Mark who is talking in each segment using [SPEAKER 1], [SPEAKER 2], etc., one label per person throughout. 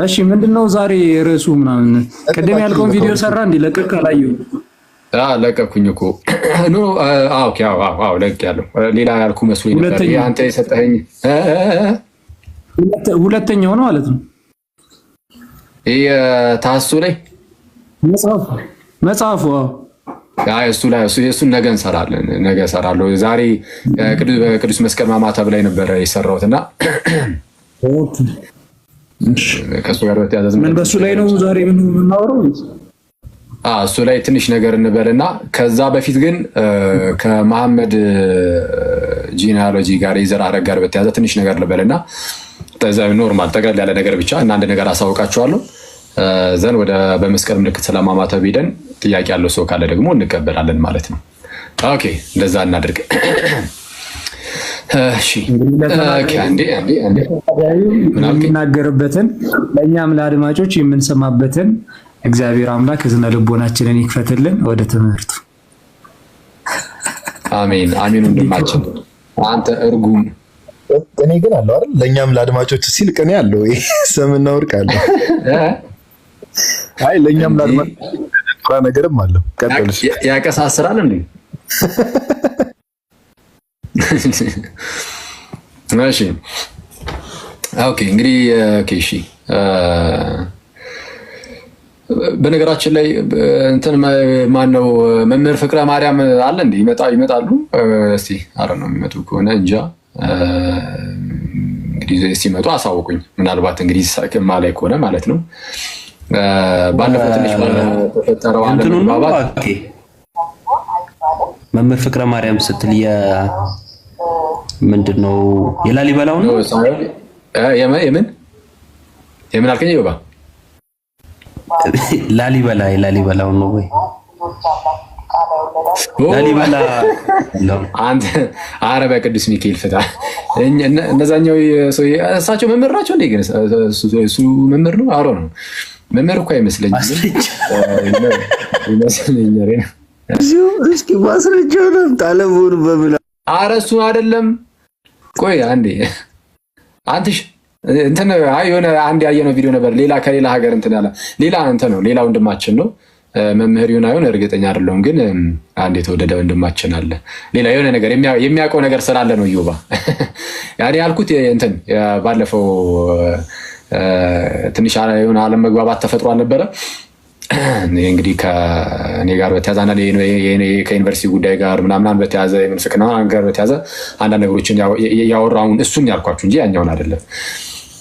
[SPEAKER 1] እሺ ምንድነው ዛሬ ርዕሱ ምናምን ቀደም ያልከውን ቪዲዮ ሰራ እንዴ ለቀቅ አላየው
[SPEAKER 2] ለቀኩኝ እኮ ኖ ኦኬ አዎ ለቅ ያለው ሌላ ያልኩ መስሎኝ ነበር አንተ የሰጠኸኝ
[SPEAKER 1] ሁለተኛው ነው ማለት ነው
[SPEAKER 2] ታሱ ላይ
[SPEAKER 1] መጽሐፉ
[SPEAKER 2] እሱ ላይ እሱን ነገ እንሰራለን ነገ እሰራለሁ ዛሬ ቅዱስ መስቀል ማማተብ ላይ ነበር የሰራሁትና ከሱ ጋር በተያያዘ
[SPEAKER 1] ምን በሱ ላይ ነው ዛሬ ምን እናወራው
[SPEAKER 2] እሱ ላይ ትንሽ ነገር እንበልና ከዛ በፊት ግን ከመሐመድ ጂኒኦሎጂ ጋር የዘር ሐረግ ጋር በተያያዘ ትንሽ ነገር ልበልና ተዛው ኖርማል ጠቅለል ያለ ነገር ብቻ እና አንድ ነገር አሳውቃችኋለሁ ዘን ወደ በመስቀል ምልክት ስለማማተብ ሄደን ጥያቄ ያለው ሰው ካለ ደግሞ እንቀበላለን ማለት ነው ኦኬ እንደዛ እናድርግ እሺ አንዴ
[SPEAKER 1] ምናገርበትን ለኛም ለአድማጮች የምንሰማበትን እግዚአብሔር አምላክ ዝና ልቦናችንን ይክፈትልን ወደ ትምህርቱ
[SPEAKER 2] አሜን አሜን ወንድማችን አንተ እርጉም
[SPEAKER 3] እኔ ግን አለው አይደል ለኛም ለአድማጮች ሲል ቀኔ አለው ሰምና ወርቅ አለው አይ ለኛም ለአድማጮች ነገርም አለው ቀጥልሽ
[SPEAKER 2] ያቀሳስራል እንዴ እሺ ኦኬ እንግዲህ እሺ በነገራችን ላይ እንትን ማን ነው መምህር ፍቅረ ማርያም አለ እንዴ ይመጣሉ እስቲ አረ ነው የሚመጡ ከሆነ እንጃ እንግዲህ ሲመጡ አሳውቁኝ ምናልባት እንግዲህ ሳከማ ላይ ከሆነ ማለት ነው ባለፈው ትንሽ ተፈጠረው አንድ ባባት
[SPEAKER 4] መምህር ፍቅረ ማርያም ስትል ምንድነው የላሊበላው ነው የምን አልከኝ ይባ ላሊበላው ነው ወይ ላሊበላ
[SPEAKER 2] አንተ አረበ ቅዱስ ሚካኤል ፍታ እነዛኛው ሰው እሳቸው መምህር ናቸው እንዴ ግን እሱ መምህር ነው አሮ ነው መምህር እኮ አይመስለኝም ይመስለኛል
[SPEAKER 5] እስኪ ማስረጃው ነው ታለሙን በብላ
[SPEAKER 2] አረሱ አይደለም ቆይ አንዴ አንተሽ እንትን የሆነ አንድ ያየነው ቪዲዮ ነበር ሌላ ከሌላ ሀገር እንትን ያለ ሌላ እንትን ነው ሌላ ወንድማችን ነው መምህር ይሁን እርግጠኛ አይደለሁም ግን አንድ የተወደደ ወንድማችን አለ ሌላ የሆነ ነገር የሚያውቀው ነገር ስላለ ነው ይውባ ያኔ ያልኩት እንትን ባለፈው ትንሽ የሆነ ዓለም መግባባት ተፈጥሮ አልነበረ እንግዲህ ከኔ ጋር በተያዘና ከዩኒቨርሲቲ ጉዳይ ጋር ምናምን በተያዘ የምንፍቅና ጋር በተያዘ አንዳንድ ነገሮችን ያወራውን እሱን ያልኳችሁ እንጂ ያኛውን አይደለም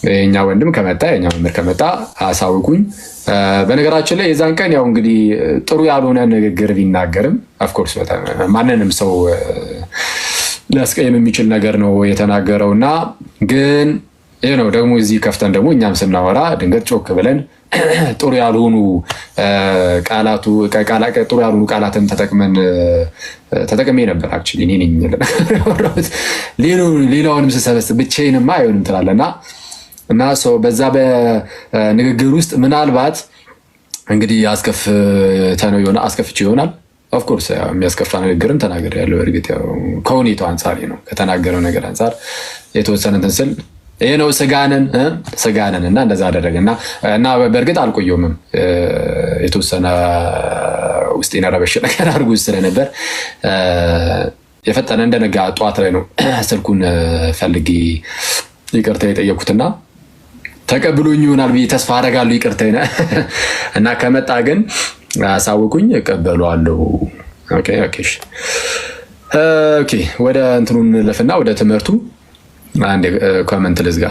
[SPEAKER 2] የኛ ወንድም ከመጣ የኛ መምህር ከመጣ አሳውቁኝ በነገራችን ላይ የዛን ቀን ያው እንግዲህ ጥሩ ያልሆነ ንግግር ቢናገርም ኦፍ ኮርስ ማንንም ሰው ሊያስቀይም የሚችል ነገር ነው የተናገረውና ግን ይሄ ነው ደግሞ እዚህ ከፍተን ደግሞ እኛም ስናወራ ድንገት ጮክ ብለን ጥሩ ያልሆኑ ቃላትን ተጠቅሜ ነበር አክቹሊ እኔ ነኝ ሌላውንም ስሰበስብ ብቻዬንማ አይሆንም ትላለና እና ሰው በዛ በንግግር ውስጥ ምናልባት እንግዲህ አስከፍቼ ይሆናል ኦፍ ኮርስ የሚያስከፋ ንግግርም ተናገር ያለው እርግጥ ያው ከሁኔታው አንፃር ነው ከተናገረው ነገር አንፃር የተወሰነ እንትን ስል ይሄ ነው ስጋነን እና እንደዛ አደረገና እና በእርግጥ አልቆየውም የተወሰነ ውስጥ የነረበሽ ነገር አድርጎ ስለነበር የፈጠነ እንደነጋ ጧት ላይ ነው ስልኩን ፈልጊ ይቅርታ የጠየኩትና ተቀብሎኝ ይሆናል ብዬ ተስፋ አደርጋለሁ ይቅርታዬ እና ከመጣ ግን አሳውቁኝ እቀበለዋለሁ ኦኬ ወደ እንትኑን ለፍና ወደ ትምህርቱ አንድ ኮሜንት ልዝጋ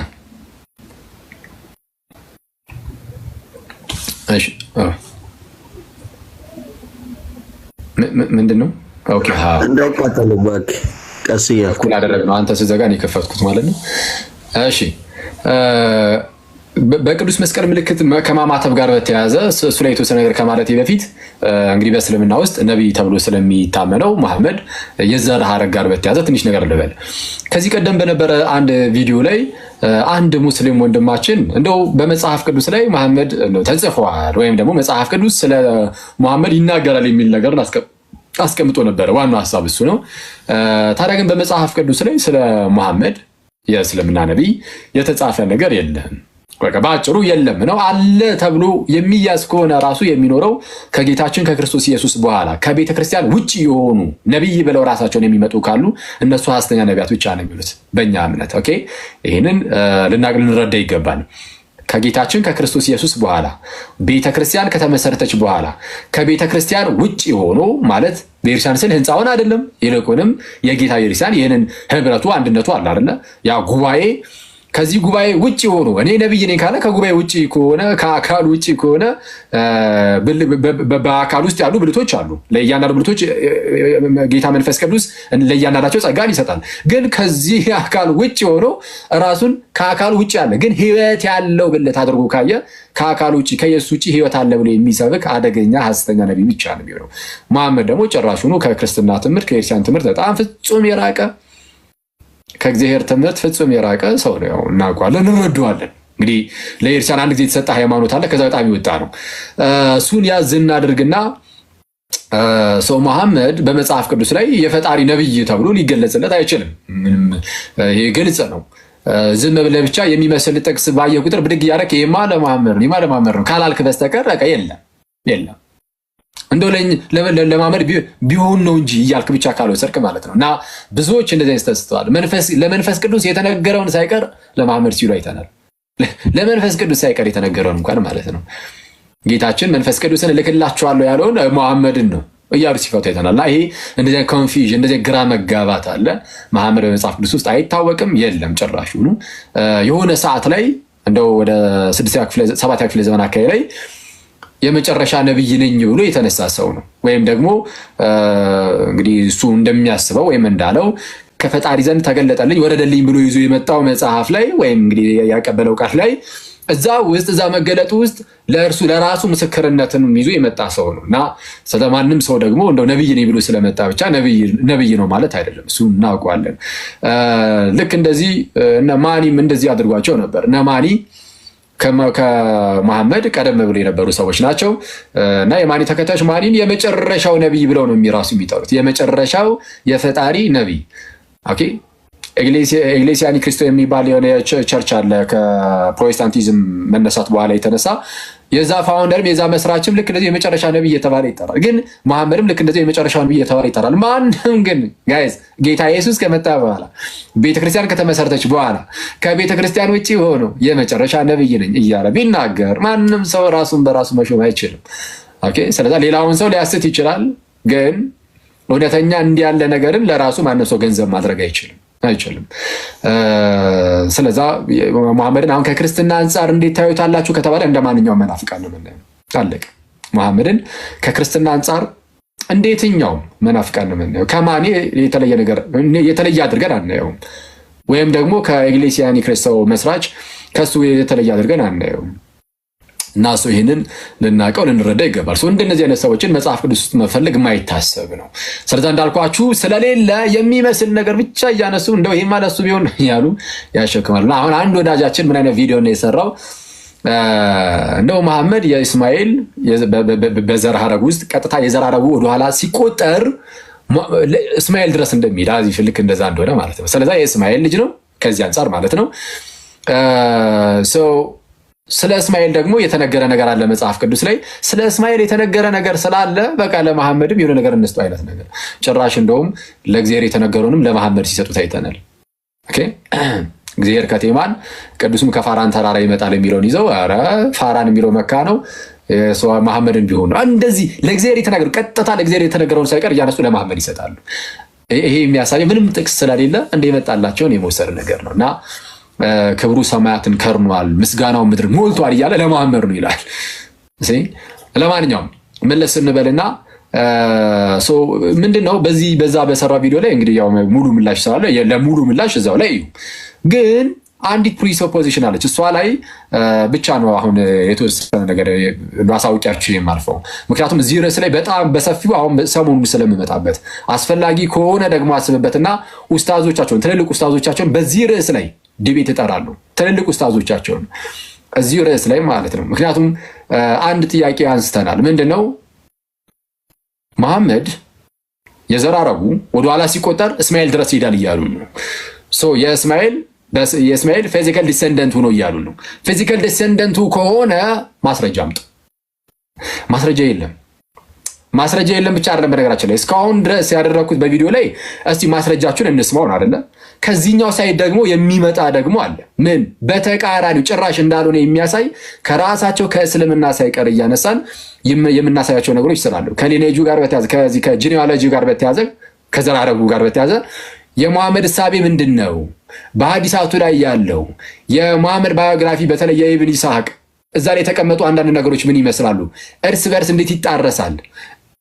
[SPEAKER 2] እሺ ምንድነው ኦኬ
[SPEAKER 5] እንዳይቃጠልባክ ቀስ እያልኩ
[SPEAKER 2] አደረግነው አንተ ስዘጋ ነው የከፈትኩት ማለት ነው እሺ በቅዱስ መስቀል ምልክት ከማማተብ ጋር በተያያዘ እሱ ላይ የተወሰነ ነገር ከማለቴ በፊት እንግዲህ በእስልምና ውስጥ ነብይ ተብሎ ስለሚታመነው መሐመድ የዘር ሐረግ ጋር በተያያዘ ትንሽ ነገር ልበል ከዚህ ቀደም በነበረ አንድ ቪዲዮ ላይ አንድ ሙስሊም ወንድማችን እንደው በመጽሐፍ ቅዱስ ላይ መሐመድ ተጽፏል ወይም ደግሞ መጽሐፍ ቅዱስ ስለ መሐመድ ይናገራል የሚል ነገር አስቀምጦ ነበር ዋናው ሐሳብ እሱ ነው ታዲያ ግን በመጽሐፍ ቅዱስ ላይ ስለ መሐመድ የእስልምና ነብይ የተጻፈ ነገር የለም በቃ ባጭሩ የለም ነው። አለ ተብሎ የሚያዝ ከሆነ ራሱ የሚኖረው ከጌታችን ከክርስቶስ ኢየሱስ በኋላ ከቤተ ክርስቲያን ውጭ የሆኑ ነብይ ብለው ራሳቸውን የሚመጡ ካሉ እነሱ ሐሰተኛ ነቢያት ብቻ ነው የሚሉት በእኛ እምነት። ኦኬ ይሄንን ልንረዳ ይገባል። ከጌታችን ከክርስቶስ ኢየሱስ በኋላ ቤተ ክርስቲያን ከተመሰረተች በኋላ ከቤተ ክርስቲያን ውጭ ሆኖ ማለት ቤተክርስቲያን ስል ህንፃውን አይደለም፣ ይልቁንም የጌታ ቤተክርስቲያን ይህንን ህብረቱ አንድነቱ አለ አይደለ? ያ ጉባኤ ከዚህ ጉባኤ ውጭ ሆኖ እኔ ነብይ ነኝ ካለ ከጉባኤ ውጭ ከሆነ ከአካል ውጭ ከሆነ በአካል ውስጥ ያሉ ብልቶች አሉ። ለእያንዳንዱ ብልቶች ጌታ መንፈስ ቅዱስ ለእያንዳንዳቸው ጸጋን ይሰጣል። ግን ከዚህ አካል ውጭ ሆኖ ራሱን ከአካል ውጭ ያለ ግን ህይወት ያለው ብልት አድርጎ ካየ ከአካል ውጭ ከኢየሱስ ውጭ ህይወት አለ ብሎ የሚሰብክ አደገኛ ሐሰተኛ ነብይ ብቻ ነው የሚሆነው። መሐመድ ደግሞ ጭራሹኑ ከክርስትና ትምህርት ከክርስቲያን ትምህርት በጣም ፍጹም የራቀ ከእግዚአብሔር ትምህርት ፍጹም የራቀ ሰው ነው። እናውቀዋለን፣ እንረዳዋለን። እንግዲህ ለኤርሲያን አንድ ጊዜ የተሰጠ ሃይማኖት አለ፣ ከዛ በጣም ይወጣ ነው። እሱን ያዝ እናድርግና ሰው መሐመድ በመጽሐፍ ቅዱስ ላይ የፈጣሪ ነብይ ተብሎ ሊገለጽለት አይችልም። ምንም ይሄ ግልጽ ነው። ዝም ብለህ ብቻ የሚመስል ጥቅስ ባየ ቁጥር ብድግ እያደረክ ይሄማ ለመሐመድ ነው ካላልክ በስተቀር በቃ የለም እንደው ለማመድ ቢሆን ነው እንጂ እያልክ ብቻ ካለው ጽድቅ ማለት ነው። እና ብዙዎች እንደዚህ ተስተዋል። ለመንፈስ ቅዱስ የተነገረውን ሳይቀር ለማመድ ሲሉ አይተናል። ለመንፈስ ቅዱስ ሳይቀር የተነገረውን እንኳን ማለት ነው። ጌታችን መንፈስ ቅዱስን እልክላችኋለሁ ያለውን መሐመድን ነው እያሉ ሲፈቱ አይተናል። እና ይሄ እንደዚህ ኮንፊውዥን እንደዚህ ግራ መጋባት አለ። መሐመድ በመጽሐፍ ቅዱስ ውስጥ አይታወቅም፣ የለም ጭራሹኑ። የሆነ ሰዓት ላይ እንደው ወደ 7ኛ ክፍለ ዘመን አካባቢ ላይ የመጨረሻ ነብይ ነኝ ብሎ የተነሳ ሰው ነው። ወይም ደግሞ እንግዲህ እሱ እንደሚያስበው ወይም እንዳለው ከፈጣሪ ዘንድ ተገለጠልኝ ወረደልኝ ብሎ ይዞ የመጣው መጽሐፍ ላይ ወይም እንግዲህ ያቀበለው ቃል ላይ እዛ መገለጡ ውስጥ ለራሱ ምስክርነትን ይዞ የመጣ ሰው ነው። እና ስለማንም ሰው ደግሞ እንደው ነብይ ነኝ ብሎ ስለመጣ ብቻ ነብይ ነው ማለት አይደለም። እሱ እናውቀዋለን። ልክ እንደዚህ እነ ማኒም እንደዚህ አድርጓቸው ነበር። እነ ማኒ ከመሐመድ ቀደም ብሎ የነበሩ ሰዎች ናቸው። እና የማኒ ተከታዮች ማኒን የመጨረሻው ነብይ ብለው ነው የሚጠሩት። የመጨረሻው የፈጣሪ ነብይ። ኦኬ ኢግሌሲያ ኒ ክሪስቶ የሚባል የሆነ ቸርች አለ ከፕሮቴስታንቲዝም መነሳት በኋላ የተነሳ የዛ ፋውንደርም የዛ መስራችም ልክ እንደዚህ የመጨረሻ ነብይ እየተባለ ይጠራል። ግን መሐመድም ልክ እንደዚህ የመጨረሻ ነብይ እየተባለ ይጠራል። ማንም ግን ጋይስ ጌታ ኢየሱስ ከመጣ በኋላ ቤተክርስቲያን ከተመሰረተች በኋላ ከቤተክርስቲያን ውጪ ሆኖ የመጨረሻ ነብይ ነኝ እያለ ቢናገር ማንም ሰው ራሱን በራሱ መሾም አይችልም። ኦኬ ስለዚህ ሌላውን ሰው ሊያስት ይችላል። ግን እውነተኛ እንዲህ ያለ ነገርን ለራሱ ማንም ሰው ገንዘብ ማድረግ አይችልም። ስለዛ መሐመድን አሁን ከክርስትና አንፃር እንዴት ታዩታላችሁ ከተባለ እንደማንኛውም መናፍቃን ነው የምናየው። አለቀ። መሐመድን ከክርስትና አንፃር እንዴትኛውም መናፍቃን ነው የምናየው። ከማን የተለየ አድርገን አናየውም። ወይም ደግሞ ከኢግሌሲያ ኒ ክሪስቶ መስራች ከሱ የተለየ አድርገን አናየውም። እና ሰው ይሄንን ልናቀው ልንረዳ ይገባል። ሰው እንደነዚህ አይነት ሰዎችን መጽሐፍ ቅዱስ ውስጥ መፈለግ የማይታሰብ ነው። ስለዚህ እንዳልኳችሁ ስለሌለ የሚመስል ነገር ብቻ እያነሱ እንደው ይሄ ማለት እሱ ቢሆን ያሉ ያሸክማሉ። አሁን አንድ ወዳጃችን ምን አይነት ቪዲዮ ነው የሰራው? እንደው መሐመድ የእስማኤል በዘር ሐረግ ውስጥ ቀጥታ የዘር ሐረጉ ወደኋላ ሲቆጠር እስማኤል ድረስ እንደሚሄድ አዚ ፍልክ እንደዛ እንደሆነ ማለት ነው። ስለዚህ የእስማኤል ልጅ ነው ከዚህ አንፃር ማለት ነው። ስለ እስማኤል ደግሞ የተነገረ ነገር አለ መጽሐፍ ቅዱስ ላይ። ስለ እስማኤል የተነገረ ነገር ስላለ በቃ ለመሐመድም የሆነ ነገር እንስጡ አይነት ነገር። ጭራሽ እንደውም ለእግዚአብሔር የተነገረውንም ለመሐመድ ሲሰጡት አይተናል። ኦኬ እግዚአብሔር ከቴማን ቅዱስም ከፋራን ተራራ ይመጣል የሚለውን ይዘው ኧረ ፋራን የሚለው መካ ነው መሐመድን ቢሆን ነው እንደዚህ ለእግዚአብሔር የተነገረ ቀጥታ ለእግዚአብሔር የተነገረውን ሳይቀር እያነሱ ለመሐመድ ይሰጣሉ። ይሄ የሚያሳየው ምንም ጥቅስ ስለሌለ እንደመጣላቸውን የመወሰድ ነገር ነውና ክብሩ ሰማያትን ከርኗል ምስጋናው ምድር ሞልቷል እያለ ለመሐመድ ነው ይላል። ለማንኛውም መለስ እንበልና ምንድነው በዛ በሰራ ቪዲዮ ላይ እንግዲህ ያው ሙሉ ምላሽ ስላለ ለሙሉ ምላሽ እዛው ላይ እዩ። ግን አንዲት ፕሪሶፖዚሽን አለች። እሷ ላይ ብቻ ነው አሁን የተወሰነ ነገር ማሳወቂያችሁ የማልፈው። ምክንያቱም እዚህ ርዕስ ላይ በጣም በሰፊው አሁን ሰሞኑን ስለምመጣበት አስፈላጊ ከሆነ ደግሞ አስብበትና ኡስታዞቻቸውን ትልልቅ ኡስታዞቻቸውን በዚህ ርዕስ ላይ ዲቤት ይጠራሉ። ትልልቅ ኡስታዞቻቸውን እዚህ ርዕስ ላይ ማለት ነው። ምክንያቱም አንድ ጥያቄ አንስተናል። ምንድነው መሐመድ የዘር ሐረጉ ወደ ኋላ ሲቆጠር እስማኤል ድረስ ይሄዳል እያሉ ነው። የእስማኤል የእስማኤል ፊዚካል ዲሰንደንቱ ነው እያሉ ነው። ፊዚካል ዲሰንደንቱ ከሆነ ማስረጃ አምጡ። ማስረጃ የለም ብቻ አይደለም። በነገራችን ላይ እስካሁን ድረስ ያደረኩት በቪዲዮ ላይ እስቲ ማስረጃችሁን እንስማው ነው አይደለ? ከዚህኛው ሳይድ ደግሞ የሚመጣ ደግሞ አለ። ምን በተቃራኒው ጭራሽ እንዳልሆነ የሚያሳይ ከራሳቸው ከእስልምና ሳይቀር እያነሳን የምናሳያቸው ነገሮች ስላሉ ከሊኔጁ ጋር በተያዘ ከዚህ ከጂኒኦሎጂ ጋር በተያዘ ከዘር ሐረጉ ጋር በተያዘ የሙሐመድ እሳቤ ምንድነው? በሐዲሳቱ ላይ ያለው የሙሐመድ ባዮግራፊ በተለይ የኢብን ኢስሐቅ እዛ ላይ የተቀመጡ አንዳንድ ነገሮች ምን ይመስላሉ? እርስ በርስ እንዴት ይጣረሳል?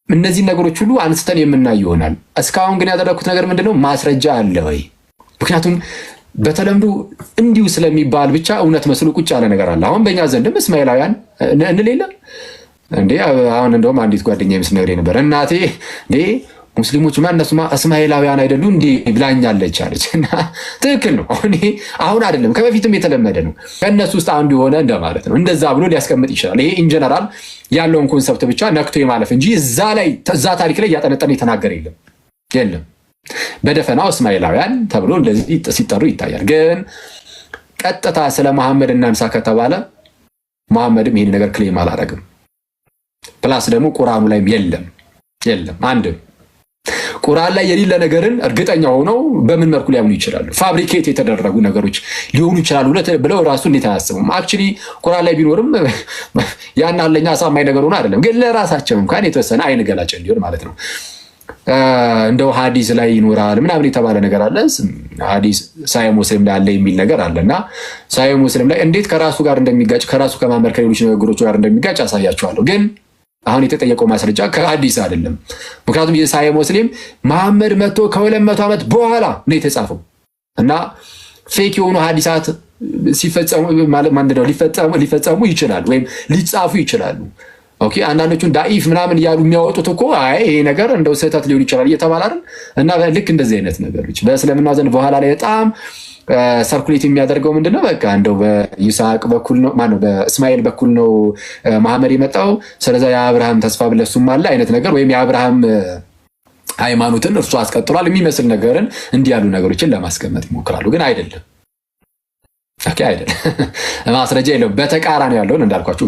[SPEAKER 2] እነዚህ ነገሮች ሁሉ አንስተን የምናይ ይሆናል። እስካሁን ግን ያደረኩት ነገር ምንድነው? ማስረጃ አለ ወይ? ምክንያቱም በተለምዶ እንዲሁ ስለሚባል ብቻ እውነት መስሎ ቁጭ ያለ ነገር አለ። አሁን በእኛ ዘንድም እስማኤላውያን እንሌለ እንዴ? አሁን እንደውም አንዲት ጓደኛዬ ምስነግሬ ነበር። እናቴ እንዴ ሙስሊሞች ማነሱማ እስማኤላውያን አይደሉ እንዴ ብላኛለች አለች። እና ትክክል ነው። አሁን አይደለም ከበፊትም የተለመደ ነው። ከነሱ ውስጥ አንዱ የሆነ እንደማለት ነው። እንደዛ ብሎ ሊያስቀምጥ ይችላል። ይሄ ኢን ጀነራል ያለውን ኮንሰፕት ብቻ ነክቶ የማለፍ እንጂ እዛ ታሪክ ላይ ያጠነጠነ የተናገረ የለም። በደፈናው እስማኤላውያን ተብሎ እንደዚህ ሲጠሩ ይታያል። ግን ቀጥታ ስለ መሐመድ እናንሳ ከተባለ መሐመድም ይሄን ነገር ክሌም አላደረግም። ፕላስ ደግሞ ቁርአኑ ላይም የለም። አንድም ቁርአን ላይ የሌለ ነገርን እርግጠኛ ሆነው በምን መልኩ ሊያምኑ ይችላሉ? ፋብሪኬት የተደረጉ ነገሮች ሊሆኑ ይችላሉ ብለው ራሱ እንዴት አያስቡም? አክቹሊ ቁርአን ላይ ቢኖርም ያን አለኛ አሳማኝ ነገር ሆነ አይደለም፣ ግን ለራሳቸው እንኳን የተወሰነ አይን ገላጭ እንዲሆን ማለት ነው። እንደው ሐዲስ ላይ ይኖራል ምናምን የተባለ ነገር አለ። ሐዲስ ሳሂህ ሙስሊም ላይ አለ የሚል ነገር አለና ሳሂህ ሙስሊም ላይ እንዴት ከራሱ ጋር እንደሚጋጭ ከራሱ ከማመር ከሌሎች ነገሮች ጋር እንደሚጋጭ አሳያቸዋለሁ። ግን አሁን የተጠየቀው ማስረጃ ከሐዲስ አይደለም። ምክንያቱም የሳሂህ ሙስሊም መሐመድ መጥቶ ከ200 ዓመት በኋላ ነው የተጻፈው እና ፌክ የሆኑ ሐዲሳት ሲፈጸሙ ማለት ማንደው ሊፈጸሙ ይችላል ወይም ሊጻፉ ይችላሉ። ኦኬ አንዳንዶቹን ዳኢፍ ምናምን ያሉ የሚያወጡት እኮ አይ ይሄ ነገር እንደው ስህተት ሊሆን ይችላል እየተባለ አይደል? እና ልክ እንደዚህ አይነት ነገሮች በእስልምና ዘንድ በኋላ ላይ በጣም ሰርኩሌት የሚያደርገው ምንድነው? በቃ እንደው በይስሐቅ በኩል ነው ማነው በእስማኤል በኩል ነው መሐመድ የመጣው፣ ስለዚህ የአብርሃም ተስፋ ብለሱም አለ አይነት ነገር ወይም የአብርሃም ሃይማኖትን እርሱ አስቀጥሏል የሚመስል ነገርን እንዲህ ያሉ ነገሮችን ለማስቀመጥ ይሞክራሉ። ግን አይደለም። ኦኬ አይደለም። ማስረጃ የለውም። በተቃራኒ ያለውን እንዳልኳችሁ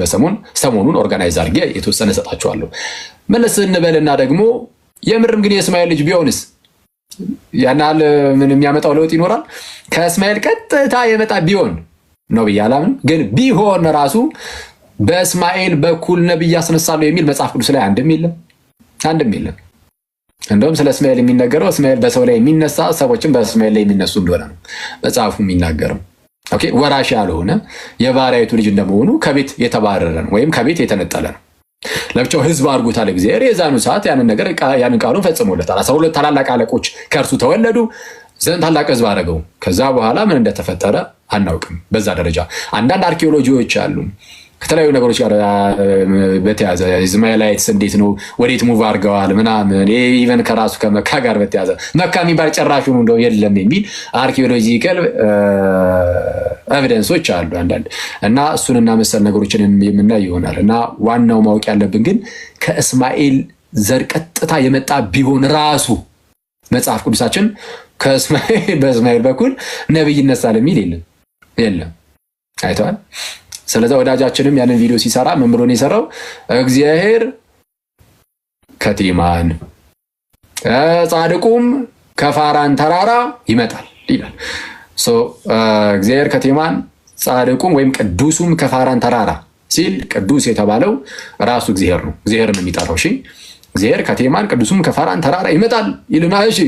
[SPEAKER 2] ሰሞኑን ኦርጋናይዝ አድርጌ የተወሰነ ሰጣችኋለሁ። መለስ እንበልና ደግሞ የምርም ግን የእስማኤል ልጅ ቢሆንስ ያናል ምን የሚያመጣው ለውጥ ይኖራል? ከእስማኤል ቀጥታ የመጣ ቢሆን ነው ብያላምን። ግን ቢሆን ራሱ በእስማኤል በኩል ነብይ ያስነሳሉ የሚል መጽሐፍ ቅዱስ ላይ አንድም የለም። እንደውም ስለ እስማኤል የሚነገረው እስማኤል በሰው ላይ የሚነሳ ሰዎችን በእስማኤል ላይ የሚነሱ እንደሆነ ነው መጽሐፉ የሚናገረው። ኦኬ ወራሽ ያልሆነ የባሪያይቱ ልጅ እንደመሆኑ ከቤት የተባረረ ነው ወይም ከቤት የተነጠለ ነው። ለብቻው ህዝብ አድርጎታል እግዚአብሔር። የዛኑ ሰዓት ያንን ቃሉን ፈጽሞለታል። 12 ታላላቅ አለቆች ከእርሱ ተወለዱ ዘንድ ታላቅ ህዝብ አደረገው። ከዛ በኋላ ምን እንደተፈጠረ አናውቅም። በዛ ደረጃ አንዳንድ አርኪኦሎጂዎች አሉ ከተለያዩ ነገሮች ጋር በተያዘ እስማኤላይትስ እንዴት ነው ወዴት ሙቭ አድርገዋል ምናምን ኢቨን ከራሱ ከመካ ጋር በተያዘ መካ የሚባል ጨራሹ እንደው የለም የሚል አርኪኦሎጂካል ኤቪደንሶች አሉ አንዳንድ እና እሱንና መሰል ነገሮችን የምናይ ይሆናል። እና ዋናው ማወቅ ያለብን ግን ከእስማኤል ዘር ቀጥታ የመጣ ቢሆን ራሱ መጽሐፍ ቅዱሳችን በእስማኤል በኩል ነብይ ይነሳል የሚል የለም። አይተዋል። ስለዚህ ወዳጃችንም ያንን ቪዲዮ ሲሰራ ምን ብሎ ነው የሰራው? እግዚአብሔር ከቴማን ጻድቁም ከፋራን ተራራ ይመጣል ይላል። እግዚአብሔር ከቴማን ጻድቁም ወይም ቅዱሱም ከፋራን ተራራ ሲል ቅዱስ የተባለው ራሱ እግዚአብሔር ነው። እግዚአብሔር ነው የሚጠራው። እሺ እግዚአብሔር ከቴማን ቅዱሱም ከፋራን ተራራ ይመጣል ይልና እሺ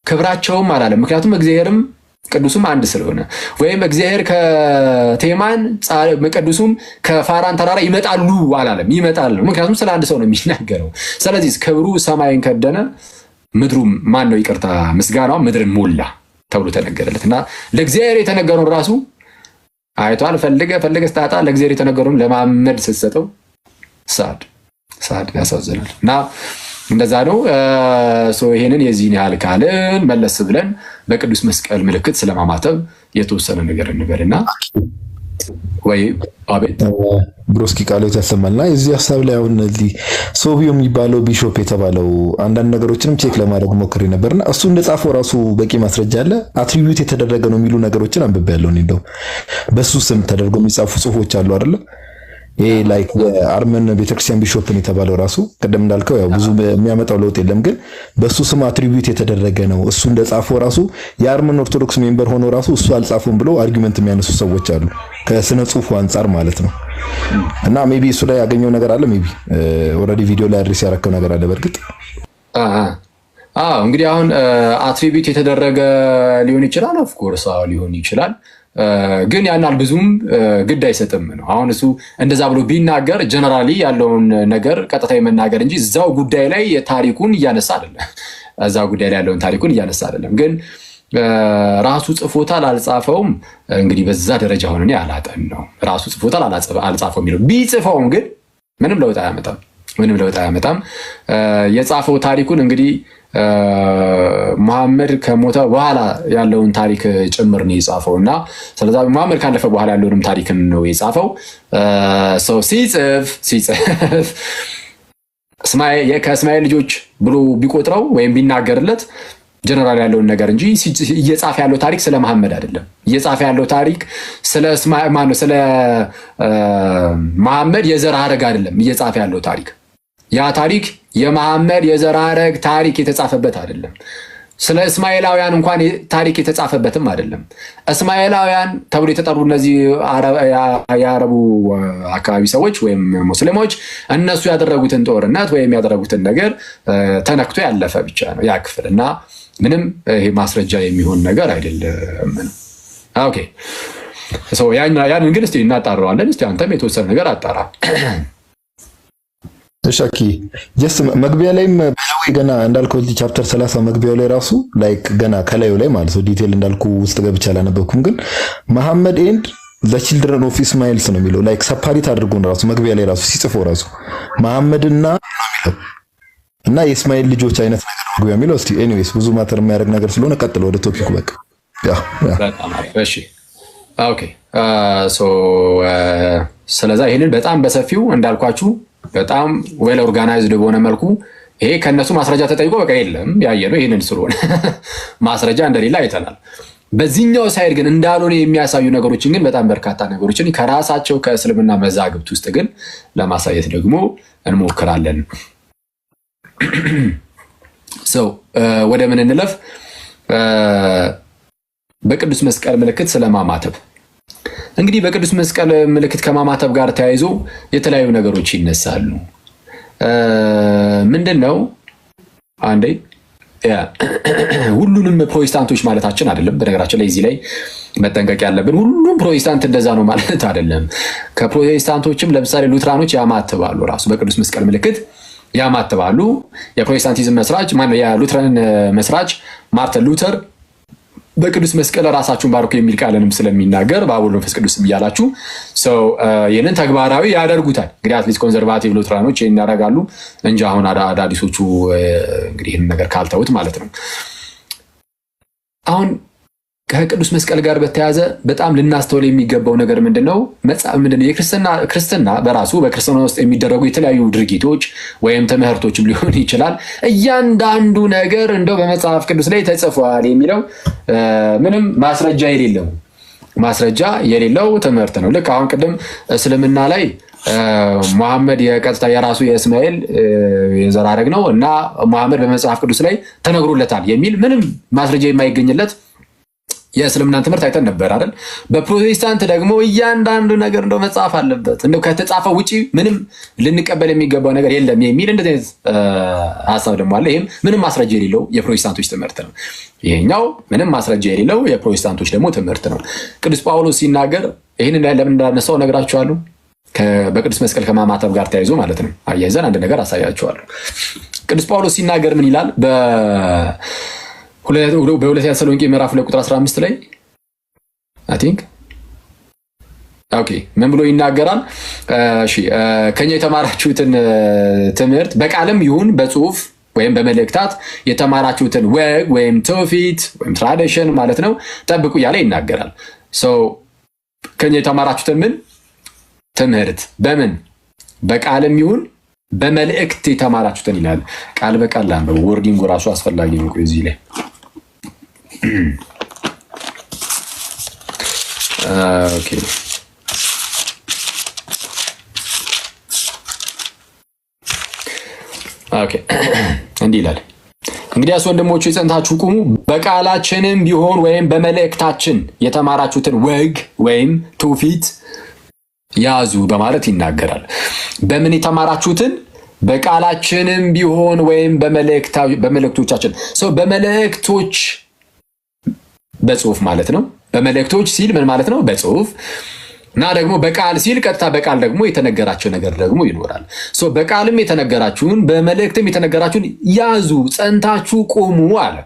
[SPEAKER 2] ክብራቸውም አላለም። ምክንያቱም እግዚአብሔርም ቅዱሱም አንድ ስለሆነ ወይም እግዚአብሔር ከቴማን ቅዱሱም ከፋራን ተራራ ይመጣሉ አላለም። ይመጣል ነው ምክንያቱም ስለ አንድ ሰው ነው የሚናገረው። ስለዚህ ክብሩ ሰማይን ከደነ ምድሩም ማን ነው ይቅርታ ምስጋናው ምድርን ሞላ ተብሎ ተነገረለት። እና ለእግዚአብሔር የተነገረውን ራሱ አይቷል። ፈልገ ስታጣ ለእግዚአብሔር የተነገረውን ለማመድ ስትሰጠው ሳድ ያሳዝናል። እና እንደዛ ነው። ይሄንን የዚህን ያህል ካልን መለስ ብለን በቅዱስ መስቀል ምልክት ስለማማተብ የተወሰነ ነገር እንበልና ወይ አቤት
[SPEAKER 3] ብሮስኪ ቃሎት ያሰማልና እዚህ ሐሳብ ላይ አሁን እዚህ ሶቢዮ የሚባለው ቢሾፕ የተባለው አንዳንድ ነገሮችንም ቼክ ለማድረግ ሞክሬ ነበርና እሱ እንደጻፈው ራሱ በቂ ማስረጃ አለ። አትሪቢዩት የተደረገ ነው የሚሉ ነገሮችን አንብቤያለሁ። እንደው በሱ ስም ተደርጎ የሚጻፉ ጽሁፎች አሉ አይደል? ይሄ ላይክ የአርመን ቤተክርስቲያን ቢሾፕን የተባለው ራሱ ቀደም እንዳልከው ያው ብዙ የሚያመጣው ለውጥ የለም፣ ግን በሱ ስም አትሪቢዩት የተደረገ ነው እሱ እንደጻፈው ራሱ የአርመን ኦርቶዶክስ ሜምበር ሆኖ ራሱ እሱ አልጻፈውም ብሎ አርጊመንት የሚያነሱ ሰዎች አሉ ከስነ ጽሁፉ አንፃር ማለት ነው። እና ሜቢ እሱ ላይ ያገኘው ነገር አለ፣ ሜቢ ኦልሬዲ ቪዲዮ ላይ አድሬስ ያረከው ነገር አለ። በርግጥ
[SPEAKER 2] እንግዲህ አሁን አትሪቢዩት የተደረገ ሊሆን ይችላል፣ ኦፍ ኮርስ ሊሆን ይችላል፣ ግን ያናል ብዙም ግድ አይሰጥም ነው። አሁን እሱ እንደዛ ብሎ ቢናገር ጀነራሊ ያለውን ነገር ቀጥታ የመናገር እንጂ እዛው ጉዳይ ላይ ታሪኩን እያነሳ አይደለም። እዛው ጉዳይ ላይ ያለውን ታሪኩን እያነሳ አይደለም። ግን ራሱ ጽፎታል አልጻፈውም፣ እንግዲህ በዛ ደረጃ ሆነ እኔ አላጠን ነው። ራሱ ጽፎታል አልጻፈውም የሚለው ቢጽፈውም ግን ምንም ለውጥ አያመጣም። የጻፈው ታሪኩን እንግዲህ መሐመድ ከሞተ በኋላ ያለውን ታሪክ ጭምር ነው የጻፈው እና ስለዚህ መሐመድ ካለፈ በኋላ ያለውንም ታሪክን ነው የጻፈው። ሰው ሲጽፍ ከእስማኤል ልጆች ብሎ ቢቆጥረው ወይም ቢናገርለት ጀነራል ያለውን ነገር እንጂ እየጻፈ ያለው ታሪክ ስለ መሐመድ አይደለም። እየጻፈ ያለው ታሪክ ስለ መሐመድ የዘር ሐረግ አይደለም። እየጻፈ ያለው ታሪክ ያ ታሪክ የመሐመድ የዘር ሐረግ ታሪክ የተጻፈበት አይደለም። ስለ እስማኤላውያን እንኳን ታሪክ የተጻፈበትም አይደለም። እስማኤላውያን ተብሎ የተጠሩ እነዚህ የአረቡ አካባቢ ሰዎች ወይም ሙስሊሞች እነሱ ያደረጉትን ጦርነት ወይም ያደረጉትን ነገር ተነክቶ ያለፈ ብቻ ነው ያ ክፍል እና ምንም ይሄ ማስረጃ የሚሆን ነገር አይደለም። ኦኬ ሶ ያን ግን እስቲ እናጣራዋለን። እስቲ አንተም የተወሰነ ነገር አጣራ።
[SPEAKER 3] እሺ ጀስት መግቢያ ላይም በለው ገና እንዳልከው እዚህ ቻፕተር 30 መግቢያው ላይ ራሱ ላይክ ገና ከላዩ ላይ ማለት ነው ዲቴል እንዳልኩ ውስጥ ገብቻ አላነበብኩም፣ ግን መሐመድ ኤንድ ዘ ቺልድረን ኦፍ ኢስማኤልስ ነው የሚለው ላይክ ሰፓሬት አድርጎ ነው ራሱ መግቢያ ላይ ራሱ ሲጽፈው ራሱ መሐመድና እና የእስማኤል ልጆች አይነት ነገር መግቢያ የሚለው። እስቲ ኤኒዌይስ ብዙ ማተር የሚያደርግ ነገር ስለሆነ ቀጥሎ ወደ ቶፒኩ በቃ
[SPEAKER 2] እሺ ኦኬ ሶ ስለዛ ይሄንን በጣም በሰፊው እንዳልኳችሁ በጣም ዌል ኦርጋናይዝድ በሆነ መልኩ ይሄ ከነሱ ማስረጃ ተጠይቆ በቃ የለም ያየነው ይሄንን ስለሆነ ማስረጃ እንደሌላ አይተናል። በዚህኛው ሳይድ ግን እንዳልሆነ የሚያሳዩ ነገሮችን ግን በጣም በርካታ ነገሮችን ከራሳቸው ከእስልምና መዛግብት ውስጥ ግን ለማሳየት ደግሞ እንሞክራለን። ሰው ወደ ምን እንለፍ? በቅዱስ መስቀል ምልክት ስለማማተብ እንግዲህ በቅዱስ መስቀል ምልክት ከማማተብ ጋር ተያይዞ የተለያዩ ነገሮች ይነሳሉ። ምንድነው አንዴ ሁሉንም ፕሮቴስታንቶች ማለታችን አይደለም። በነገራችን ላይ እዚህ ላይ መጠንቀቅ ያለብን ሁሉም ፕሮቴስታንት እንደዛ ነው ማለት አይደለም። ከፕሮቴስታንቶችም ለምሳሌ ሉትራኖች ያማትባሉ፣ ራሱ በቅዱስ መስቀል ምልክት ያማትባሉ። የፕሮቴስታንቲዝም መስራች ማነው? የሉትራን መስራች ማርቲን ሉተር በቅዱስ መስቀል ራሳችሁን ባርኩ የሚል ቃልንም ስለሚናገር በአብ ወልድ መንፈስ ቅዱስ እያላችሁ ሰው ይህንን ተግባራዊ ያደርጉታል። እንግዲህ አትሊስት ኮንዘርቫቲቭ ሉትራኖች ይህን ያደርጋሉ እንጂ አሁን አዳዲሶቹ እንግዲህ ይህን ነገር ካልተውት ማለት ነው። አሁን ከቅዱስ መስቀል ጋር በተያያዘ በጣም ልናስተውል የሚገባው ነገር ምንድነው? ክርስትና በራሱ በክርስትና ውስጥ የሚደረጉ የተለያዩ ድርጊቶች ወይም ትምህርቶችም ሊሆን ይችላል። እያንዳንዱ ነገር እንደው በመጽሐፍ ቅዱስ ላይ ተጽፏል የሚለው ምንም ማስረጃ የሌለው ትምህርት ነው። ልክ አሁን ቅድም እስልምና ላይ መሐመድ የቀጥታ የራሱ የእስማኤል የዘር ሐረግ ነው እና መሐመድ በመጽሐፍ ቅዱስ ላይ ተነግሮለታል የሚል ምንም ማስረጃ የማይገኝለት የእስልምናን ትምህርት አይተን ነበር አይደል? በፕሮቴስታንት ደግሞ እያንዳንዱ ነገር እንደው መጽሐፍ አለበት፣ እንደው ከተጻፈው ውጪ ምንም ልንቀበል የሚገባው ነገር የለም የሚል እንደዚህ አይነት ሐሳብ ደግሞ አለ። ይሄም ምንም ማስረጃ የሌለው የፕሮቴስታንቶች ትምህርት ነው። ይሄኛው ምንም ማስረጃ የሌለው የፕሮቴስታንቶች ደግሞ ትምህርት ነው። ቅዱስ ጳውሎስ ሲናገር ይሄንን ለምን እንዳነሳው ነግራችኋለሁ። በቅዱስ መስቀል ከማማተብ ጋር ተያይዞ ማለት ነው። አያይዘን አንድ ነገር አሳያችኋለሁ። ቅዱስ ጳውሎስ ሲናገር ምን ይላል? በሁለተኛ ተሰሎንቄ ምዕራፍ 2 ቁጥር 15 ላይ አይ ቲንክ ኦኬ ምን ብሎ ይናገራል? እሺ ከኛ የተማራችሁትን ትምህርት በቃልም ይሁን በጽሁፍ ወይም በመልእክታት የተማራችሁትን ወግ ወይም ትውፊት ወይም ትራዲሽን ማለት ነው ጠብቁ እያለ ይናገራል። ከኛ የተማራችሁትን ምን ትምህርት በምን በቃልም ይሁን በመልእክት የተማራችሁትን ይላል። ቃል በቃል አንበው። ወርዲንግ ራሱ አስፈላጊ ነው እዚህ ላይ ኦኬ ኦኬ እንዲህ ይላል። እንግዲያስ ወንድሞቹ ጸንታችሁ ቁሙ፣ በቃላችንም ቢሆን ወይም በመልእክታችን የተማራችሁትን ወግ ወይም ትውፊት ያዙ በማለት ይናገራል። በምን የተማራችሁትን? በቃላችንም ቢሆን ወይም በመልእክቶቻችን ሰው በመልእክቶች በጽሁፍ ማለት ነው። በመልእክቶች ሲል ምን ማለት ነው? በጽሁፍ እና ደግሞ በቃል ሲል ቀጥታ በቃል ደግሞ የተነገራቸው ነገር ደግሞ ይኖራል። በቃልም የተነገራችሁን በመልእክትም የተነገራችሁን ያዙ፣ ጸንታችሁ ቁሙ አለ።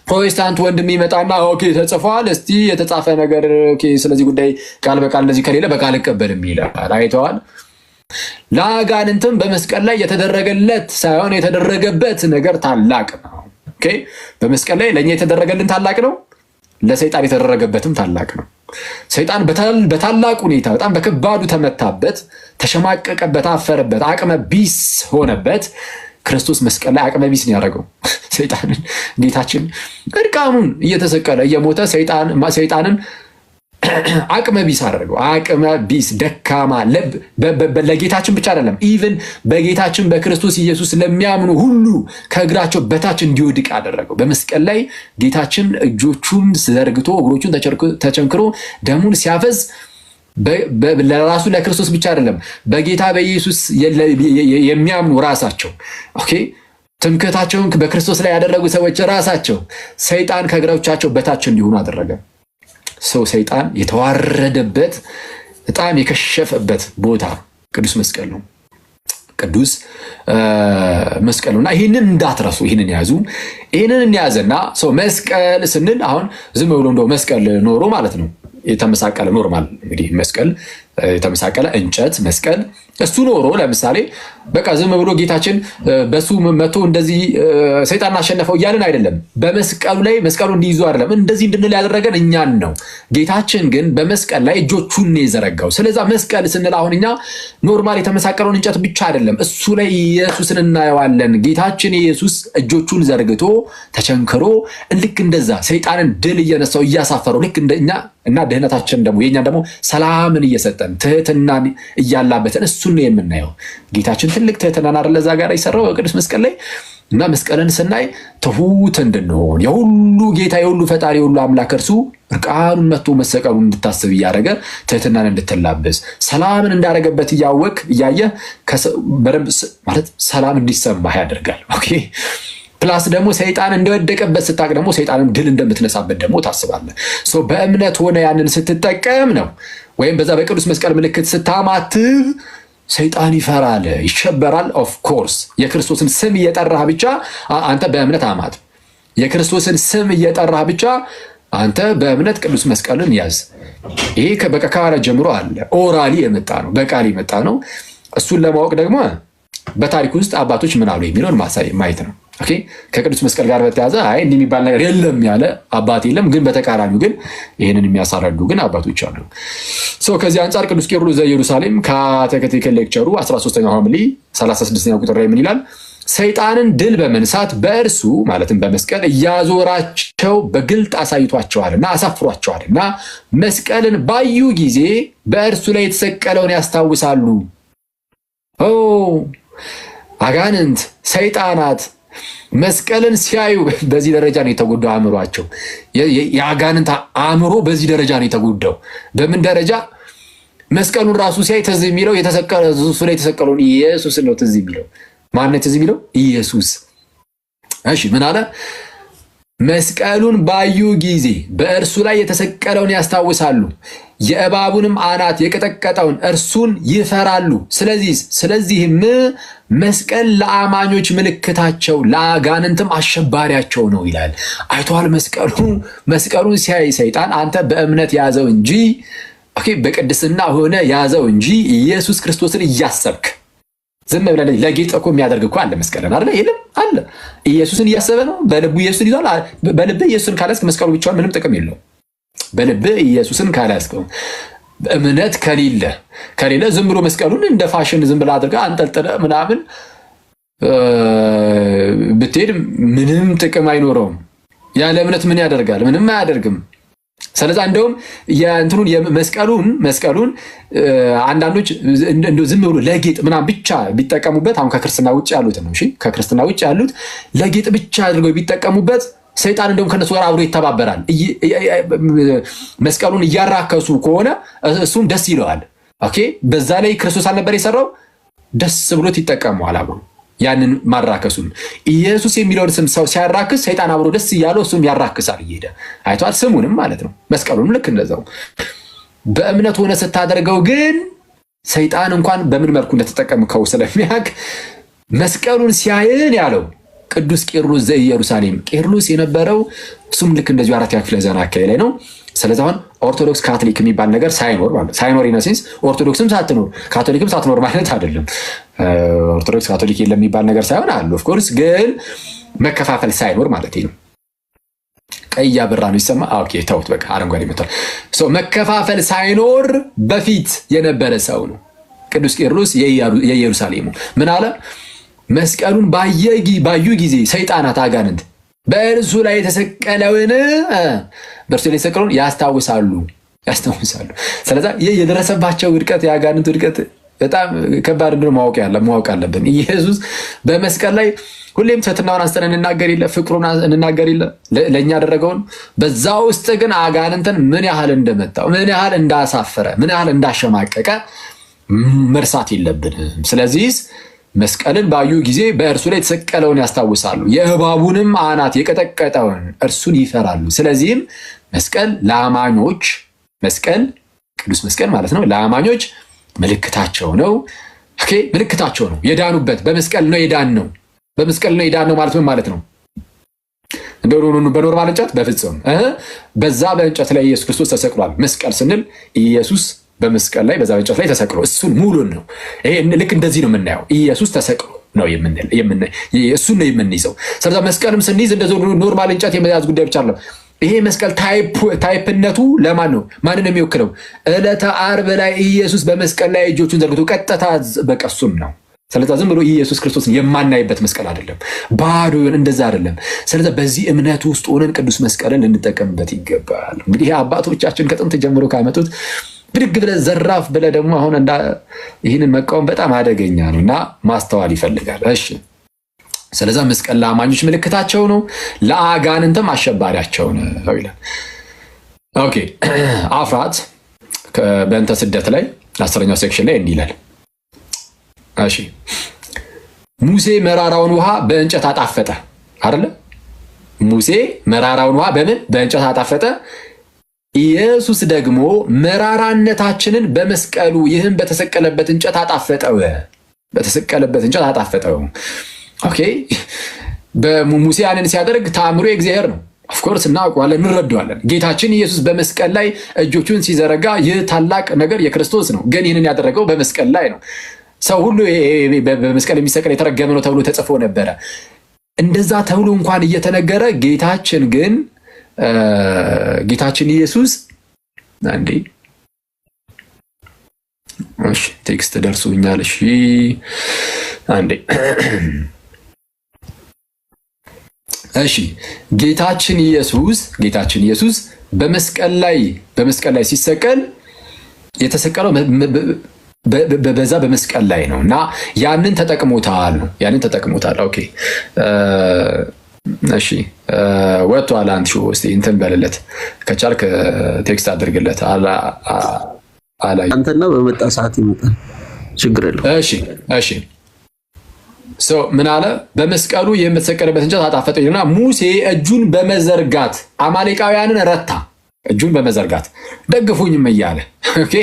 [SPEAKER 2] ፕሮቴስታንት ወንድም ይመጣና ኦኬ ተጽፏል፣ እስቲ የተጻፈ ነገር ኦኬ፣ ስለዚህ ጉዳይ ቃል በቃል እንደዚህ ከሌለ በቃል እቀበልም ይላል። አይተዋል። ለአጋንንትም በመስቀል ላይ የተደረገለት ሳይሆን የተደረገበት ነገር ታላቅ ነው። ኦኬ፣ በመስቀል ላይ ለኛ የተደረገልን ታላቅ ነው፣ ለሰይጣን የተደረገበትም ታላቅ ነው። ሰይጣን በታላቅ ሁኔታ በጣም በከባዱ ተመታበት፣ ተሸማቀቀበት፣ አፈረበት፣ አቅመ ቢስ ሆነበት። ክርስቶስ መስቀል ላይ አቅመ ቢስ ነው ያደረገው ሰይጣንን። ጌታችን እርቃኑን እየተሰቀለ እየሞተ ሰይጣንን አቅመ ቢስ አደረገው። አቅመ ቢስ ደካማ ለጌታችን ብቻ አይደለም፣ ኢቭን በጌታችን በክርስቶስ ኢየሱስ ለሚያምኑ ሁሉ ከእግራቸው በታች እንዲወድቅ አደረገው። በመስቀል ላይ ጌታችን እጆቹን ዘርግቶ እግሮቹን ተቸንክሮ ደሙን ሲያፈዝ ለራሱ ለክርስቶስ ብቻ አይደለም፣ በጌታ በኢየሱስ የሚያምኑ ራሳቸው ኦኬ ትምክህታቸውን በክርስቶስ ላይ ያደረጉ ሰዎች ራሳቸው ሰይጣን ከእግራቸው በታች እንዲሆኑ አደረገ። ሰይጣን የተዋረደበት በጣም የከሸፈበት ቦታ ቅዱስ መስቀል ነው። ቅዱስ መስቀል ነውና ይሄንን እንዳትረሱ፣ ይሄንን ያዙ። ይሄንን እንያዘና መስቀል ስንል አሁን ዝም ብሎ እንደው መስቀል ኖሮ ማለት ነው የተመሳቀለ ኖርማል እንግዲህ መስቀል የተመሳቀለ እንጨት መስቀል እሱ ኖሮ ለምሳሌ በቃ ዝም ብሎ ጌታችን በሱ መቶ እንደዚህ ሰይጣን አሸነፈው እያልን አይደለም። በመስቀሉ ላይ መስቀሉ እንዲይዙ አይደለም እንደዚህ እንድንል ያደረገን እኛን ነው። ጌታችን ግን በመስቀል ላይ እጆቹን ነው የዘረጋው። ስለዛ መስቀል ስንል አሁን እኛ ኖርማል የተመሳቀለውን እንጨት ብቻ አይደለም፣ እሱ ላይ ኢየሱስን እናየዋለን። ጌታችን ኢየሱስ እጆቹን ዘርግቶ ተቸንክሮ ልክ እንደዛ ሰይጣንን ድል እየነሳው እያሳፈረው ልክ እንደኛ እና ደህነታችን ደግሞ የኛን ደግሞ ሰላምን እየሰጠን ትህትናን እያላበተን እሱን ነው የምናየው። ጌታችን ትልቅ ትህትናን አይደል እዛ ጋር ይሰራው ቅዱስ መስቀል ላይ። እና መስቀልን ስናይ ትሁት እንድንሆን የሁሉ ጌታ የሁሉ ፈጣሪ የሁሉ አምላክ እርሱ እርቃኑን መጥቶ መሰቀሉን እንድታስብ እያደረገ ትህትናን እንድትላበስ ሰላምን እንዳደረገበት እያወቅ እያየ በደንብ ማለት ሰላም እንዲሰማህ ያደርጋል። ኦኬ ፕላስ ደግሞ ሰይጣን እንደወደቀበት ስታቅ ደግሞ ሰይጣንን ድል እንደምትነሳበት ደግሞ ታስባለህ። በእምነት ሆነ ያንን ስትጠቀም ነው ወይም በዛ በቅዱስ መስቀል ምልክት ስታማትብ ሰይጣን ይፈራል፣ ይሸበራል። ኦፍ ኮርስ የክርስቶስን ስም እየጠራህ ብቻ አንተ በእምነት አማት የክርስቶስን ስም እየጠራህ ብቻ አንተ በእምነት ቅዱስ መስቀልን ያዝ። ይሄ ከበቃ ጀምሮ አለ ኦራሊ የመጣ ነው፣ በቃል የመጣ ነው። እሱን ለማወቅ ደግሞ በታሪክ ውስጥ አባቶች ምን አሉ የሚለውን ማየት ነው። ኦኬ ከቅዱስ መስቀል ጋር በተያዘ አይ እንዲህ የሚባል ነገር የለም ያለ አባት የለም። ግን በተቃራኒው ግን ይሄንን የሚያሳረዱ ግን አባቶች አሉ። ከዚህ አንጻር ቅዱስ ቄርሎስ ዘኢየሩሳሌም ካቴኬቲካል ሌክቸሩ 13ኛው ሐምሌ 36ኛው ቁጥር ላይ ምን ይላል? ሰይጣንን ድል በመንሳት በእርሱ ማለትም በመስቀል እያዞራቸው በግልጥ አሳይቷቸዋልና አሳፍሯቸዋልና መስቀልን ባዩ ጊዜ በእርሱ ላይ የተሰቀለውን ያስታውሳሉ። አጋንንት ሰይጣናት መስቀልን ሲያዩ በዚህ ደረጃ ነው የተጎዳው አእምሯቸው። የአጋንንት አእምሮ በዚህ ደረጃ ነው የተጎዳው። በምን ደረጃ? መስቀሉን ራሱ ሲያይ ትዝ የሚለው እሱ ላይ የተሰቀለውን ኢየሱስ ነው ትዝ የሚለው። ማን ትዝ የሚለው? ኢየሱስ። እሺ ምን አለ? መስቀሉን ባዩ ጊዜ በእርሱ ላይ የተሰቀለውን ያስታውሳሉ፣ የእባቡንም አናት የቀጠቀጠውን እርሱን ይፈራሉ። ስለዚህም መስቀል ለአማኞች ምልክታቸው ለአጋንንትም አሸባሪያቸው ነው ይላል። አይቷል መስቀሉን ሲያይ ሰይጣን አንተ በእምነት ያዘው እንጂ ኦኬ በቅድስና ሆነ ያዘው እንጂ ኢየሱስ ክርስቶስን እያሰብክ ዝም ብለህ ለጌጥ እኮ የሚያደርግ እኮ አለ መስቀልን አይደል? የለም አለ። ኢየሱስን እያሰበ ነው፣ በልቡ ኢየሱስን ይዟል። በልብ ኢየሱስን ካላስክ መስቀሉ ብቻውን ምንም ጥቅም የለውም። በልብ ኢየሱስን ካላስከው እምነት ከሌለ ዝም ብሎ መስቀሉን እንደ ፋሽን ዝም ብሎ አድርጋ አንጠልጥለ ምናምን ብትሄድ ምንም ጥቅም አይኖረውም። ያለ እምነት ምን ያደርጋል? ምንም አያደርግም። ስለዚህ እንደውም የእንትኑን መስቀሉን አንዳንዶች እንደው ዝም ብሎ ለጌጥ ምናምን ብቻ ቢጠቀሙበት አሁን ከክርስትና ውጭ ያሉት ነው። እሺ ከክርስትና ውጭ ያሉት ለጌጥ ብቻ አድርገው ቢጠቀሙበት ሰይጣን እንደውም ከነሱ ጋር አብሮ ይተባበራል። መስቀሉን እያራከሱ ከሆነ እሱም ደስ ይለዋል። ኦኬ በዛ ላይ ክርስቶስ አልነበር የሰራው? ደስ ብሎት ይጠቀመዋል አብሮ ያንን ማራከሱን። ኢየሱስ የሚለውን ስም ሰው ሲያራክስ ሰይጣን አብሮ ደስ እያለው እሱም ያራክሳል እየሄደ አይቷል። ስሙንም ማለት ነው መስቀሉንም ልክ እንደዛው በእምነት ሆነ ስታደርገው ግን ሰይጣን እንኳን በምን መልኩ እንደተጠቀምከው ስለሚያውቅ መስቀሉን ሲያይን ያለው ቅዱስ ቄርሎስ ዘኢየሩሳሌም ቄርሎስ የነበረው እሱም ልክ እንደዚሁ 4ኛ ክፍለ ዘመን አካባቢ ላይ ነው። ስለዚህ አሁን ኦርቶዶክስ ካቶሊክ የሚባል ነገር ሳይኖር ኢነሴንስ ኦርቶዶክስም ሳትኖር ካቶሊክም ሳትኖር ማለት አይደለም። ኦርቶዶክስ ካቶሊክ የለም የሚባል ነገር ሳይሆን አለ ኦፍ ኮርስ፣ ግን መከፋፈል ሳይኖር ማለት ነው። ቀይ ያበራ ነው ይሰማ። ኦኬ ተውት በቃ አረንጓዴ መጥቷል። መከፋፈል ሳይኖር በፊት የነበረ ሰው ነው ቅዱስ ቄርሎስ የኢየሩሳሌሙ። ምን አለ? መስቀሉን ባዩ ጊዜ ሰይጣናት አጋንንት በእርሱ ላይ የተሰቀለውን በእርሱ ላይ የተሰቀለውን ያስታውሳሉ። ስለዚህ የደረሰባቸው ውድቀት የአጋንንት ውድቀት በጣም ከባድ እንደሆነ ማወቅ አለብን። ኢየሱስ በመስቀል ላይ ሁሌም ትህትናውን አንስተን እንናገር የለ ፍቅሩን እንናገር የለ ለኛ ያደረገውን። በዛ ውስጥ ግን አጋንንትን ምን ያህል እንደመጣው ምን ያህል እንዳሳፈረ ምን ያህል እንዳሸማቀቀ መርሳት የለብንም። ስለዚህ መስቀልን ባዩ ጊዜ በእርሱ ላይ የተሰቀለውን ያስታውሳሉ፣ የእባቡንም አናት የቀጠቀጠውን እርሱን ይፈራሉ። ስለዚህም መስቀል ለአማኞች ቅዱስ መስቀል ማለት ነው ለአማኞች ምልክታቸው ነው። ኦኬ ምልክታቸው ነው። የዳኑበት በመስቀል ነው የዳነው። በመስቀል ነው የዳነው ማለት ምን ማለት ነው? እንደው በኖርማል እንጨት በፍጹም በዛ በእንጨት ላይ ኢየሱስ ክርስቶስ ተሰቅሏል። መስቀል ስንል ኢየሱስ በመስቀል ላይ በዛ በእንጨት ላይ ተሰቅሎ እሱን ሙሉን ነው። ይሄ ልክ እንደዚህ ነው የምናየው። ኢየሱስ ተሰቅሎ ነው እሱን ነው የምንይዘው። ስለዚህ መስቀልም ስንይዝ እንደዚህ ኖርማል እንጨት የመያዝ ጉዳይ ብቻ አይደለም። ይሄ መስቀል ታይፕነቱ ለማን ነው? ማንን የሚወክለው? ዕለተ ዓርብ ላይ ኢየሱስ በመስቀል ላይ እጆቹን ዘርግቶ ቀጥታ በቃ እሱም ነው። ስለዚህ ዝም ብሎ ኢየሱስ ክርስቶስን የማናይበት መስቀል አይደለም፣ ባዶ እንደዛ አይደለም። ስለዚህ በዚህ እምነት ውስጥ ሆነን ቅዱስ መስቀልን ልንጠቀምበት ይገባል። እንግዲህ አባቶቻችን ከጥንት ጀምሮ ካመጡት ብድግ ብለህ ዘራፍ ብለህ ደግሞ አሁን ይህንን መቃወም በጣም አደገኛ ነው እና ማስተዋል ይፈልጋል። እሺ ስለዚህ መስቀል ለአማኞች ምልክታቸው ነው፣ ለአጋንንትም አሸባሪያቸው ነው ይላል። ኦኬ አፍራት በእንተ ስደት ላይ 10ኛው ሴክሽን ላይ እንዲህ ይላል። እሺ ሙሴ መራራውን ውሃ በእንጨት አጣፈጠ አይደለ? ሙሴ መራራውን ውሃ በእንጨት አጣፈጠ። ኢየሱስ ደግሞ መራራነታችንን በመስቀሉ ይህም በተሰቀለበት እንጨት አጣፈጠው። ኦኬ በሙሴ ያንን ሲያደርግ ተአምሮ የእግዚአብሔር ነው። ኦፍኮርስ እናውቀዋለን፣ እንረዳዋለን። ጌታችን ኢየሱስ በመስቀል ላይ እጆቹን ሲዘረጋ ይህ ታላቅ ነገር የክርስቶስ ነው። ግን ይህንን ያደረገው በመስቀል ላይ ነው። ሰው ሁሉ በመስቀል የሚሰቀል የተረገመ ነው ተብሎ ተጽፎ ነበረ። እንደዛ ተብሎ እንኳን እየተነገረ ጌታችን ኢየሱስ አንዴ እሺ ቴክስት ደርሶኛል። እሺ አንዴ እሺ ጌታችን ኢየሱስ በመስቀል ላይ ሲሰቀል የተሰቀለው በዛ በመስቀል ላይ ነው እና ያንን ተጠቅሞታል። ኦኬ እሺ ወጥቷል። አንቺ እስቲ እንትን በለለት ከቻልክ ቴክስት አድርግለት።
[SPEAKER 5] አንተና በመጣ ሰዓት ይመጣል፣ ችግር የለውም።
[SPEAKER 2] እሺ ምን አለ? በመስቀሉ የምትሰቀልበት እንጨት አጣፈጠው ይልና ሙሴ እጁን በመዘርጋት አማሌቃውያንን ረታ። እጁን በመዘርጋት ደግፉኝም እያለ ኦኬ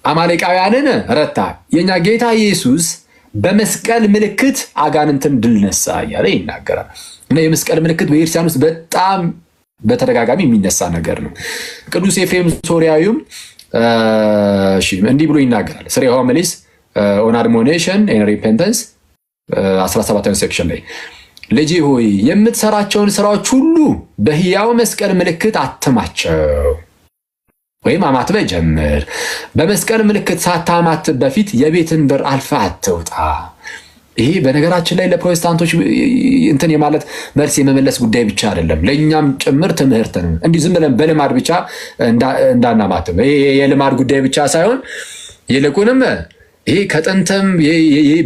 [SPEAKER 2] አማሌቃውያንን ረታ። የኛ ጌታ ኢየሱስ በመስቀል ምልክት አጋንንትን ድል ነሳ እያለ ይናገራል። እና የመስቀል ምልክት በኢየሩሳሌም ውስጥ በጣም በተደጋጋሚ የሚነሳ ነገር ነው። ቅዱስ ኤፍሬም ሶሪያዊም እንዲህ ብሎ ይናገራል። ስሪ ሆሚሊስ ኦን አድሞኔሽን ኤንድ ሪፔንተንስ 17ኛው ሴክሽን ላይ ልጄ ሆይ የምትሰራቸውን ስራዎች ሁሉ በሕያው መስቀል ምልክት አትማቸው። ወይም አማትበ ጀምር። በመስቀል ምልክት ሳታማትብ በፊት የቤትን በር አልፈ አትውጣ። ይሄ በነገራችን ላይ ለፕሮቴስታንቶች እንትን የማለት መልስ የመመለስ ጉዳይ ብቻ አይደለም፣ ለእኛም ጭምር ትምህርት ነው። እንዲህ ዝም ብለን በልማድ ብቻ እንዳናማትብ፣ ይሄ የልማድ ጉዳይ ብቻ ሳይሆን ይልቁንም ይሄ ከጥንትም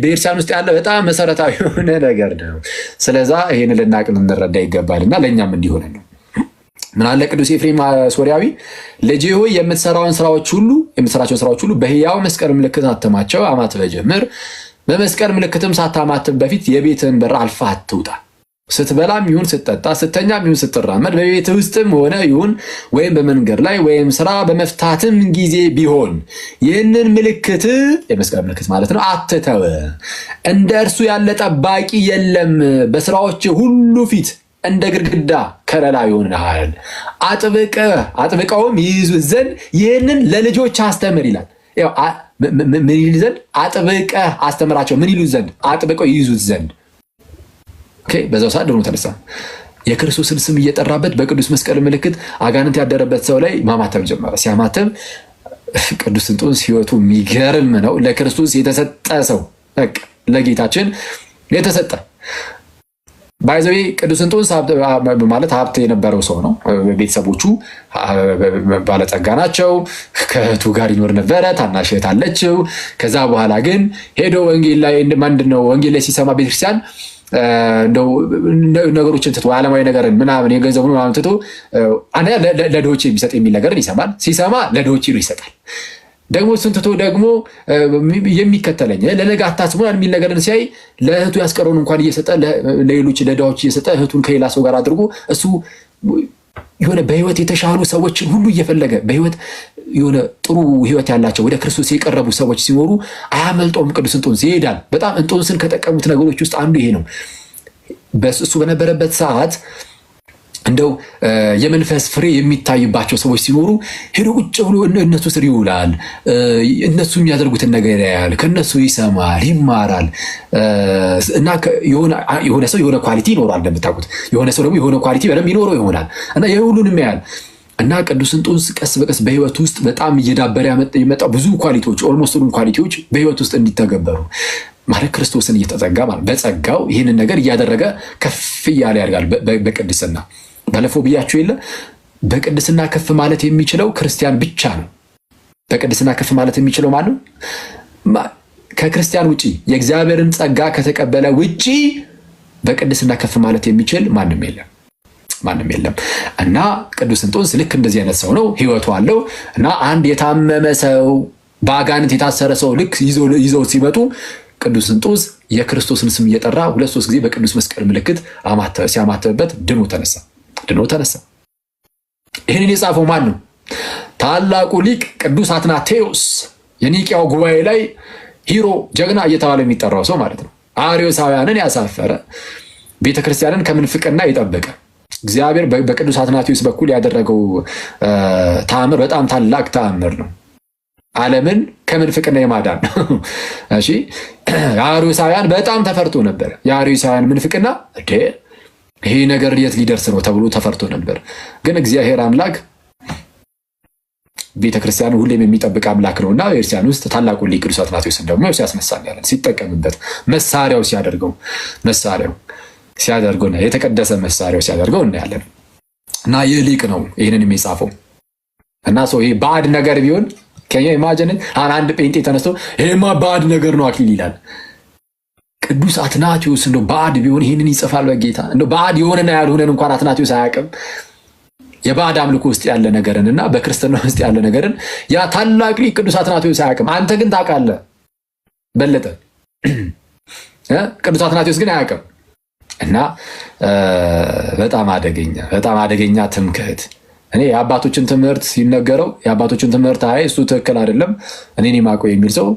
[SPEAKER 2] በኤርሲያን ውስጥ ያለ በጣም መሰረታዊ የሆነ ነገር ነው። ስለዛ ይሄን ልናቅ ልንረዳ ይገባልና ለእኛም እንዲሆነ ነው። ምን አለ ቅዱስ ኤፍሬም ሶርያዊ ልጄ ሆይ የምትሰራቸውን ስራዎች ሁሉ በሕያው መስቀል ምልክት አትማቸው፣ አማትበ ጀምር። በመስቀል ምልክትም ሳታማትብ በፊት የቤትን በር አልፈ አትውጣ። ስትበላም ይሁን ስትጠጣ፣ ስተኛም ይሁን ስትራመድ፣ በቤት ውስጥም ሆነ ይሁን ወይም በመንገድ ላይ ወይም ስራ በመፍታትም ጊዜ ቢሆን ይህንን ምልክት የመስቀል ምልክት ማለት ነው አትተው። እንደ እርሱ ያለ ጠባቂ የለም። በስራዎች ሁሉ ፊት እንደ ግድግዳ ከለላ ይሆንልሃል። አጥብቀውም ይይዙት ዘንድ ይህንን ለልጆች አስተምር ይላል። ምን ይል ዘንድ? አጥብቀህ አስተምራቸው። ምን ይሉት ዘንድ? አጥብቀው ይይዙት ዘንድ። በዛው ሰዓት ደግሞ ተነሳ። የክርስቶስን ስም እየጠራበት በቅዱስ መስቀል ምልክት አጋንንት ያደረበት ሰው ላይ ማማተብ ጀመረ። ሲያማተብ ቅዱስ እንጦንስ ሕይወቱ የሚገርም ነው። ለክርስቶስ የተሰጠ ሰው፣ ለጌታችን የተሰጠ ባይዘዌ ቅዱስ እንጦንስ ማለት ሀብት የነበረው ሰው ነው። ቤተሰቦቹ ባለጸጋ ናቸው። ከእህቱ ጋር ይኖር ነበረ። ታናሽ እህት አለችው። ከዛ በኋላ ግን ሄዶ ወንጌል ላይ ሲሰማ ቤተክርስቲያን እንደው ነገሮችን ትቶ ዓለማዊ ነገርን ምናምን የገንዘቡን ምናምን ትቶ ለድሆች የሚሰጥ የሚል ነገርን ይሰማል። ሲሰማ ለድሆች ይሰጣል። ደግሞ እሱን ትቶ ደግሞ የሚከተለኝ ለነገ አታስቡ የሚል ነገርን ሲያይ ለእህቱ ያስቀረውን እንኳን እየሰጠ ለሌሎች ለድሆች እየሰጠ እህቱን ከሌላ ሰው ጋር አድርጎ እሱ የሆነ በህይወት የተሻሉ ሰዎችን ሁሉ እየፈለገ በህይወት የሆነ ጥሩ ህይወት ያላቸው ወደ ክርስቶስ የቀረቡ ሰዎች ሲኖሩ አያመልጠውም። ቅዱስ እንጦንስ ይሄዳል። በጣም እንጦንስን ከጠቀሙት ነገሮች ውስጥ አንዱ ይሄ ነው። እሱ በነበረበት ሰዓት እንደው የመንፈስ ፍሬ የሚታይባቸው ሰዎች ሲኖሩ ሄዶ ቁጭ ብሎ እነሱ ስር ይውላል። እነሱ የሚያደርጉትን ነገር ያያል፣ ከነሱ ይሰማል፣ ይማራል። እና የሆነ ሰው የሆነ ኳሊቲ ይኖራል። እንደምታውቁት የሆነ ሰው ደግሞ የሆነ ኳሊቲ በደንብ ይኖረው ይሆናል እና የሁሉንም ያያል። እና ቅዱስ እንጦንስ ቀስ በቀስ በህይወት ውስጥ በጣም እየዳበረ የመጣው ብዙ ኳሊቲዎች ኦልሞስት ሁሉም ኳሊቲዎች በህይወት ውስጥ እንዲተገበሩ ማለት ክርስቶስን እየተጸጋ ማለት በጸጋው ይህንን ነገር እያደረገ ከፍ እያለ ያድጋል በቅድስና። ባለፈው ብያችሁ የለ በቅድስና ከፍ ማለት የሚችለው ክርስቲያን ብቻ ነው። በቅድስና ከፍ ማለት የሚችለው ማን ነው? ከክርስቲያን ውጪ የእግዚአብሔርን ጸጋ ከተቀበለ ውጪ በቅድስና ከፍ ማለት የሚችል ማንም የለም። እና ቅዱስ እንጦንስ ልክ እንደዚህ አይነት ሰው ነው። ህይወቱ አለው እና አንድ የታመመ ሰው በአጋንንት የታሰረ ሰው ልክ ይዘው ሲመጡ ቅዱስ እንጦንስ የክርስቶስን ስም እየጠራ 2-3 ጊዜ በቅዱስ መስቀል ምልክት ሲያማተብበት ድኖ ተነሳ። ይህንን የጻፈው ማን ነው? ታላቁ ሊቅ ቅዱስ አትናቴዎስ፣ የኒቅያው ጉባኤ ላይ ሂሮ ጀግና እየተባለ የሚጠራው ሰው ማለት ነው። አርዮሳውያንን ያሳፈረ፣ ቤተክርስቲያንን ከምንፍቅና የጠበቀ እግዚአብሔር በቅዱስ አትናቴዎስ በኩል ያደረገው ተአምር በጣም ታላቅ ተአምር ነው። ዓለምን ከምንፍቅና የማዳን እሺ። አርዮሳውያን በጣም ተፈርቶ ነበር። የአርዮሳውያን ምንፍቅና ይሄ ነገር የት ሊደርስ ነው ተብሎ ተፈርቶ ነበር። ግን እግዚአብሔር አምላክ ቤተክርስቲያን ሁሌም የሚጠብቅ አምላክ ነውና በኤርሲያን ውስጥ ታላቁ ሊቅ ቅዱስ አትናቴዎስን ደግሞ ሲያስነሳል ያለን ሲጠቀምበት መሳሪያው ሲያደርገው የተቀደሰ መሳሪያው ሲያደርገው እናያለን። እና ይህ ሊቅ ነው ይህንን የሚጻፈው። እና ሰው ይሄ ባዕድ ነገር ቢሆን ከኛ ኢማጂን አንድ ጴንጤ ተነስቶ ይሄማ ባዕድ ነገር ነው አክሊል ይላል። ቅዱስ አትናቴዎስ እንደው ባዕድ ቢሆን ይህንን ይጽፋል በጌታ። እንደው ባዕድ የሆነና ያልሆነን እንኳን አትናቴዎስ አያውቅም። የባዕድ አምልኮ ውስጥ ያለ ነገርን እና በክርስትና ውስጥ ያለ ነገርን ያ ታላቅ ሊቅ ቅዱስ አትናቴዎስ አያውቅም። አንተ ግን ታውቃለህ በለጠ። ቅዱስ አትናቴዎስ ግን አያውቅም። እና በጣም አደገኛ ትምክህት። እኔ የአባቶችን ትምህርት ሲነገረው የአባቶችን ትምህርት እሱ ትክክል አይደለም እኔን የማውቀው የሚል ሰው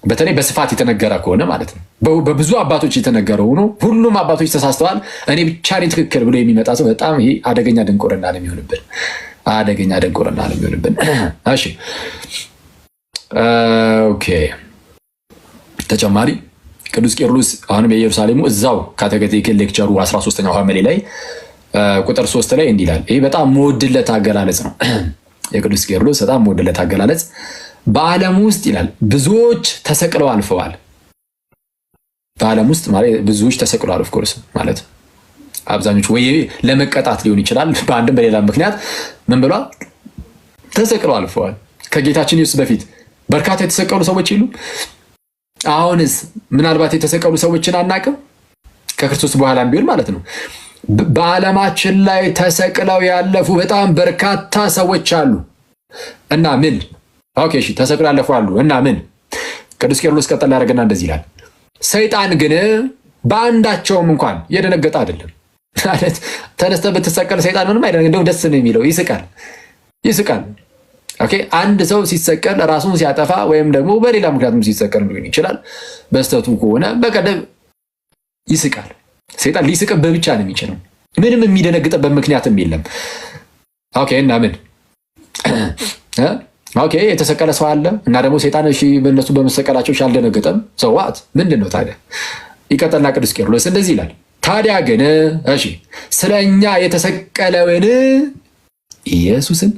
[SPEAKER 2] በተለይ በስፋት የተነገረ ከሆነ ማለት ነው። በብዙ አባቶች የተነገረው ነው ሁሉም አባቶች ተሳስተዋል እኔ ብቻ ነኝ ትክክል ብሎ የሚመጣ ሰው በጣም ይሄ አደገኛ ድንቁርና ነው የሚሆንብን። እሺ ኦኬ። ተጨማሪ ቅዱስ ቄርሎስ አሁንም የኢየሩሳሌሙ እዛው ካቴኬቲክ ሌክቸሩ 13ኛው ሐመሌ ላይ ቁጥር 3 ላይ እንዲህ ይላል። ይሄ በጣም መወድለት አገላለጽ ነው። የቅዱስ ቄርሎስ በጣም ወደለት አገላለጽ በዓለም ውስጥ ይላል ብዙዎች ተሰቅለው አልፈዋል። በዓለም ውስጥ ማለት ብዙዎች ተሰቅለው ኦፍ ኮርስ ማለት አብዛኞቹ ወይ ለመቀጣት ሊሆን ይችላል በአንድም በሌላ ምክንያት ምን ብሏል ተሰቅለው አልፈዋል። ከጌታችን ኢየሱስ በፊት በርካታ የተሰቀሉ ሰዎች ይሉ አሁንስ ምናልባት የተሰቀሉ ሰዎችን አናቅም ከክርስቶስ በኋላም ቢሆን ማለት ነው። በዓለማችን ላይ ተሰቅለው ያለፉ በጣም በርካታ ሰዎች አሉ እና ምን ኦኬ እሺ ተሰቅለው ያለፉ አሉ እና ምን ቅዱስ ቄርሎስ ቀጠል ያደርግና እንደዚህ ይላል ሰይጣን ግን በአንዳቸውም እንኳን የደነገጠ አይደለም ማለት ተነስተ በተሰቀለ ሰይጣን ምንም አይደለም እንደው ደስ ነው የሚለው ይስቃል ኦኬ አንድ ሰው ሲሰቀል ራሱን ሲያጠፋ ወይም ደግሞ በሌላ ምክንያትም ሲሰቀል ሊሆን ይችላል በስተቱ ከሆነ በቀደም ይስቃል ሰይጣን ሊስቅበት ብቻ ነው የሚችለው ምንም የሚደነግጥበት ምክንያትም የለም ኦኬ እና ምን ኦኬ የተሰቀለ ሰው አለ እና ደግሞ ሰይጣን እሺ በእነሱ በመሰቀላቸው ያልደነገጠም ሰዋት ምንድነው ታዲያ ይቀጥልና ቅዱስ ቄርሎስ እንደዚህ ይላል ታዲያ ግን እሺ ስለኛ የተሰቀለውን ኢየሱስን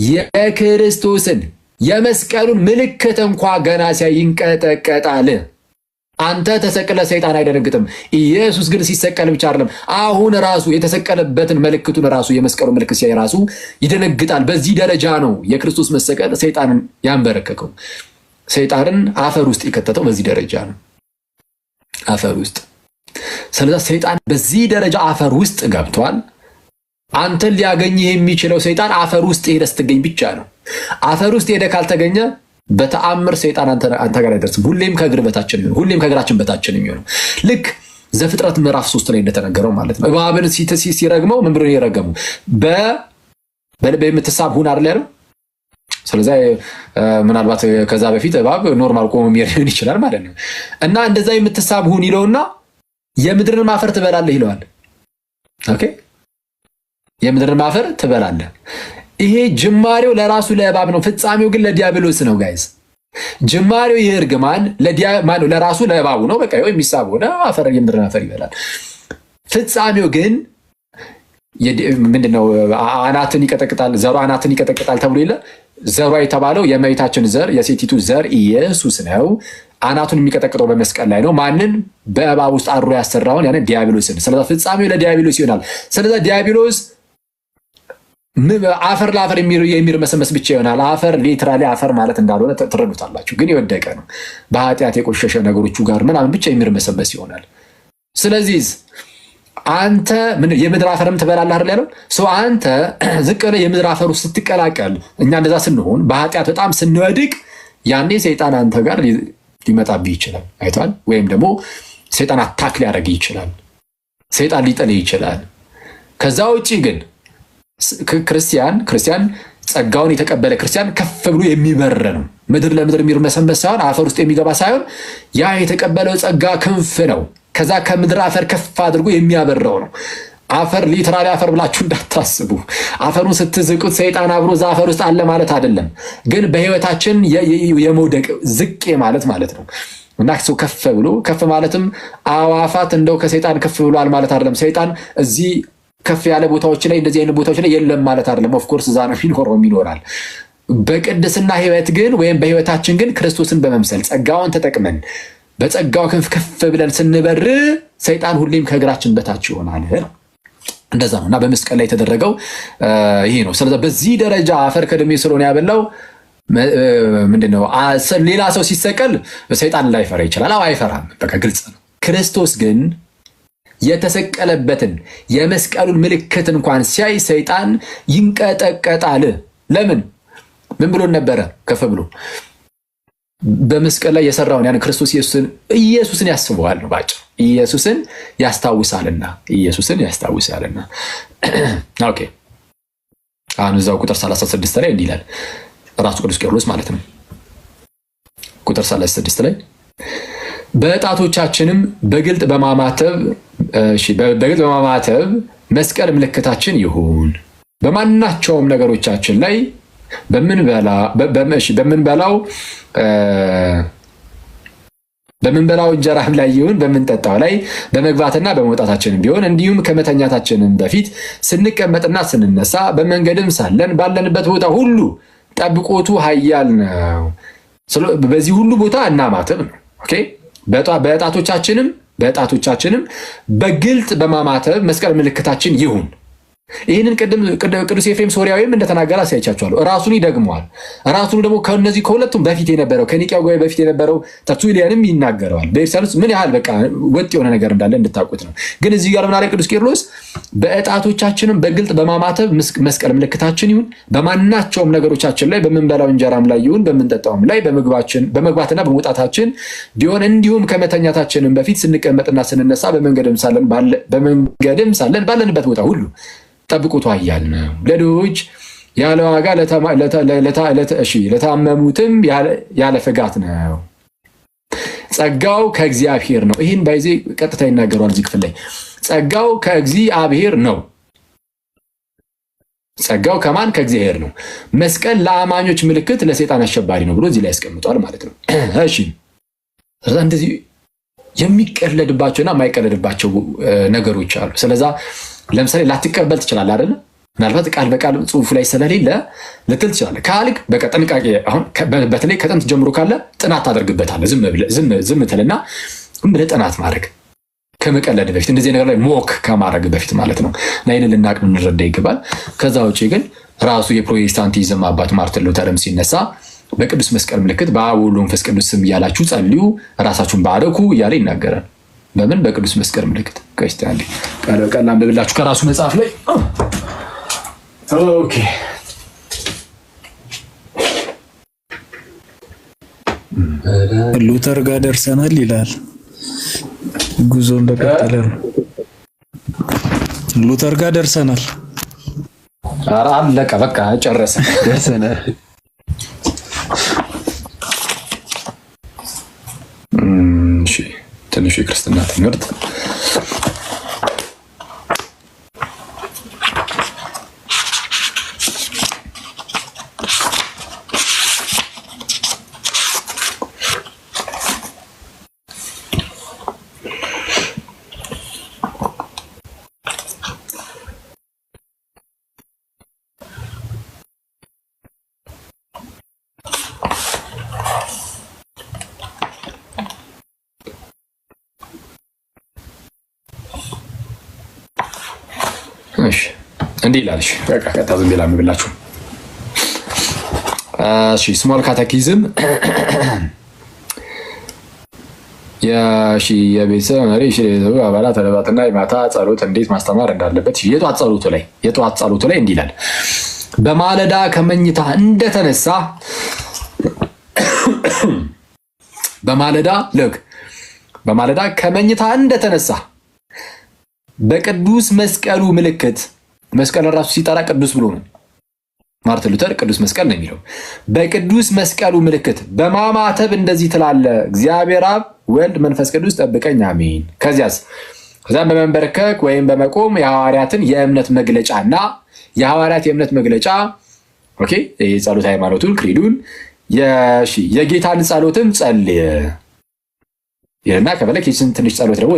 [SPEAKER 2] የክርስቶስን የመስቀሉን ምልክት እንኳን ገና ሲያይንቀጠቀጣል አንተ ተሰቀለ ሰይጣን አይደነግጥም ኢየሱስ ግን ሲሰቀል ብቻ አይደለም አሁን ራሱ የተሰቀለበትን ምልክቱን ራሱ የመስቀሉ ምልክት ሲያይ ራሱ ይደነግጣል በዚህ ደረጃ ነው የክርስቶስ መሰቀል ሰይጣንን ያንበረከከው ሰይጣንን አፈር ውስጥ የከተተው በዚህ ደረጃ ነው አፈር ውስጥ ስለዚህ ሰይጣን በዚህ ደረጃ አፈር ውስጥ ገብቷል አንተን ሊያገኝ የሚችለው ሰይጣን አፈር ውስጥ ሄደህ ስትገኝ ብቻ ነው አፈር ውስጥ ሄደህ ካልተገኘ በተአምር ሰይጣን አንተ ጋር አይደርስም ሁሌም ከእግር በታችን ነው ሁሌም ከእግራችን በታችን ነው ልክ ዘፍጥረት ምዕራፍ 3 ላይ እንደተነገረው ማለት ነው እባብን ሲረግመው ምን ብሎ ይረገመው በልብ የምትሳብ ሁን አይደል ያለው ስለዚህ ምናልባት ከዛ በፊት እባብ ኖርማል ቆሞ የሚሄድ ይችላል ማለት ነው እና እንደዛ የምትሳብ ሁን ይለውና የምድርን ማፈር ትበላለህ ይለዋል ኦኬ የምድርን ማፈር ትበላለህ ይሄ ጅማሬው ለራሱ ለእባብ ነው ፍጻሜው ግን ለዲያብሎስ ነው ጋይስ ጅማሬው ይርግማን ለራሱ ለእባቡ ነው በቃ የሚሳብ ሆነ አፈር የምድርን አፈር ይበላል ፍጻሜው ግን ምንድነው አናትን ይቀጠቅጣል ዘሩ አናትን ይቀጠቅጣል ተብሎ ይለ ዘሯ የተባለው የእመቤታችን ዘር የሴቲቱ ዘር ኢየሱስ ነው አናቱን የሚቀጠቅጠው በመስቀል ላይ ነው ማንን በእባብ ውስጥ አድሮ ያሰራውን ያን ዲያብሎስን ስለዚህ ፍጻሜው ለዲያብሎስ ይሆናል ስለዚህ ዲያብሎስ አፈር ለአፈር የሚርመሰመስ ብቻ ይሆናል አፈር ሊትራሊ አፈር ማለት እንዳልሆነ ተረዱታላችሁ ግን የወደቀ ነው በኃጢአት የቆሸሸ ነገሮቹ ጋር ምናምን ብቻ የሚርመሰመስ ይሆናል ስለዚህ አንተ ምን የምድር አፈርም ትበላለህ አይደል ያለው ሰው አንተ ዝቅ ብለህ የምድር አፈር ውስጥ ስትቀላቀል እኛ እንደዛ ስንሆን በኃጢአት በጣም ስንወድቅ ያኔ ሰይጣን አንተ ጋር ሊመጣብህ ይችላል አይቷል ወይም ደግሞ ሰይጣን አታክ ሊያደርግ ይችላል ሰይጣን ሊጠልህ ይችላል ከዛ ውጪ ግን ክርስቲያን ጸጋውን የተቀበለ ክርስቲያን ከፍ ብሎ የሚበር ነው ምድር ለምድር የሚርመሰመስ ሳይሆን አፈር ውስጥ የሚገባ ሳይሆን ያ የተቀበለው ጸጋ ክንፍ ነው ከዛ ከምድር አፈር ከፍ አድርጎ የሚያበረው ነው አፈር ሊትራሊ አፈር ብላችሁ እንዳታስቡ አፈሩን ስትዝቁት ሰይጣን አብሮ ዛፈር ውስጥ አለ ማለት አይደለም ግን በህይወታችን የመውደቅ ዝቅ ማለት ነው እና ሰው ከፍ ማለትም አዋፋት እንደው ከሰይጣን ከፍ ብሏል ማለት አይደለም ሰይጣን እዚህ ከፍ ያለ ቦታዎች ላይ እንደዚህ አይነት ቦታዎች ላይ የለም ማለት አይደለም ኦፍ ኮርስ ዛና ይኖራል በቅድስና ህይወት ግን ወይም በህይወታችን ግን ክርስቶስን በመምሰል ጸጋውን ተጠቅመን በጸጋው ከፍ ብለን ስንበር ሰይጣን ሁሌም ከእግራችን በታች ይሆናል እንደዛ ነውና በመስቀል ላይ የተደረገው ይሄ ነው ስለዚህ በዚህ ደረጃ አፈር ከደሜ ስለሆነ ያበላው ምንድነው ሌላ ሰው ሲሰቀል ሰይጣን ላይፈራ ይችላል አይፈራም በቃ ግልጽ ነው ክርስቶስ ግን የተሰቀለበትን የመስቀሉን ምልክት እንኳን ሲያይ ሰይጣን ይንቀጠቀጣል ለምን ምን ብሎ ነበር ከፍ ብሎ በመስቀል ላይ የሰራውን ያን ክርስቶስ ኢየሱስን ያስበዋል ነው ባጭ ኢየሱስን ያስታውሳልና ኦኬ አሁን እዛው ቁጥር 36 ላይ እንዲህ ይላል ራሱ ቅዱስ ቄርሎስ ማለት ነው ቁጥር 36 ላይ በጣቶቻችንም በግልጥ በማማተብ መስቀል ምልክታችን ይሁን በማናቸውም ነገሮቻችን ላይ በምንበላው እንጀራም ላይ ይሁን በምንጠጣው ላይ በመግባትና በመውጣታችን ቢሆን እንዲሁም ከመተኛታችን በፊት ስንቀመጥና ስንነሳ በመንገድም ሳለን ባለንበት ቦታ ሁሉ ጠብቆቱ ኃያል ነው። በዚህ ሁሉ ቦታ እናማተብ ነው። ኦኬ በጣቶቻችንም በግልጥ በማማተብ መስቀል ምልክታችን ይሁን። ይህንን ቅዱስ ኤፍሬም ሶርያዊም እንደተናገረ አሳይቻችኋለሁ። ራሱን ይደግመዋል። ራሱን ደግሞ ከነዚህ ከሁለቱም በፊት የነበረው ከኒቅያ ጉባኤ በፊት የነበረው ተርቱሊያንም ይናገረዋል። በኤርሳሌም ምን ያህል በቃ ወጥ የሆነ ነገር እንዳለ እንድታውቁት ነው። ግን እዚህ ጋር ምን አለ ቅዱስ ቄርሎስ? በጣቶቻችንም በግልጥ በማማተብ መስቀል ምልክታችን ይሁን። በማናቸውም ነገሮቻችን ላይ በምንበላው እንጀራም ላይ ይሁን በምንጠጣውም ላይ በመግባትና በመውጣታችን ቢሆን እንዲሁም ከመተኛታችንም በፊት ስንቀመጥና ስንነሳ በመንገድም ሳለን ባለንበት ቦታ ሁሉ ጠብቆቱ ኃያል ነው። ለድሆች ያለ ዋጋ ለታመሙትም ያለ ፍጋት ነው። ጸጋው ከእግዚአብሔር ነው። ይህን ባይዜ ቀጥታ ይናገረዋል እዚህ ክፍል ላይ ጸጋው ከእግዚአብሔር ነው። ጸጋው ከማን? ከእግዚአብሔር ነው። መስቀል ለአማኞች ምልክት፣ ለሰይጣን አሸባሪ ነው ብሎ እዚህ ላይ ያስቀምጧል ማለት ነው። እሺ እንደዚህ የሚቀለድባቸውና የማይቀለድባቸው ነገሮች አሉ። ስለዛ ለምሳሌ ላትቀበል ትችላለህ አይደል? ምናልባት ቃል በቃል ጽሁፍ ላይ ስለሌለ ልትል ትችላለህ። ካልክ በቃ ጥንቃቄ አሁን በተለይ ከጥንት ጀምሮ ካለ ጥናት ታደርግበታለህ። ዝም ትልና ብለህ ጥናት ማድረግ ከመቀለድ በፊት እንደዚህ ነገር ላይ ሞክ ከማድረግ በፊት ማለት ነው። እና ይህንን ልናቅ ልንረዳ ይገባል። ከዛ ውጭ ግን ራሱ የፕሮቴስታንቲዝም አባት ማርቲን ሉተርም ሲነሳ በቅዱስ መስቀል ምልክት በአብ ወልድ ወመንፈስ ቅዱስ ስም እያላችሁ ጸልዩ፣ ራሳችሁን ባረኩ እያለ ይናገራል። በምን? በቅዱስ መስቀል ምልክት። ቀስታንዲ ቃል በቃል አንብብላችሁ ከራሱ መጽሐፍ ላይ ኦኬ።
[SPEAKER 1] ሉተር ጋር ደርሰናል ይላል። ጉዞ እንደቀጠለ ነው። ሉተር ጋር ደርሰናል።
[SPEAKER 2] ኧረ አለቀ በቃ ጨረሰ።
[SPEAKER 5] ደርሰናል።
[SPEAKER 2] እሺ ትንሽ የክርስትና ትምህርት እንዲህ ይላል። በቃ ቀጣ ዝም ብላ ምብላችሁ። እሺ ስሞል ካቴኪዝም የቤተሰብ መሪ አባላት ተለባጥና የማታ ጸሎት እንዴት ማስተማር እንዳለበት የጠዋት ጸሎቱ ላይ እንዲህ ይላል። በማለዳ ከመኝታ እንደተነሳ በማለዳ ከመኝታ እንደተነሳ በቅዱስ መስቀሉ ምልክት መስቀል ራሱ ሲጠራ ቅዱስ ብሎ ነው። ማርቲን ሉተር ቅዱስ መስቀል ነው የሚለው። በቅዱስ መስቀሉ ምልክት በማማተብ እንደዚህ ትላለ፣ እግዚአብሔር አብ ወልድ መንፈስ ቅዱስ ጠብቀኝ አሜን። ከዚያም በመንበርከክ ወይም በመቆም የሐዋርያትን የእምነት መግለጫና የሐዋርያት የእምነት መግለጫ ኦኬ፣ የጸሎት ሃይማኖቱን ክሪዱን የጌታን ጸሎትም ጸልይ ይልና ከበለክ ትንሽ ጸሎት ደግሞ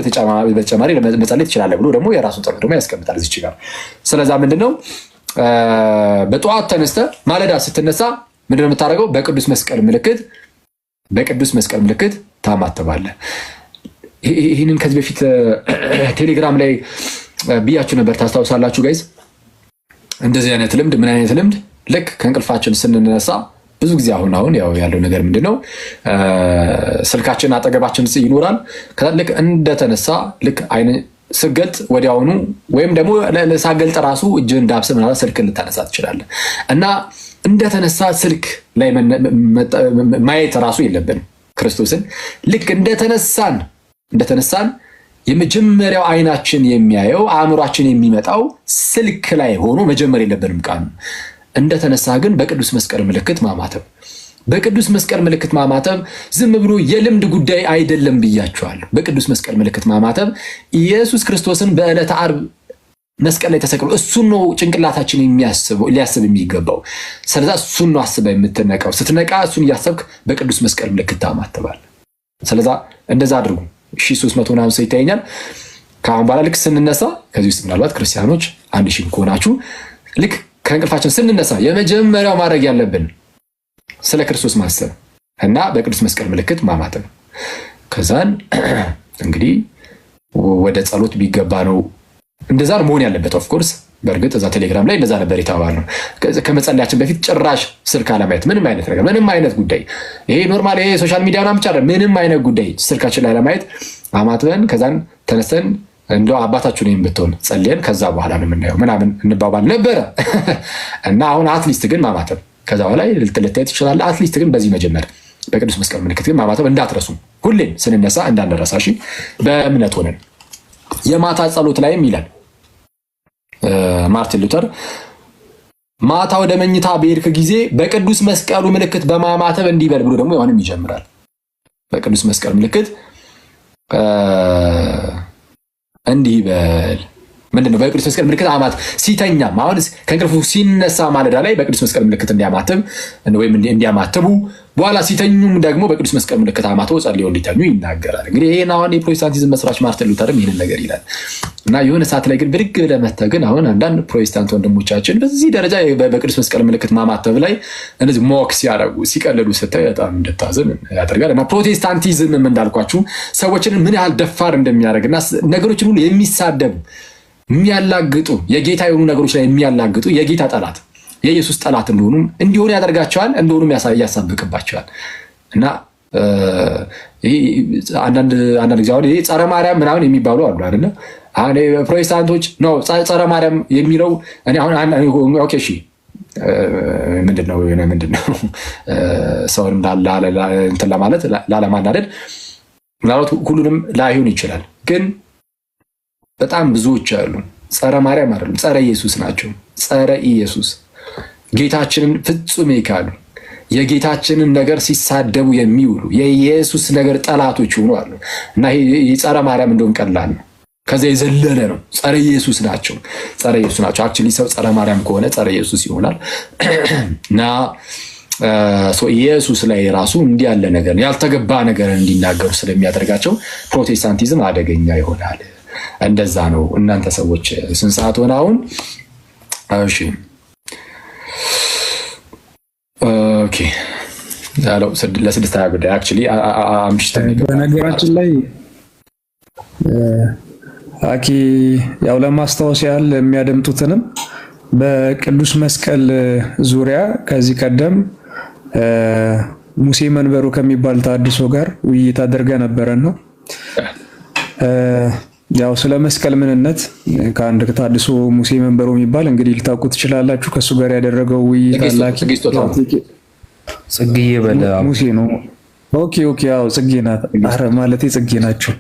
[SPEAKER 2] በተጨማሪ መጸለይ ትችላለህ ብሎ ደግሞ የራሱን ጸሎት ደግሞ ያስቀምጣል እዚህ ጋር። ስለዛ ምንድነው በጠዋት ተነስተ ማለዳ ስትነሳ ምንድነው የምታደርገው? በቅዱስ መስቀል ምልክት ታማተባለህ። ይህንን ከዚህ በፊት ቴሌግራም ላይ ብያችሁ ነበር፣ ታስታውሳላችሁ ጋይስ? እንደዚህ አይነት ልምድ ምን አይነት ልምድ? ልክ ከእንቅልፋችን ስንነሳ ብዙ ጊዜ አሁን ያው ያለው ነገር ምንድነው ስልካችን አጠገባችን ይኖራል። ከዛ ልክ እንደተነሳ ልክ አይነ ስገልጥ ወዲያውኑ ወይም ደግሞ ለሳገልጥ ራሱ እጅን ዳብስ ምናምን ስልክ ልታነሳ ትችላለህ። እና እንደተነሳ ስልክ ላይ ማየት ራሱ የለብንም። ክርስቶስን ልክ እንደተነሳን የመጀመሪያው አይናችን የሚያየው አእምሯችን የሚመጣው ስልክ ላይ ሆኖ መጀመር የለብንም ቃል እንደተነሳ ግን በቅዱስ መስቀል ምልክት ማማተብ። በቅዱስ መስቀል ምልክት ማማተብ ዝም ብሎ የልምድ ጉዳይ አይደለም ብያችኋለሁ። በቅዱስ መስቀል ምልክት ማማተብ ኢየሱስ ክርስቶስን በዕለተ ዓርብ መስቀል ላይ ተሰቅሎ እሱን ነው ጭንቅላታችን ሊያስብ የሚገባው። ስለዚህ እሱን ነው አስበህ የምትነቃው። ስትነቃ እሱን እያሰብክ በቅዱስ መስቀል ምልክት ታማተባለህ። ስለዛ እንደዛ አድርጉ። 1300 ምናምን ሰው ይታየኛል። ከአሁን በኋላ ልክ ስንነሳ ከዚህ ውስጥ ምናልባት ክርስቲያኖች 1000 ከሆናችሁ ልክ ከእንቅልፋችን ስንነሳ የመጀመሪያው ማድረግ ያለብን ስለ ክርስቶስ ማሰብ እና በቅዱስ መስቀል ምልክት ማማተብ። ከዛን እንግዲህ ወደ ጸሎት ቢገባ ነው እንደዛ መሆን ያለበት። ኦፍ ኮርስ በእርግጥ እዛ ቴሌግራም ላይ እንደዛ ነበር የተባለው። ከመጸለያችን በፊት ጭራሽ ስልክ አለማየት፣ ምንም አይነት ነገር፣ ምንም አይነት ጉዳይ ይሄ ኖርማል ይሄ ሶሻል ሚዲያ ምናምን ብቻ አይደለም፣ ምንም አይነት ጉዳይ ስልካችን ላይ አለማየት አማትበን ከዛን ተነስተን እንደው አባታችሁ ነኝ ብትሆን ጸልየን ከዛ በኋላ ነው የምናየው ምናምን እንባባል ነበረ እና አሁን አትሊስት ግን ማማተብ ከዛ በኋላ ልትለታይ ትችላለህ። አትሊስት ግን በዚህ መጀመር በቅዱስ መስቀል ምልክት ግን ማማተብ እንዳትረሱ። ሁሌም ስንነሳ እንዳንረሳሽ በእምነት ሆነን የማታ ጸሎት ላይም ይላል ማርቲን ሉተር ማታ ወደ መኝታ በሄድክ ጊዜ በቅዱስ መስቀሉ ምልክት በማማተብ እንዲበል ብሎ ደግሞ ያውንም ይጀምራል። በቅዱስ መስቀል ምልክት እንዲህ በል ምንድነው? በቅዱስ መስቀል ምልክት አማት ሲተኛም አሁን ከእንቅልፉ ሲነሳ ማለዳ ላይ በቅዱስ መስቀል ምልክት እንዲያማትብ ወይም እንዲያማትቡ በኋላ ሲተኙም ደግሞ በቅዱስ መስቀል ምልክት አማትበው ጸልየው እንዲተኙ ይናገራል። እንግዲህ ይሄን አሁን የፕሮቴስታንቲዝም መስራች ማርቲን ሉተርም ይሄንን ነገር ይላል እና የሆነ ሰዓት ላይ ግን ብድግ ብለህ መተህ ግን አሁን አንዳንድ ፕሮቴስታንት ወንድሞቻችን በዚህ ደረጃ በቅዱስ መስቀል ምልክት ማማተብ ላይ እንደዚህ ሞክ ሲያደርጉ ሲቀልዱ ስታይ በጣም እንድታዝን ያደርጋል። እና ፕሮቴስታንቲዝምም እንዳልኳችሁ ሰዎችን ምን ያህል ደፋር እንደሚያደርግና ነገሮችን ሁሉ የሚሳደቡ የሚያላግጡ የጌታ የሆኑ ነገሮች ላይ የሚያላግጡ የጌታ ጠላት የኢየሱስ ጠላት እንዲሆኑ ያደርጋቸዋል፣ እንደሆኑም ያሳብቅባቸዋል። እና አንዳንድ ጊዜ አሁን ይሄ ጸረ ማርያም ምናምን የሚባሉ አሉ አይደለ? አሁን ፕሮቴስታንቶች ነው ጸረ ማርያም የሚለው እኔ አሁን ኦኬ እሺ ምንድነው ሰውንም እንትን ለማለት ላለማናደድ ምናልባት ሁሉንም ላይሆን ይችላል። ግን በጣም ብዙዎች አሉ ጸረ ማርያም አይደሉም፣ ጸረ ኢየሱስ ናቸው። ጸረ ኢየሱስ ጌታችንን ፍጹም ይካዱ የጌታችንን ነገር ሲሳደቡ የሚውሉ የኢየሱስ ነገር ጠላቶች ሆኑ አሉ። እና ይሄ ጸረ ማርያም እንደውም ቀላል ነው፣ ከዛ የዘለለ ነው። ጸረ ኢየሱስ ናቸው፣ ጸረ ኢየሱስ ናቸው። አክቹሊ ሰው ጸረ ማርያም ከሆነ ጸረ ኢየሱስ ይሆናል። እና ኢየሱስ ላይ ራሱ እንዲህ ያለ ነገር ያልተገባ ነገር እንዲናገሩ ስለሚያደርጋቸው ፕሮቴስታንቲዝም አደገኛ ይሆናል። እንደዛ ነው። እናንተ ሰዎች ስንት ሰዓት ሆነ አሁን? እሺ ኦኬ ያለው ለስድስት ጉዳይ አክቹሊ አምሽተ
[SPEAKER 1] በነገራችን ላይ አኪ ያው ለማስታወስ ያህል የሚያደምጡትንም በቅዱስ መስቀል ዙሪያ ከዚህ ቀደም ሙሴ መንበሩ ከሚባል ታድሶ ጋር ውይይት አድርገ ነበረና ያው ስለ መስቀል ምንነት ከአንድ ታድሶ ሙሴ መንበሩ የሚባል እንግዲህ ልታውቁ ትችላላችሁ። ከሱ ጋር ያደረገው ውይይት አላኪ
[SPEAKER 4] ጽጌ በለ
[SPEAKER 1] ሙሴ ነው። ኦኬ ያው ጽጌ ናት። አረ ማለቴ ጽጌ ናቸው።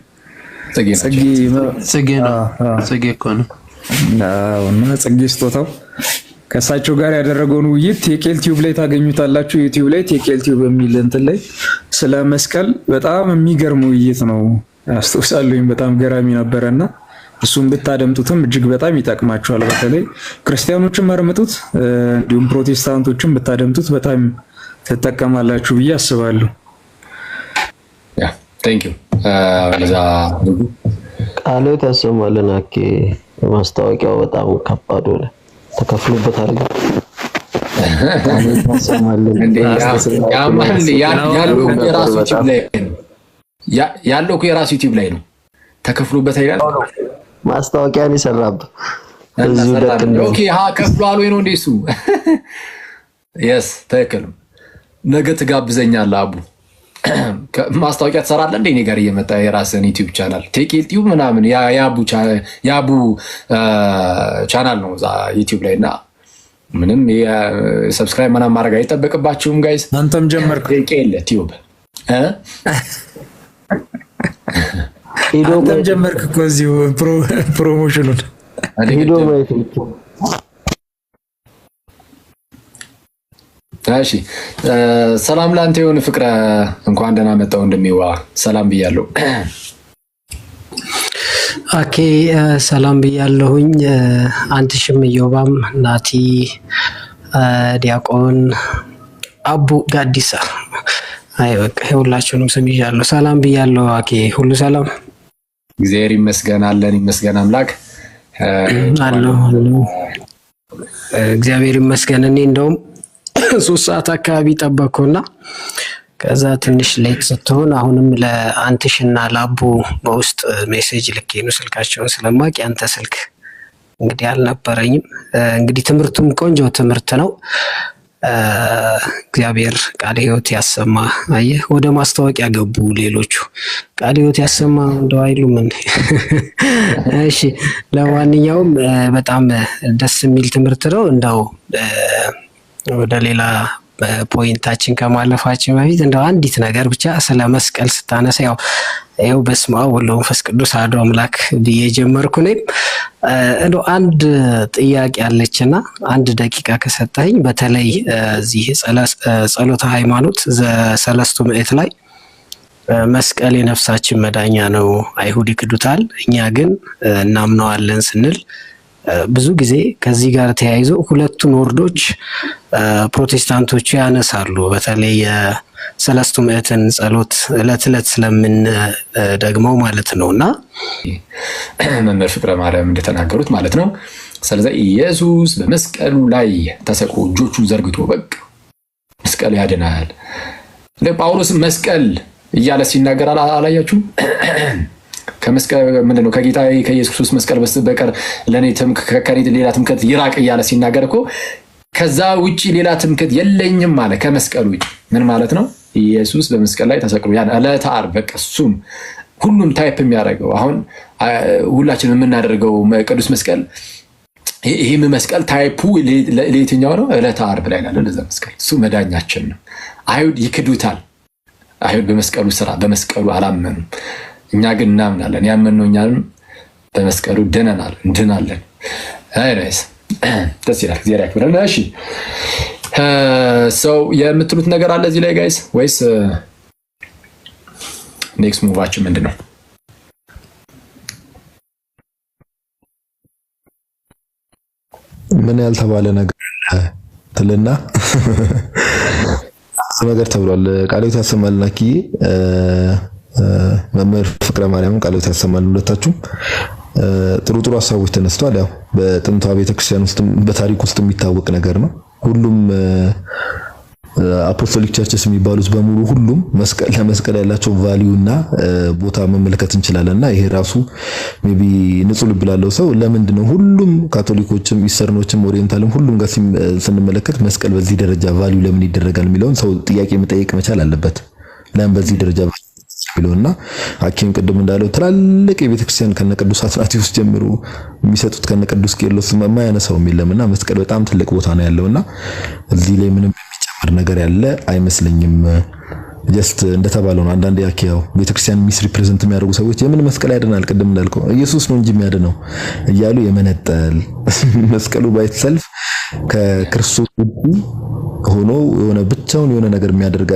[SPEAKER 1] ጽጌ
[SPEAKER 5] እኮ ነው።
[SPEAKER 1] እና ጽጌ ስጦታው ከሳቸው ጋር ያደረገውን ውይይት ቴኬል ቲዩብ ላይ ታገኙታላችሁ። ዩቲዩብ ላይ ቴኬል ቲዩብ የሚል እንትን ላይ ስለ መስቀል በጣም የሚገርም ውይይት ነው። አስተውሳለሁኝ በጣም ገራሚ ነበረና እሱን ብታደምጡትም እጅግ በጣም ይጠቅማችኋል። በተለይ ክርስቲያኖችን መርምጡት፣ እንዲሁም ፕሮቴስታንቶችን ብታደምጡት በጣም ትጠቀማላችሁ ብዬ አስባለሁ።
[SPEAKER 2] ያ ቴንክ ዩ ለዛ
[SPEAKER 6] ቃሉ ተሰማለን። አኬ ማስታወቂያው በጣም ከባድ ሆነ። ተከፍሎበታል።
[SPEAKER 2] ያለው የራሱ ዩቲዩብ ላይ ነው ተከፍሎበት አይደል?
[SPEAKER 6] ማስታወቂያን ይሰራብ እዚሁ ደጥን
[SPEAKER 2] ኦኬ ከፍሏል ወይ ነው እንደሱ? yes ተከለ ነገ ትጋብዘኛለህ አቡ ማስታወቂያ ትሰራለህ እንደ እኔ ጋር እየመጣ የራስህን ዩቲዩብ ቻናል ቴኬል ቲዩብ ምናምን ያቡ ቻናል ነው እዛ ዩቲዩብ ላይ እና ምንም ሰብስክራይብ ምናምን ማድረግ አይጠበቅባችሁም ጋይስ።
[SPEAKER 1] አንተም ጀመርክ
[SPEAKER 2] ቴኬል ቲዩብ
[SPEAKER 1] አንተም ጀመርክ እኮ እዚሁ ፕሮሞሽኑን
[SPEAKER 6] ሄዶ ማለት ነው።
[SPEAKER 2] እሺ ሰላም ላንተ ይሁን ፍቅረ፣ እንኳን ደህና መጣው እንደሚዋ ሰላም ብያለሁ።
[SPEAKER 7] ኦኬ ሰላም ብያለሁኝ። አንተሽም ዮባም ናቲ ዲያቆን አቡ ጋዲሳ አይ በቃ ሁላችሁንም ስም ይዣለሁ። ሰላም ብያለሁ። አኬ ሁሉ ሰላም?
[SPEAKER 2] እግዚአብሔር ይመስገን አለን። ይመስገን አምላክ
[SPEAKER 7] አለሁ። እግዚአብሔር ይመስገን። እኔ እንደውም 3 ሰዓት አካባቢ ጠበቅኩና ከዛ ትንሽ ሌት ስትሆን አሁንም ለአንትሽና ላቡ በውስጥ ሜሴጅ ልኬ ነው ስልካቸውን ስለማቅ ያንተ ስልክ እንግዲህ አልነበረኝም። እንግዲህ ትምህርቱም ቆንጆ ትምህርት ነው። እግዚአብሔር ቃለ ሕይወት ያሰማ። አየህ ወደ ማስታወቂያ ገቡ ሌሎቹ። ቃለ ሕይወት ያሰማ እንደው አይሉም እንዴ? እሺ ለማንኛውም በጣም ደስ የሚል ትምህርት ነው። እንደው ወደ ሌላ ፖይንታችን ከማለፋችን በፊት እንደው አንዲት ነገር ብቻ ስለ መስቀል ስታነሳ ያው በስመ አብ ወወልድ ወመንፈስ ቅዱስ አሐዱ አምላክ ብዬ ጀመርኩ። እኔም እንደው አንድ ጥያቄ አለችና 1 ደቂቃ ከሰጠኝ በተለይ እዚህ ጸሎተ ሃይማኖት ዘሰለስቱ ምዕት ላይ መስቀል የነፍሳችን መዳኛ ነው፣ አይሁድ ይክዱታል፣ እኛ ግን እናምነዋለን ስንል ብዙ ጊዜ ከዚህ ጋር ተያይዞ ሁለቱን ወርዶች ፕሮቴስታንቶቹ ያነሳሉ። በተለይ የሰለስቱ ምዕትን ጸሎት ዕለት ስለምን ደግመው ማለት ነውና
[SPEAKER 2] መምህር ፍቅረ ማርያም እንደተናገሩት ማለት ነው። ስለዚህ ኢየሱስ በመስቀሉ ላይ ተሰቅሎ እጆቹን ዘርግቶ በቃ መስቀል ያድናል። ለጳውሎስ መስቀል እያለ ሲናገር አላያችሁ? ከመስቀል ምንድነው ከጌታ ከኢየሱስ ክርስቶስ መስቀል በስተቀር ለኔ ሌላ ትምክህት ይራቅ እያለ ሲናገር እኮ ከዛ ውጪ ሌላ ትምክህት የለኝም ማለት ከመስቀል ውጪ ምን ማለት ነው? ኢየሱስ በመስቀል ላይ ተሰቅሎ ያን ዕለተ ዓርብ በቃ እሱም ሁሉም ታይፕ የሚያደርገው አሁን ሁላችንም የምናደርገው ቅዱስ መስቀል ይሄም መስቀል ታይፑ ለየትኛው ነው? ዕለተ ዓርብ ላይ ያለ ለዛ መስቀል እሱ መዳኛችን ነው። አይሁድ ይክዱታል። አይሁድ በመስቀሉ ስራ በመስቀሉ አላመኑም። እኛ ግን እናምናለን። ያመንነው እኛንም በመስቀሉ እንድናለን። አይራይስ ደስ ይላል። እግዚአብሔር ያክብረን። እሺ ሰው የምትሉት ነገር አለ እዚህ ላይ ጋይስ ወይስ ኔክስት ሙቫችን ምንድነው?
[SPEAKER 3] ምን ያልተባለ ነገር ትልና ነገር ተብሏል። ቃልዮት ያሰማልናኪ መምህር ፍቅረ ማርያም ቃልዮት ያሰማል። ሁለታችሁም ጥሩ ሀሳቦች ተነስተዋል። ያው በጥንቷ ቤተክርስቲያን ውስጥ በታሪክ ውስጥ የሚታወቅ ነገር ነው። ሁሉም አፖስቶሊክ ቸርችስ የሚባሉት በሙሉ ሁሉም ለመስቀል ያላቸው ቫልዩና ቦታ መመልከት እንችላለንና ይሄ ራሱ ሜቢ ንጹህ ልብ ላለው ሰው ለምንድነው ሁሉም ካቶሊኮችም ኢስተርኖችም ኦሪየንታልም ሁሉም ጋር ስንመለከት መስቀል በዚህ ደረጃ ቫልዩ ለምን ይደረጋል የሚለውን ሰው ጥያቄ መጠየቅ መቻል አለበት። ለምን በዚህ ደረጃ ብሎና ሐኪም ቅድም እንዳለው ትላልቅ የቤተክርስቲያን ከነቅዱስ አትናቴዎስ ጀምሮ የሚሰጡት ከነቅዱስ ቄርሎስ የማያነሳው የለምና መስቀል በጣም ትልቅ ቦታ ነው ያለውና እዚህ ላይ ምንም የሚጨምር ነገር ያለ አይመስለኝም። ጀስት እንደተባለው ነው። አንዳንድ ያኪያው ቤተክርስቲያን ሚስ ሪፕሬዘንት የሚያደርጉ ሰዎች የምን መስቀል ያድናል ቅድም እንዳልከው ኢየሱስ ነው እንጂ የሚያድነው እያሉ የመነጠል መስቀሉ ባይተሰልፍ ከክርስቶስ ሆኖ የሆነ ብቻውን የሆነ ነገር የሚያደርግ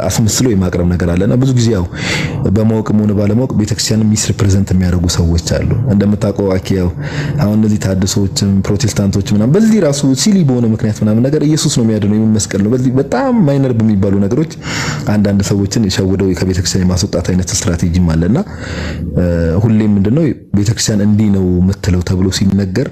[SPEAKER 3] አስመስሎ የማቅረብ ነገር አለና ብዙ ጊዜ ያው በማወቅም ሆነ ባለማወቅ ቤተክርስቲያንን ሚስ ሪፕሬዘንት የሚያደርጉ ሰዎች አሉ። እንደምታውቀው አኪያው አሁን እነዚህ ታድሶችም ፕሮቴስታንቶች ምናምን በዚህ ራሱ ሲሊ በሆነ ምክንያት ምናምን ነገር ኢየሱስ ነው የሚያድነው የሚመስቀል ነው በዚህ በጣም ማይነር በሚባሉ ነገሮች አንዳንድ ሰዎችን ሸውደው ከቤተክርስቲያን የማስወጣት አይነት ስትራቴጂም አለና ሁሌም ምንድነው ቤተክርስቲያን እንዲህ ነው የምትለው ተብሎ ሲነገር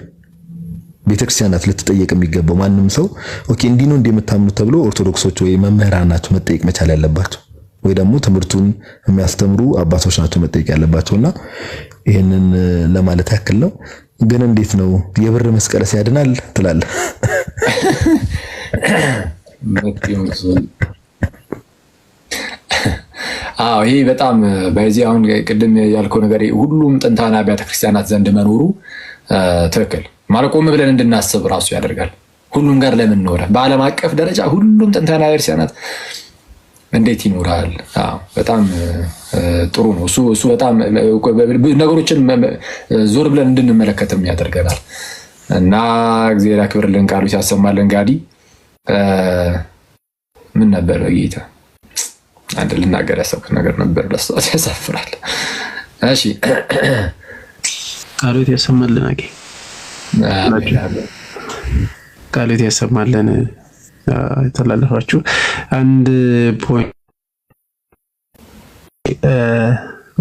[SPEAKER 3] ቤተክርስቲያናት ልትጠየቅ የሚገባው ማንም ሰው ኦኬ እንዲህ ነው እንደምታምኑት ተብሎ ኦርቶዶክሶች ወይ መምህራን ናቸው መጠየቅ መቻል ያለባቸው ወይ ደግሞ ትምህርቱን የሚያስተምሩ አባቶች ናቸው መጠየቅ ያለባቸውና ይሄንን ለማለት ያክል ነው። ግን እንዴት ነው የብር መስቀል ያድናል ትላለህ?
[SPEAKER 2] ይሄ በጣም በዚህ አሁን ቅድም ያልከው ነገር ሁሉም ጥንታና አብያተ ክርስቲያናት ዘንድ መኖሩ ትክክል ማለት ቆም ብለን እንድናስብ ራሱ ያደርጋል። ሁሉም ጋር ለምን ኖረ? በዓለም አቀፍ ደረጃ ሁሉም ጥንታና አብያተ ክርስቲያናት እንዴት ይኖራል? በጣም ጥሩ ነው። እሱ በጣም ነገሮችን ዞር ብለን እንድንመለከትም ያደርገናል እና እግዚአብሔር ያክብርልን፣ ቃሉ ያሰማልን። ጋዲ ምን ነበር ጌታ አንድ ልናገር ያሰብኩት ነገር ነበር፣ ለሷት ያሳፍራል። እሺ
[SPEAKER 5] ቃሉት ያሰማልን። ቃሉት ያሰማልን። የተላለፋችሁ አንድ ፖይንት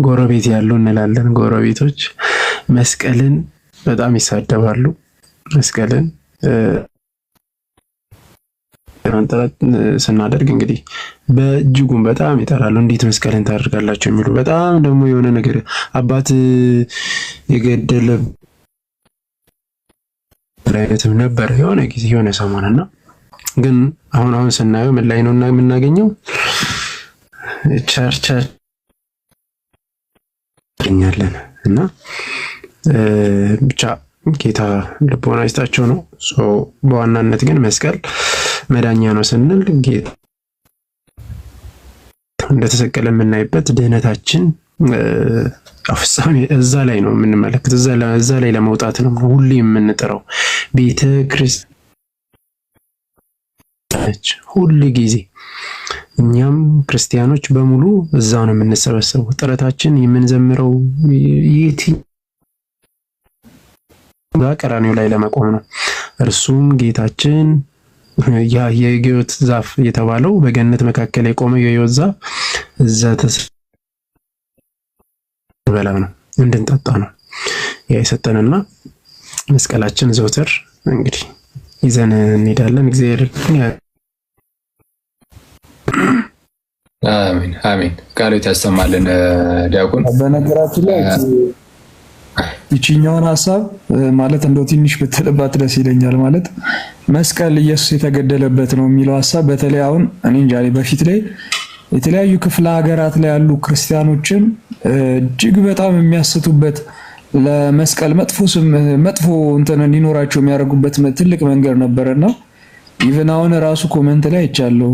[SPEAKER 8] ጎረቤት ያሉ እንላለን። ጎረቤቶች መስቀልን በጣም ይሳደባሉ። መስቀልን አንጠራት ስናደርግ እንግዲህ በእጅጉም በጣም ይጠራሉ። እንዴት መስቀልን ታደርጋላችሁ የሚሉ በጣም ደግሞ የሆነ ነገር አባት የገደለ አይነትም ነበር የሆነ ጊዜ የሆነ ሰሞንና ግን አሁን ስናየው ምን ላይ ነው የምናገኘው? ቸርች ያለን እና ብቻ ጌታ ልቦና ይስጣቸው ነው። በዋናነት ግን መስቀል መዳኛ ነው ስንል ጌታ እንደተሰቀለ የምናይበት ድህነታችን ፍጻሜ እዛ ላይ ነው የምንመለከት። እዛ ላይ ለመውጣት ነው ሁሌ የምንጥረው። ቤተ ክርስቲያን ሁሉ ጊዜ እኛም ክርስቲያኖች በሙሉ እዛው ነው የምንሰበሰበው። ጥረታችን የምንዘምረው ቀራንዮ ላይ ለመቆም ነው። እርሱም ጌታችን ያ የሕይወት ዛፍ የተባለው በገነት መካከል የቆመው የሕይወት ዛፍ እዛ ተበላው ነው እንድንጠጣ ነው ያ የሰጠንና መስቀላችን ዘውትር እንግዲህ ይዘን እንሄዳለን። እግዚአብሔር
[SPEAKER 2] አሜን አሜን። ቃሎት ያሰማልን ዲያቆን።
[SPEAKER 1] በነገራችን ላይ ይችኛውን ሐሳብ ማለት እንደው ትንሽ ብትልባት ደስ ይለኛል። ማለት መስቀል ኢየሱስ የተገደለበት ነው የሚለው ሐሳብ በተለይ አሁን እኔ እንጃ በፊት ላይ የተለያዩ ክፍለ ሀገራት ላይ ያሉ ክርስቲያኖችን እጅግ በጣም የሚያስቱበት ለመስቀል መጥፎ እንትን እንዲኖራቸው የሚያደርጉበት ትልቅ መንገድ ነበርና ኢቭን አሁን ራሱ ኮሜንት ላይ አይቻለሁ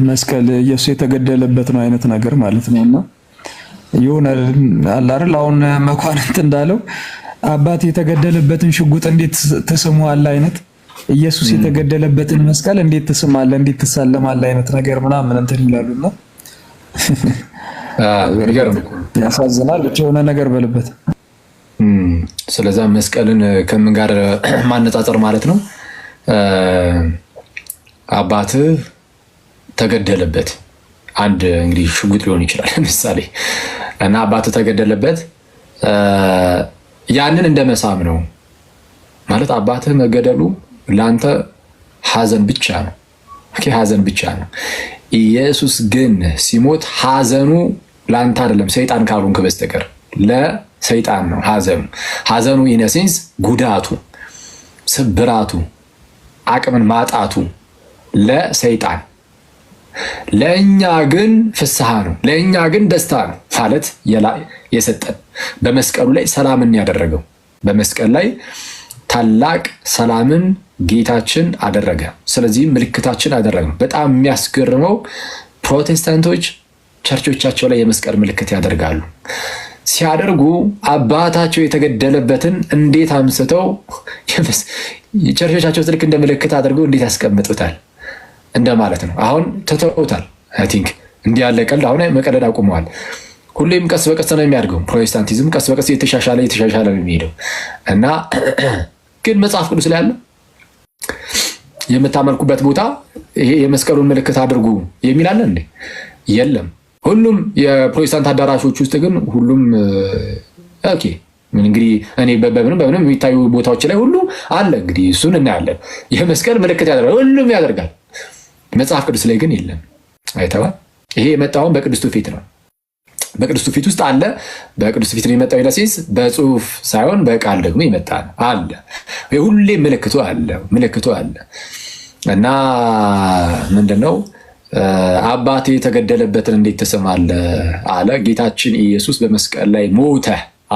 [SPEAKER 1] መስቀል ኢየሱስ የተገደለበት ነው አይነት ነገር ማለት ነውና ይሁን አላርል አሁን መኳንንት እንዳለው አባት የተገደለበትን ሽጉጥ እንዴት ተስመዋል አይነት ኢየሱስ የተገደለበትን መስቀል እንዴት ተስማለ እንዴት ተሳለማለ አይነት ነገር ምናምን እንትን ይላሉና ያሳዝናል። ብቻ የሆነ ነገር በልበት።
[SPEAKER 2] ስለዛ መስቀልን ከምን ጋር ማነጻጸር ማለት ነው? አባት ተገደለበት አንድ እንግዲህ ሽጉጥ ሊሆን ይችላል ምሳሌ እና አባት ተገደለበት ያንን እንደመሳም ነው ማለት አባት መገደሉ ላንተ ሐዘን ብቻ ነው። ሐዘን ብቻ ነው። ኢየሱስ ግን ሲሞት ሐዘኑ ላንተ አይደለም ሰይጣን ካልሆንክ በስተቀር ለሰይጣን ነው ሐዘኑ ኢነሴንስ ጉዳቱ፣ ስብራቱ፣ አቅምን ማጣቱ ለሰይጣን፣ ለእኛ ግን ፍስሐ ነው፣ ለእኛ ግን ደስታ ነው ማለት የሰጠን በመስቀሉ ላይ ሰላምን ያደረገው በመስቀል ላይ ታላቅ ሰላምን ጌታችን አደረገ። ስለዚህ ምልክታችን አደረገ። በጣም የሚያስገርመው ፕሮቴስታንቶች ቸርቾቻቸው ላይ የመስቀል ምልክት ያደርጋሉ። ሲያደርጉ አባታቸው የተገደለበትን እንዴት አምስተው ቸርቾቻቸው ልክ እንደ ምልክት አድርገው እንዴት ያስቀምጡታል እንደማለት ነው። አሁን ተተውታል። አይ ቲንክ እንዲህ ያለ ቀልድ አሁን መቀለድ አቁመዋል። ሁሌም ቀስ በቀስ ነው የሚያድገው። ፕሮቴስታንቲዝም ቀስ በቀስ የተሻሻለ ነው የሚሄደው እና ግን መጽሐፍ ቅዱስ ላይ ያለ የምታመልኩበት ቦታ ይሄ የመስቀሉን ምልክት አድርጉ የሚል አለ እንዴ? የለም። ሁሉም የፕሮቴስታንት አዳራሾች ውስጥ ግን ሁሉም ኦኬ ምን እንግዲህ እኔ በምንም የሚታዩ ቦታዎች ላይ ሁሉ አለ። እንግዲህ እሱን እናያለን። የመስቀል ምልክት ያደርጋል፣ ሁሉም ያደርጋል። መጽሐፍ ቅዱስ ላይ ግን የለም። አይተዋል። ይሄ የመጣውን በቅዱስ ትውፊት ነው። በቅዱስ ትውፊት ውስጥ አለ። በቅዱስ ትውፊት ነው የመጣው ኢነሴንስ በጽሁፍ ሳይሆን በቃል ደግሞ የመጣ ነው አለ። ሁሌ ምልክቱ አለ እና ምንድነው አባቴ የተገደለበትን እንዴት ትስማለህ አለ። ጌታችን ኢየሱስ በመስቀል ላይ ሞተ።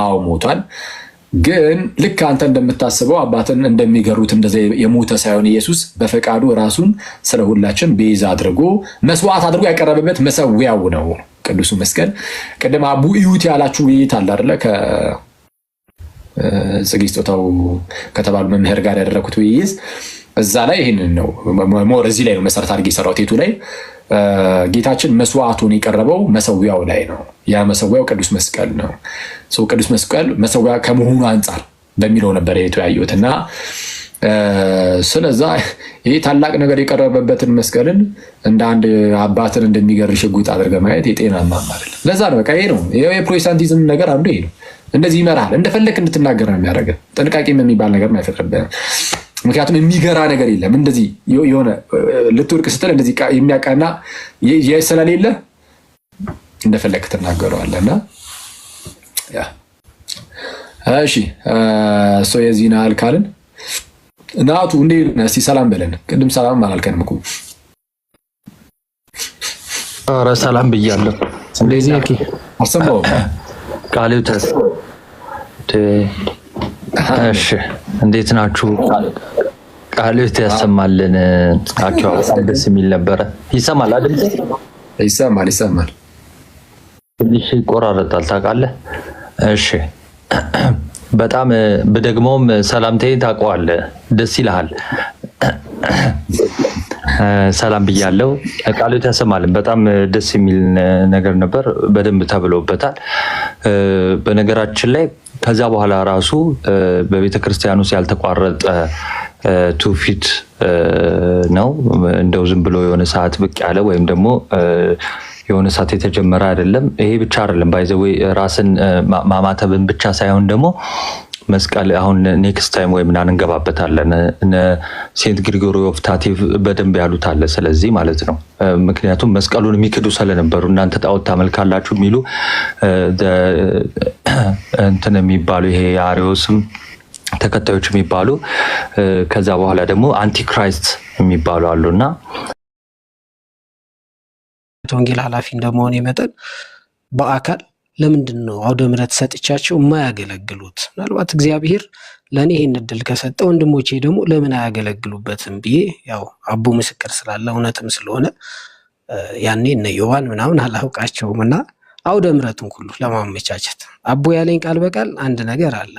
[SPEAKER 2] አዎ ሞቷል። ግን ልክ አንተ እንደምታስበው አባትን እንደሚገሩት እንደዛ የሞተ ሳይሆን ኢየሱስ በፈቃዱ ራሱን ስለ ሁላችን ቤዛ አድርጎ መስዋዕት አድርጎ ያቀረበበት መሰዊያው ነው ቅዱሱ መስቀል። ቅድም አቡ ኢዩት ያላችሁ ውይይት አለ አይደለ? ከጽጌ ስጦታው ከተባሉ መምህር ጋር ያደረኩት ውይይት እዛ ላይ ይሄንን ነው ሞር እዚህ ላይ ነው መሰረት አድርጌ የሰራሁት። ቴቱ ላይ ጌታችን መስዋዕቱን የቀረበው መሰዊያው ላይ ነው። ያ መሰዊያው ቅዱስ መስቀል ነው። ቅዱስ መስቀል መሰዊያ ከመሆኑ አንጻር በሚለው ነበር የተወያየሁት እና ስለዛ ይሄ ታላቅ ነገር የቀረበበትን መስቀልን እንደ አንድ አባትን እንደሚገር ሽጉጥ አድርገህ ማየት የጤናማ አይደለም። ለዛ ነው በቃ ይሄ ነው የፕሮቴስታንቲዝም ነገር አንዱ ይሄ ነው። እንደዚህ ይመራል፣ እንደፈለክ እንድትናገር ነው የሚያደርገው። ጥንቃቄም የሚባል ነገር አይፈጥርብህም። ምክንያቱም የሚገራ ነገር የለም። እንደዚህ የሆነ ልትወርቅ ስትል እንደዚህ የሚያቃና ስለሌለ እንደፈለክ ትናገረዋለህና ያ እሺ የዚህን ያህል ካልን ናቱ እንዴት ነህ? እስኪ ሰላም በለን። ቅድም ሰላም አላልከንም እኮ።
[SPEAKER 9] ኧረ ሰላም ብያለሁ።
[SPEAKER 2] እንደዚህ እኪ አሰማው
[SPEAKER 9] ቃልዮት። እሺ እንዴት ናችሁ? ቃልዮት ያሰማልን። አኪው ደስ የሚል ነበረ። ይሰማል አይደል?
[SPEAKER 2] ይሰማል።
[SPEAKER 9] ትንሽ ይቆራረጣል ታውቃለህ። እሺ በጣም በደግሞም ሰላምታዬን ታውቀዋለህ፣ ደስ ይልሃል። ሰላም ብያለሁ። ቃልዮት ያሰማልን። በጣም ደስ የሚል ነገር ነበር፣ በደንብ ተብሎበታል። በነገራችን ላይ ከዛ በኋላ ራሱ በቤተክርስቲያን ውስጥ ያልተቋረጠ ትውፊት ነው። እንደው ዝም ብሎ የሆነ ሰዓት ብቅ ያለ ወይም ደግሞ የሆነ ሰዓት የተጀመረ አይደለም። ይሄ ብቻ አይደለም ባይዘው ራስን ማማተብን ብቻ ሳይሆን ደግሞ መስቀል አሁን ኔክስት ታይም ወይ ምናምን እንገባበታለን። ሴንት ግሪጎሪ ኦፍ ታቲቭ በደንብ ያሉት አለ። ስለዚህ ማለት ነው ምክንያቱም መስቀሉን የሚክዱ ስለነበሩ እናንተ ጣዖት ታመልካላችሁ የሚሉ እንትን የሚባሉ ይሄ አሪዮስም ተከታዮች የሚባሉ ከዛ በኋላ ደግሞ አንቲክራይስት የሚባሉ አሉና
[SPEAKER 7] ወንጌል ኃላፊ እንደመሆን መጠን በአካል ለምንድን ነው አውደ ምሕረት ሰጥቻቸው የማያገለግሉት? ምናልባት እግዚአብሔር ለእኔ ይህን እድል ከሰጠ ወንድሞቼ ደግሞ ለምን አያገለግሉበትም ብዬ ያው አቡ ምስክር ስላለ እውነትም ስለሆነ ያኔ እነ ዮሐን ምናምን አላውቃቸውም እና አውደ ምሕረቱን ሁሉ ለማመቻቸት አቡ ያለኝ ቃል በቃል አንድ ነገር አለ።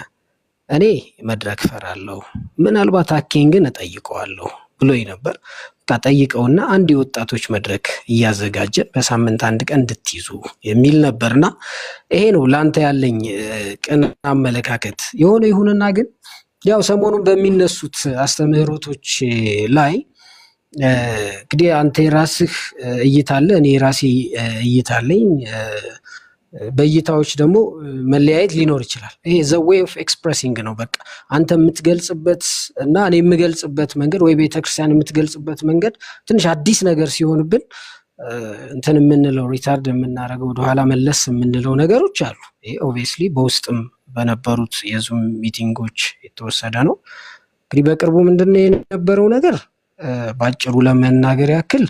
[SPEAKER 7] እኔ መድረክ ፈራለሁ፣ ምናልባት አኬን ግን እጠይቀዋለሁ ብሎኝ ነበር። በቃ ጠይቀውና አንድ የወጣቶች መድረክ እያዘጋጀን በሳምንት አንድ ቀን እንድትይዙ የሚል ነበርና ይሄ ነው ላንተ ያለኝ ቅን አመለካከት። የሆነ ይሁንና ግን ያው ሰሞኑን በሚነሱት አስተምህሮቶች ላይ እንግዲህ አንተ የራስህ እይታ አለ፣ እኔ የራሴ እይታ አለኝ። በእይታዎች ደግሞ መለያየት ሊኖር ይችላል። ይሄ ዘ ዌይ ኦፍ ኤክስፕሬሲንግ ነው። በቃ አንተ የምትገልጽበት እና እኔ የምገልጽበት መንገድ ወይ ቤተክርስቲያን የምትገልጽበት መንገድ ትንሽ አዲስ ነገር ሲሆንብን እንትን የምንለው ሪታርድ የምናደርገው ወደኋላ መለስ የምንለው ነገሮች አሉ። ይሄ ኦብቪየስሊ በውስጥም በነበሩት የዙም ሚቲንጎች የተወሰደ ነው። እንግዲህ በቅርቡ ምንድነው የነበረው ነገር ባጭሩ ለመናገር ያክል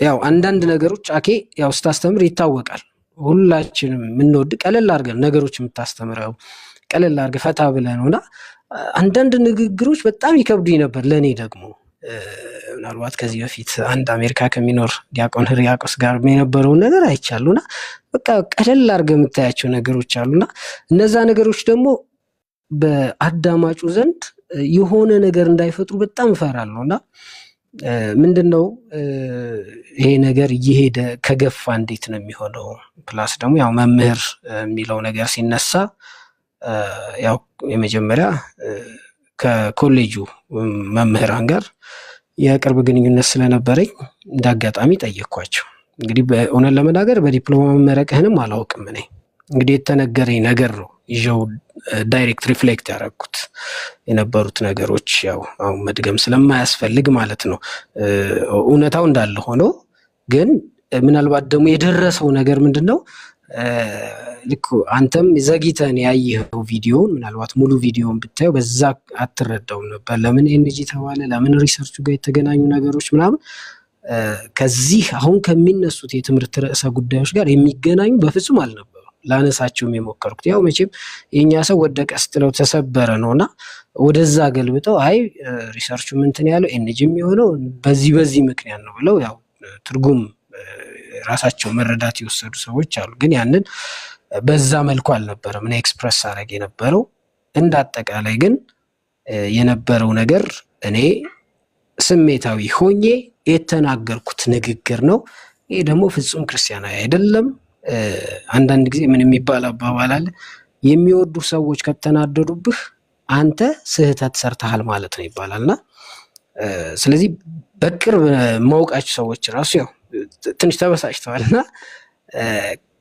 [SPEAKER 7] ያው አንዳንድ ነገሮች አኬ ያው ስታስተምር ይታወቃል። ሁላችንም የምንወድ ቀለል አድርገን ነገሮች የምታስተምረው ቀለል አድርገህ ፈታ ብለህ ነውና አንዳንድ ንግግሮች በጣም ይከብዱኝ ነበር። ለእኔ ደግሞ ምናልባት ከዚህ በፊት አንድ አሜሪካ ከሚኖር ዲያቆን ሕርያቆስ ጋር የነበረውን ነገር አይቻሉና በቃ ቀለል አድርገህ የምታያቸው ነገሮች አሉና እነዛ ነገሮች ደግሞ በአዳማጩ ዘንድ የሆነ ነገር እንዳይፈጥሩ በጣም እፈራለሁና ምንድነው ይሄ ነገር እየሄደ ከገፋ እንዴት ነው የሚሆነው? ፕላስ ደግሞ ያው መምህር የሚለው ነገር ሲነሳ ያው የመጀመሪያ ከኮሌጁ መምህራን ጋር የቅርብ ግንኙነት ስለነበረኝ እንዳጋጣሚ ጠየቅኳቸው። እንግዲህ በእውነት ለመናገር በዲፕሎማ መመረቅህንም አላውቅም። እኔ እንግዲህ የተነገረኝ ነገር ነው ይዤው ዳይሬክት ሪፍሌክት ያደረኩት የነበሩት ነገሮች ያው አሁን መድገም ስለማያስፈልግ ማለት ነው። እውነታው እንዳለ ሆኖ ግን ምናልባት ደግሞ የደረሰው ነገር ምንድነው ልክ አንተም ዘግይተን ያየኸው ቪዲዮውን ምናልባት ሙሉ ቪዲዮውን ብታየው በዛ አትረዳውም ነበር። ለምን ኤንጂ ተባለ፣ ለምን ሪሰርቹ ጋር የተገናኙ ነገሮች ምናምን ከዚህ አሁን ከሚነሱት የትምህርት ርዕሰ ጉዳዮች ጋር የሚገናኙ በፍጹም አልነበሩ። ላነሳቸውም የሞከርኩት ያው መቼም የኛ ሰው ወደቀ ስትለው ተሰበረ ነውና ወደዛ ገልብጠው አይ ሪሰርቹ ምንትን ያለው ኤንጂም የሆነው በዚህ ምክንያት ነው ብለው ያው ትርጉም ራሳቸው መረዳት የወሰዱ ሰዎች አሉ። ግን ያንን በዛ መልኩ አልነበረም እኔ ኤክስፕረስ አረግ የነበረው። እንዳጠቃላይ ግን የነበረው ነገር እኔ ስሜታዊ ሆኜ የተናገርኩት ንግግር ነው። ይሄ ደግሞ ፍጹም ክርስቲያናዊ አይደለም። አንዳንድ ጊዜ ምን የሚባል አባባል አለ፣ የሚወዱ ሰዎች ከተናደዱብህ አንተ ስህተት ሰርተሃል ማለት ነው ይባላልና ስለዚህ በቅርብ ማውቃቸው ሰዎች ራሱ ያው ትንሽ ተበሳጭተዋልና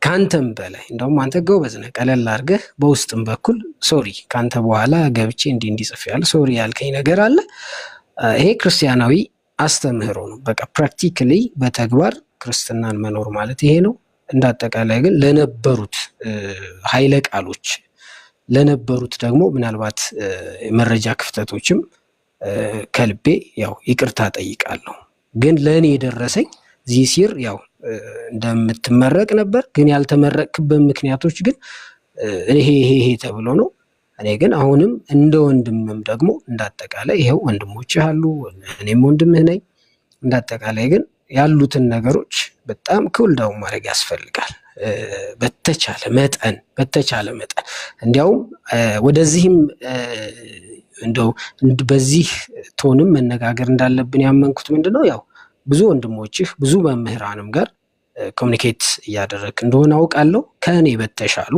[SPEAKER 7] ካንተም በላይ እንደውም አንተ ጎበዝ ነህ ቀለል አድርገህ በውስጥም በኩል ሶሪ ካንተ በኋላ ገብቼ እንዲጽፍ ያለ ሶሪ ያልከኝ ነገር አለ። ይሄ ክርስቲያናዊ አስተምህሮ ነው። በቃ ፕራክቲካሊ በተግባር ክርስትናን መኖር ማለት ይሄ ነው። እንዳጠቃላይ ግን ለነበሩት ኃይለ ቃሎች ለነበሩት ደግሞ ምናልባት መረጃ ክፍተቶችም ከልቤ ያው ይቅርታ ጠይቃለሁ። ግን ለኔ የደረሰኝ ዚሲር ያው እንደምትመረቅ ነበር። ግን ያልተመረቅበት ምክንያቶች ግን ይሄ ተብሎ ነው። እኔ ግን አሁንም እንደ ወንድምም ደግሞ እንዳጠቃላይ ይሄው ወንድሞችህ አሉ፣ እኔም ወንድምህ ነኝ። እንዳጠቃላይ ግን ያሉትን ነገሮች በጣም ኩልዳውን ማድረግ ያስፈልጋል። በተቻለ መጠን እንዲያውም ወደዚህም እንደው በዚህ ቶንም መነጋገር እንዳለብን ያመንኩት ምንድነው ያው ብዙ ወንድሞችህ ብዙ መምህራንም ጋር ኮሙኒኬት እያደረግክ እንደሆነ አውቃለሁ። ከእኔ በተሻሉ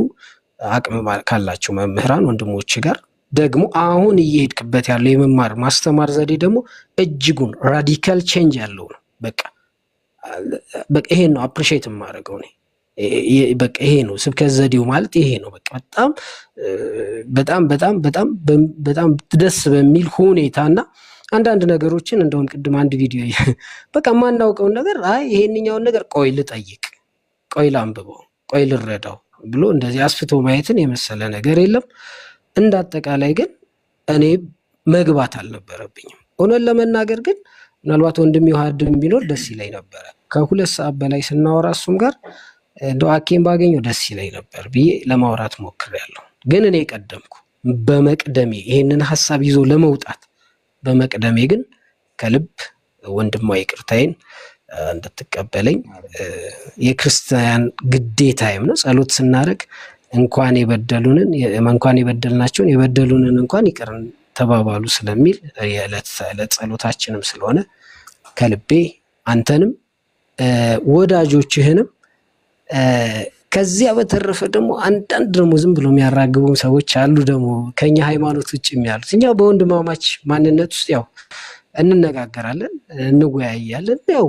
[SPEAKER 7] አቅም ካላቸው መምህራን ወንድሞች ጋር ደግሞ አሁን እየሄድክበት ያለው የመማር ማስተማር ዘዴ ደግሞ እጅጉን ራዲካል ቼንጅ ያለው ነው። በቃ ይሄን ነው አፕሪሺየት የማደርገው ነው። በቃ ይሄ ነው ስብከት ዘዴው ማለት ይሄ ነው። በጣም ደስ በሚል ሁኔታና አንዳንድ ነገሮችን እንደውም ቅድም አንድ ቪዲዮ በቃ ማናውቀውን ነገር ይሄንኛውን ነገር ቆይ ልጠይቅ፣ ቆይ ላንብበው፣ ቆይ ልረዳው ብሎ እንደዚህ አስፍቶ ማየትን የመሰለ ነገር የለም። እንዳጠቃላይ ግን እኔ መግባት አልነበረብኝም። እውነት ለመናገር ግን ምናልባት ወንድም ይዋሃድም ቢኖር ደስ ይለኝ ነበር። ከ2 ሰዓት በላይ ስናወራ እሱም ጋር እንደው አኬን ባገኘው ደስ ይለኝ ነበር ብዬ ለማውራት ሞክሬያለሁ። ግን እኔ ቀደምኩ። በመቅደሜ ይሄንን ሐሳብ ይዞ ለመውጣት በመቅደሜ ግን ከልብ ወንድማዊ ይቅርታዬን እንድትቀበለኝ የክርስቲያን ግዴታዬም ነው። ጸሎት ስናደርግ እንኳን የበደልናቸውን የበደሉንን እንኳን ይቅር ተባባሉ ስለሚል የዕለት ተዕለት ጸሎታችንም ስለሆነ ከልቤ አንተንም ወዳጆችህንም ከዚያ በተረፈ ደግሞ አንዳንድ ደግሞ ዝም ብሎ የሚያራግቡ ሰዎች አሉ ደግሞ ከኛ ሃይማኖት ውጭ የሚያሉት። እኛ በወንድማማች ማንነት ውስጥ ያው እንነጋገራለን፣ እንወያያለን። ያው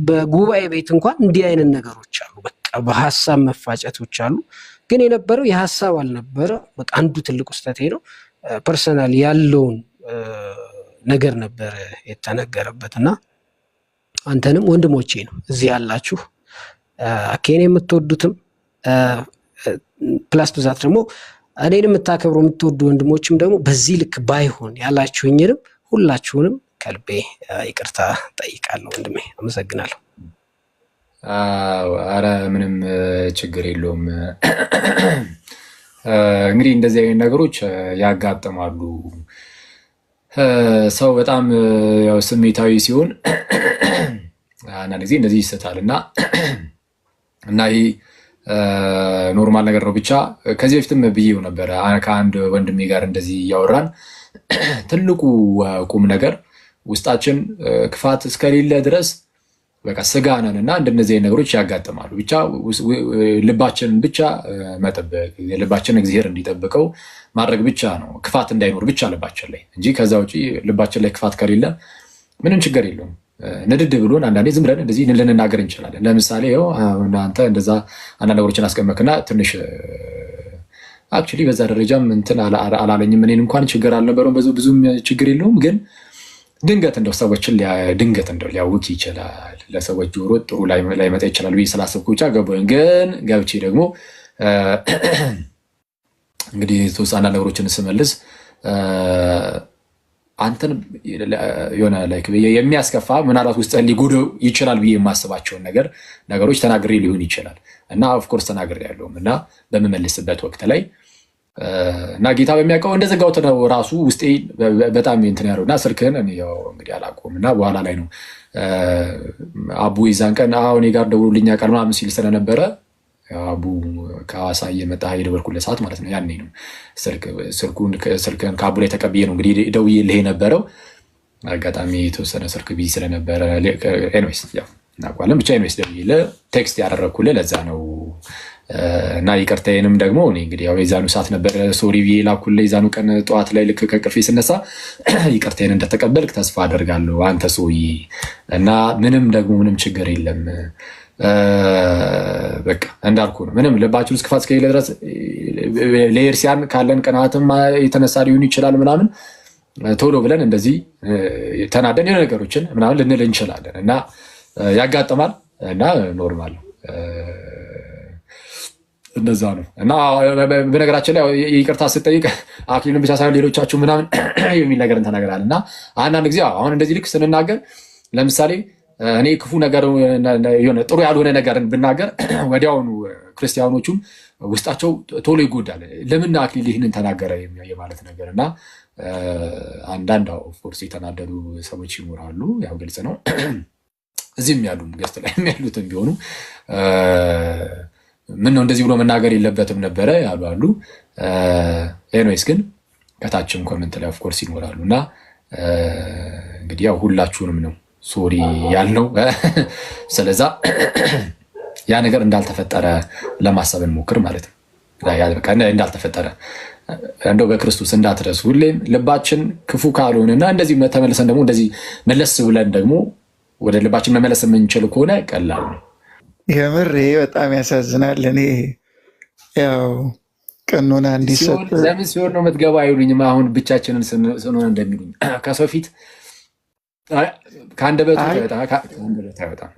[SPEAKER 7] በጉባኤ ቤት እንኳን እንዲህ አይነት ነገሮች አሉ። በቃ በሐሳብ መፋጨቶች አሉ። ግን የነበረው የሐሳብ አልነበረ። በቃ አንዱ ትልቁ ስህተቴ ነው። ፐርሰናል ያለውን ነገር ነበር የተነገረበትና አንተንም ወንድሞቼ ነው እዚህ ያላችሁ አኬን የምትወዱትም ፕላስ ብዛት ደግሞ እኔን የምታከብሩ የምትወዱ ወንድሞችም ደግሞ በዚህ ልክ ባይሆን ያላችሁኝንም ሁላችሁንም ከልቤ ይቅርታ ጠይቃለሁ። ወንድሜ አመሰግናለሁ።
[SPEAKER 2] አረ ምንም ችግር የለውም። እንግዲህ እንደዚህ አይነት ነገሮች ያጋጥማሉ። ሰው በጣም ያው ስሜታዊ ሲሆን አንዳንድ ጊዜ እንደዚህ ይሰታል እና ይሄ ኖርማል ነገር ነው። ብቻ ከዚህ በፊትም ብዬው ነበረ ከአንድ ወንድሜ ጋር እንደዚህ እያወራን ትልቁ ቁም ነገር ውስጣችን ክፋት እስከሌለ ድረስ በቃ ስጋ ነን እና እንደነዚህ ነገሮች ያጋጥማሉ። ብቻ ልባችንን ብቻ መጠበቅ፣ ልባችንን እግዚአብሔር እንዲጠብቀው ማድረግ ብቻ ነው። ክፋት እንዳይኖር ብቻ ልባችን ላይ እንጂ ከዛ ውጪ ልባችን ላይ ክፋት ከሌለ ምንም ችግር የለውም። ንድድ ብሎን አንዳንዴ ዝም ብለን እንደዚህ ልንናገር እንችላለን። ለምሳሌ ይኸው እናንተ እንደዛ አንዳንድ ነገሮችን አስቀመጥክና ትንሽ አክቹዋሊ በዛ ደረጃም እንትን አላለኝም። እኔን እንኳን ችግር አልነበረውም፣ ብዙም ችግር የለውም። ግን ድንገት እንደው ሰዎችን ድንገት እንደው ሊያውክ ይችላል፣ ለሰዎች ጆሮ ጥሩ ላይመጣ ይችላል ብዬ ስላሰብኩ ብቻ ገባኝ። ግን ገብቼ ደግሞ እንግዲህ የተወሰኑ ነገሮችን ስመልስ አንተን የሆነ ላይክ የሚያስከፋ ምናልባት ውስጥ ሊጎዳው ይችላል ብዬ የማስባቸውን ነገሮች ተናግሬ ሊሆን ይችላል እና ኦፍኮርስ ተናግሬ ያለውም እና በምመልስበት ወቅት ላይ እና ጌታ በሚያውቀው እንደዘጋሁት ነው ራሱ ውስጤ በጣም እንትን ያለው እና ስልክህን ያው እንግዲህ አላውቀውም እና በኋላ ላይ ነው አቡ ይዛን ቀን እኔ ጋር ደውሎልኝ ያውቃል ምናምን ሲል ስለነበረ አቡ ከሐዋሳ እየመጣ የደወልኩለት ሰዓት ማለት ነው። ያኔ ነው ስልክህን ከአቡ ላይ ተቀብዬ ነው እንግዲህ ደውዬልህ የነበረው። አጋጣሚ የተወሰነ ስልክ ቢዚ ስለነበረ ኤኒዌይስ ያው እናውቃለን። ብቻ ኤኒዌይስ ደውዬልህ ቴክስት ያደረግኩልህ ለዛ ነው እና ይቅርታዬንም ደግሞ እኔ እንግዲህ ያው የዛኑ ሰዓት ነበር ሶሪ ብዬ ላኩልህ። የዛኑ ቀን ጠዋት ላይ ልክ ከቅርፌ ስነሳ ይቅርታዬን እንደተቀበልክ ተስፋ አደርጋለሁ አንተ ሰውዬ እና ምንም ችግር የለም። በቃ እንዳልኩ ነው። ምንም ልባችን ውስጥ ክፋት እስከሌለ ድረስ ለኤርሲያን ካለን ቅናትም የተነሳ ሊሆን ይችላል ምናምን ቶሎ ብለን እንደዚህ ተናደን የሆነ ነገሮችን ምናምን ልንል እንችላለን እና ያጋጥማል እና ኖርማል እንደዛ ነው። እና በነገራችን ላይ ይቅርታ ስትጠይቅ አክሊልን ብቻ ሳይሆን ሌሎቻችሁ ምናምን የሚል ነገር ተናገራል እና አንዳንድ ጊዜ አሁን እንደዚህ ልክ ስንናገር ለምሳሌ እኔ ክፉ ነገር የሆነ ጥሩ ያልሆነ ነገርን ብናገር ወዲያውኑ ክርስቲያኖቹም ውስጣቸው ቶሎ ይጎዳል። ለምን አክሊል ይህንን ተናገረ የማለት ነገር እና አንዳንድ ኦፍኮርስ የተናደዱ ሰዎች ይኖራሉ። ያው ግልጽ ነው። እዚህም ያሉ ገስት ላይ ያሉትም ቢሆኑ ምን ነው እንደዚህ ብሎ መናገር የለበትም ነበረ ያሉ አሉ። ኤኒዌይስ ግን ከታችም ኮሜንት ላይ ኦፍኮርስ ይኖራሉ እና እንግዲህ ያው ሁላችሁንም ነው ሶሪ ያልነው። ስለዛ ያ ነገር እንዳልተፈጠረ ለማሰብ እንሞክር ማለት ነው። እንዳልተፈጠረ እንደው በክርስቶስ እንዳትረሱ። ሁሌም ልባችን ክፉ ካልሆነና እንደዚህ ተመልሰን ደግሞ እንደዚህ መለስ ብለን ደግሞ ወደ ልባችን መመለስ የምንችል ከሆነ ቀላል ነው።
[SPEAKER 10] የምር ይሄ በጣም ያሳዝናል። እኔ ያው ቀኖና እንዲሰጥ
[SPEAKER 2] ለምን ሲሆን ነው የምትገባ አይሉኝም። አሁን ብቻችንን ስንሆን እንደሚሉኝ ከሰው ፊት ከአንደበቱ አይወጣም።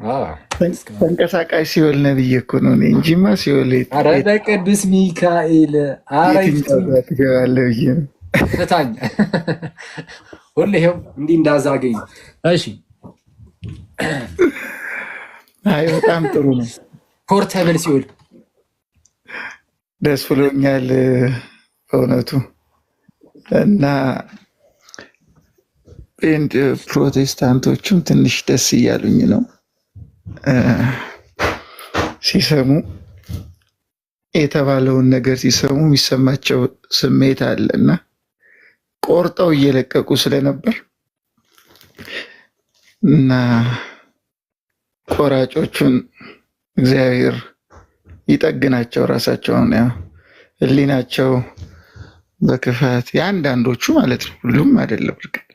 [SPEAKER 10] ተንቀሳቃሽ ሲኦል ነብዬ እኮ ነው እንጂማ ሲኦል
[SPEAKER 2] ቅዱስ ሚካኤል
[SPEAKER 10] ትገባለህ ብዬ ነው
[SPEAKER 2] ፍታኝ ሁሌ ይኸው እንዲህ እንዳዛገኝ። እሺ
[SPEAKER 10] አይ በጣም ጥሩ ነው።
[SPEAKER 2] ፖርተብል ሲኦል
[SPEAKER 10] ደስ ብሎኛል በእውነቱ እና ፕሮቴስታንቶቹም ትንሽ ደስ እያሉኝ ነው ሲሰሙ፣ የተባለውን ነገር ሲሰሙ የሚሰማቸው ስሜት አለ እና ቆርጠው እየለቀቁ ስለነበር እና ቆራጮቹን እግዚአብሔር ይጠግናቸው። ራሳቸውን ያው ህሊናቸው በክፋት የአንዳንዶቹ ማለት ነው፣ ሁሉም አይደለም እርግጥ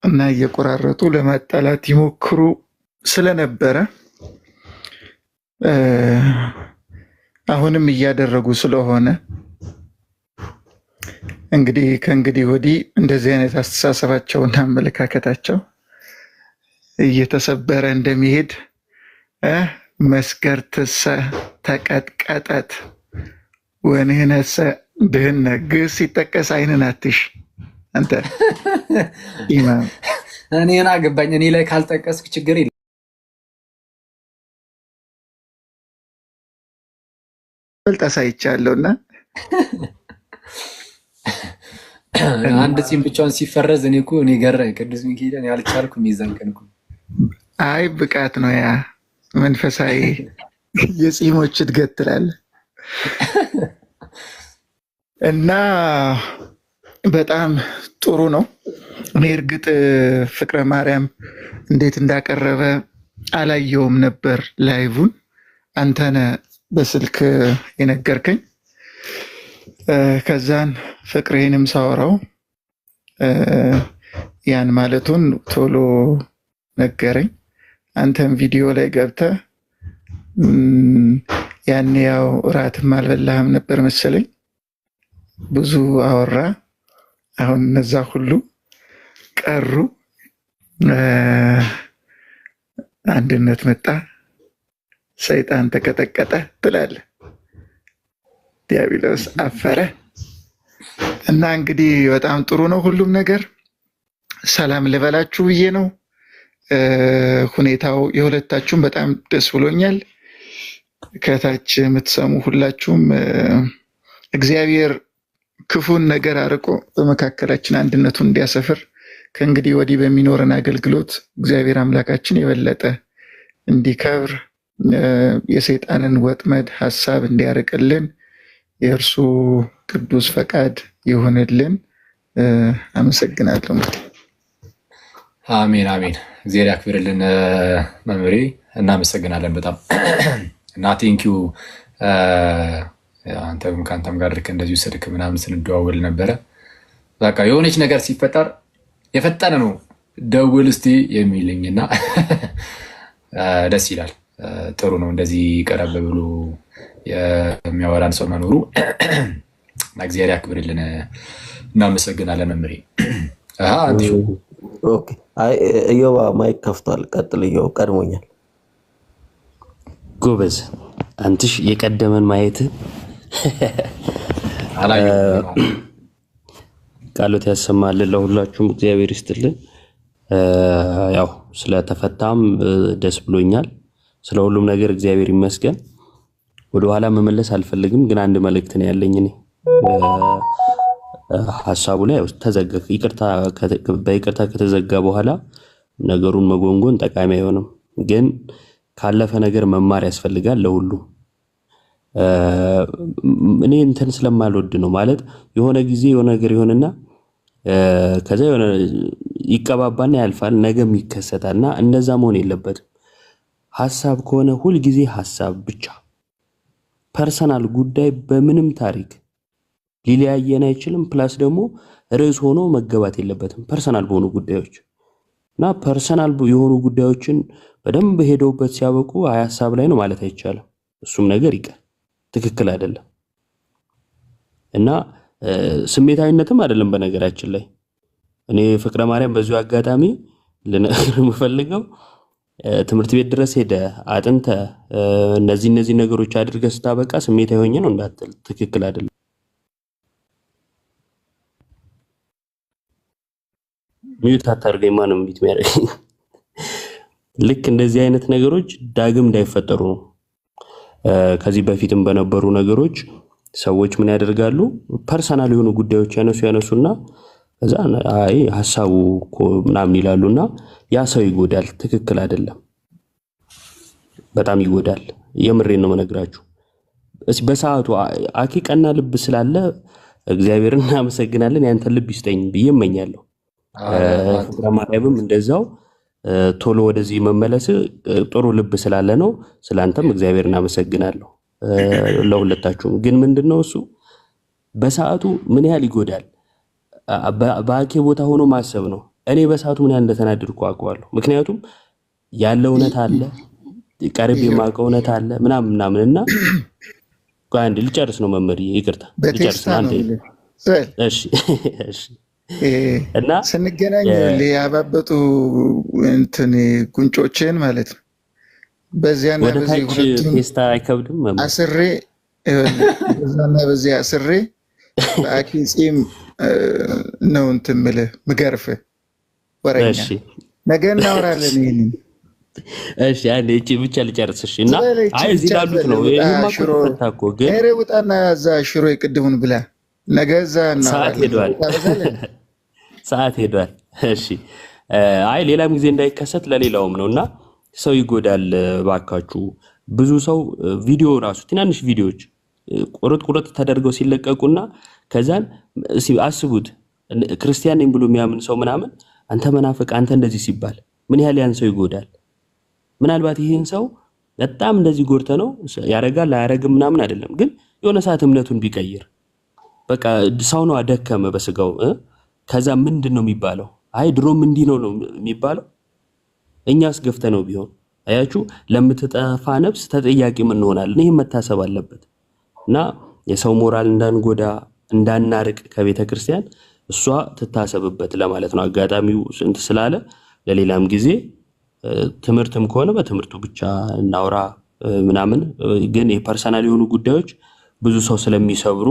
[SPEAKER 10] እና እየቆራረጡ ለማጣላት ይሞክሩ ስለነበረ አሁንም እያደረጉ ስለሆነ እንግዲህ ከእንግዲህ ወዲህ እንደዚህ አይነት አስተሳሰባቸውና አመለካከታቸው እየተሰበረ እንደሚሄድ መስገር ትሰ ተቀጥቀጠት ወንህነሰ ድህነት ግስ ሲጠቀስ አይንን አትሽ አንተ ኢማም
[SPEAKER 2] እኔን አገባኝ። እኔ ላይ ካልጠቀስክ ችግር የለም።
[SPEAKER 10] አሳይቻለሁና
[SPEAKER 2] አንድ ፂም ብቻውን ሲፈረዝ እኔ እኮ እኔ ገረኝ። ቅዱስ ሚካኤልን ያልቻልኩም ይዘንቀንኩ።
[SPEAKER 10] አይ ብቃት ነው ያ መንፈሳዊ የፂሞች እድገት ትላለህ እና በጣም ጥሩ ነው። እኔ እርግጥ ፍቅረ ማርያም እንዴት እንዳቀረበ አላየውም ነበር ላይቭን፣ አንተነ በስልክ የነገርከኝ። ከዛን ፍቅሬንም ሳወራው ያን ማለቱን ቶሎ ነገረኝ። አንተም ቪዲዮ ላይ ገብተህ ያኔ ያው እራትም አልበላህም ነበር መሰለኝ፣ ብዙ አወራ። አሁን እነዛ ሁሉ ቀሩ፣ አንድነት መጣ፣ ሰይጣን ተቀጠቀጠ ትላለህ፣ ዲያብሎስ አፈረ እና እንግዲህ በጣም ጥሩ ነው ሁሉም ነገር። ሰላም ልበላችሁ ብዬ ነው። ሁኔታው የሁለታችሁም በጣም ደስ ብሎኛል። ከታች የምትሰሙ ሁላችሁም እግዚአብሔር ክፉን ነገር አርቆ በመካከላችን አንድነቱን እንዲያሰፍር ከእንግዲህ ወዲህ በሚኖረን አገልግሎት እግዚአብሔር አምላካችን የበለጠ እንዲከብር የሰይጣንን ወጥመድ ሀሳብ እንዲያርቅልን የእርሱ ቅዱስ ፈቃድ ይሆንልን። አመሰግናለሁ።
[SPEAKER 2] አሜን አሜን። እግዚአብሔር ያክብርልን መምህሬ፣ እናመሰግናለን በጣም እና ቴንኪዩ ከአንተም ጋር ልክ እንደዚሁ ስልክ ምናምን ስንደዋወል ነበረ። በቃ የሆነች ነገር ሲፈጠር የፈጠነ ነው ደውል እስቲ የሚልኝና ደስ ይላል። ጥሩ ነው እንደዚህ ቀረብ ብሎ የሚያወራን ሰው መኖሩ። እግዚአብሔር ያክብርልን። እናመሰግናለን መምሬ።
[SPEAKER 6] እዮባ ማይክ ከፍቷል። ቀጥል እዮብ፣ ቀድሞኛል።
[SPEAKER 4] ጎበዝ አንትሽ የቀደመን ማየት ቃሎት ያሰማልን። ለሁላችሁም እግዚአብሔር ይስጥልን። ያው ስለተፈታም ደስ ብሎኛል። ስለ ሁሉም ነገር እግዚአብሔር ይመስገን። ወደኋላ መመለስ አልፈልግም፣ ግን አንድ መልእክት ነው ያለኝ እኔ ሐሳቡ ላይ ተዘጋ። በይቅርታ ከተዘጋ በኋላ ነገሩን መጎንጎን ጠቃሚ አይሆንም፣ ግን ካለፈ ነገር መማር ያስፈልጋል ለሁሉም። እኔ እንትን ስለማልወድ ነው ማለት የሆነ ጊዜ የሆነ ነገር ይሆንና ከዛ የሆነ ይቀባባና ያልፋል፣ ነገም ይከሰታልና እንደዛ መሆን የለበትም። ሐሳብ ከሆነ ሁል ጊዜ ሐሳብ ብቻ። ፐርሰናል ጉዳይ በምንም ታሪክ ሊለያየን አይችልም። ፕላስ ደግሞ ርዕስ ሆኖ መገባት የለበትም ፐርሰናል በሆኑ ጉዳዮች እና ፐርሰናል የሆኑ ጉዳዮችን በደንብ ሄደውበት ሲያበቁ ሐሳብ ላይ ነው ማለት አይቻልም። እሱም ነገር ይቀር፣ ትክክል አይደለም እና ስሜታዊነትም አይደለም። በነገራችን ላይ እኔ ፍቅረ ማርያም በዚሁ አጋጣሚ ልነግርህ የምፈልገው ትምህርት ቤት ድረስ ሄደ አጥንተ እነዚህ ነገሮች አድርገህ ስታበቃ ስሜታዊ ሆኜ ነው እንዳትል፣ ትክክል አይደለም። ሚዩት አታርገኝ፣ ማንም ቢት የሚያደርገኝ። ልክ እንደዚህ አይነት ነገሮች ዳግም እንዳይፈጠሩ ነው። ከዚህ በፊትም በነበሩ ነገሮች ሰዎች ምን ያደርጋሉ? ፐርሰናል የሆኑ ጉዳዮች ያነሱና ከዛ አይ ሐሳቡ እኮ ምናምን ይላሉና ያ ሰው ይጎዳል። ትክክል አይደለም፣ በጣም ይጎዳል። የምሬን ነው መነግራችሁ። በሰዓቱ አኪ ቀና ልብ ስላለ እግዚአብሔርን እናመሰግናለን። ያንተ ልብ ይስጠኝ ብዬ እመኛለሁ። ፍቅረ ማርያምም እንደዛው ቶሎ ወደዚህ መመለስ ጥሩ ልብ ስላለ ነው። ስላንተም እግዚአብሔር እናመሰግናለሁ። ለሁለታችሁም ግን ምንድነው እሱ በሰዓቱ ምን ያህል ይጎዳል በአኬ ቦታ ሆኖ ማሰብ ነው። እኔ በሰዓቱ ምን ያህል እንደተናደድኩ አውቀዋለሁ። ምክንያቱም ያለ እውነት አለ፣ ቀርብ የማውቀው እውነት አለ ምናምንና አንድ ልጨርስ ነው መምህር፣ ይቅርታ ልጨርስ ነው አንዴ። እሺ እና
[SPEAKER 10] ስንገናኝ ያባበጡ እንትን ጉንጮችን ማለት ነው በዚያና በዚህ ሁለቱን
[SPEAKER 4] ቴስታ አይከብድም
[SPEAKER 10] አስሬ በዛና በዚያ አስሬ በአኪ ጺም ነው እንትን የምልህ ምገርፍህ ወረኛ። ነገ እናወራለን ይሄንን።
[SPEAKER 4] እሺ አንዴ እቺ ብቻ ልጨርስ። እሺ እና አይ እዚህ ላሉት ነው ይሄማ ኮታኮ ግን
[SPEAKER 10] ኧረ ውጣና እዛ ሽሮ ይቅድሙን ብላ ነገ እዛ እናወራለን።
[SPEAKER 4] ሰዓት ሄዷል። እሺ አይ ሌላም ጊዜ እንዳይከሰት ለሌላውም ነውና ሰው ይጎዳል። ባካችሁ ብዙ ሰው ቪዲዮ ራሱ ትናንሽ ቪዲዮዎች ቁርጥ ተደርገው ሲለቀቁና ከዛን አስቡት ክርስቲያን ነኝ ብሎ የሚያምን ሰው ምናምን አንተ መናፍቅ አንተ እንደዚህ ሲባል ምን ያህል ያን ሰው ይጎዳል። ምናልባት ይሄን ሰው በጣም እንደዚህ ጎርተ ነው ያረጋል አያረግም ምናምን አይደለም፣ ግን የሆነ ሰዓት እምነቱን ቢቀይር በቃ ሰው ነው አደከመ በስጋው ከዛ ምንድነው የሚባለው? አይ ድሮም እንዲህ ነው የሚባለው። እኛስ ገፍተ ነው ቢሆን አያችሁ ለምትጠፋ ነፍስ ተጠያቂ ምን እንሆናለን? ይሄ መታሰብ አለበት እና የሰው ሞራል እንዳንጎዳ እንዳናርቅ ከቤተ ክርስቲያን እሷ ትታሰብበት ለማለት ነው። አጋጣሚው ስንት ስላለ ለሌላም ጊዜ ትምህርትም ከሆነ በትምህርቱ ብቻ እናውራ ምናምን፣ ግን የፐርሰናል የሆኑ ጉዳዮች ብዙ ሰው ስለሚሰብሩ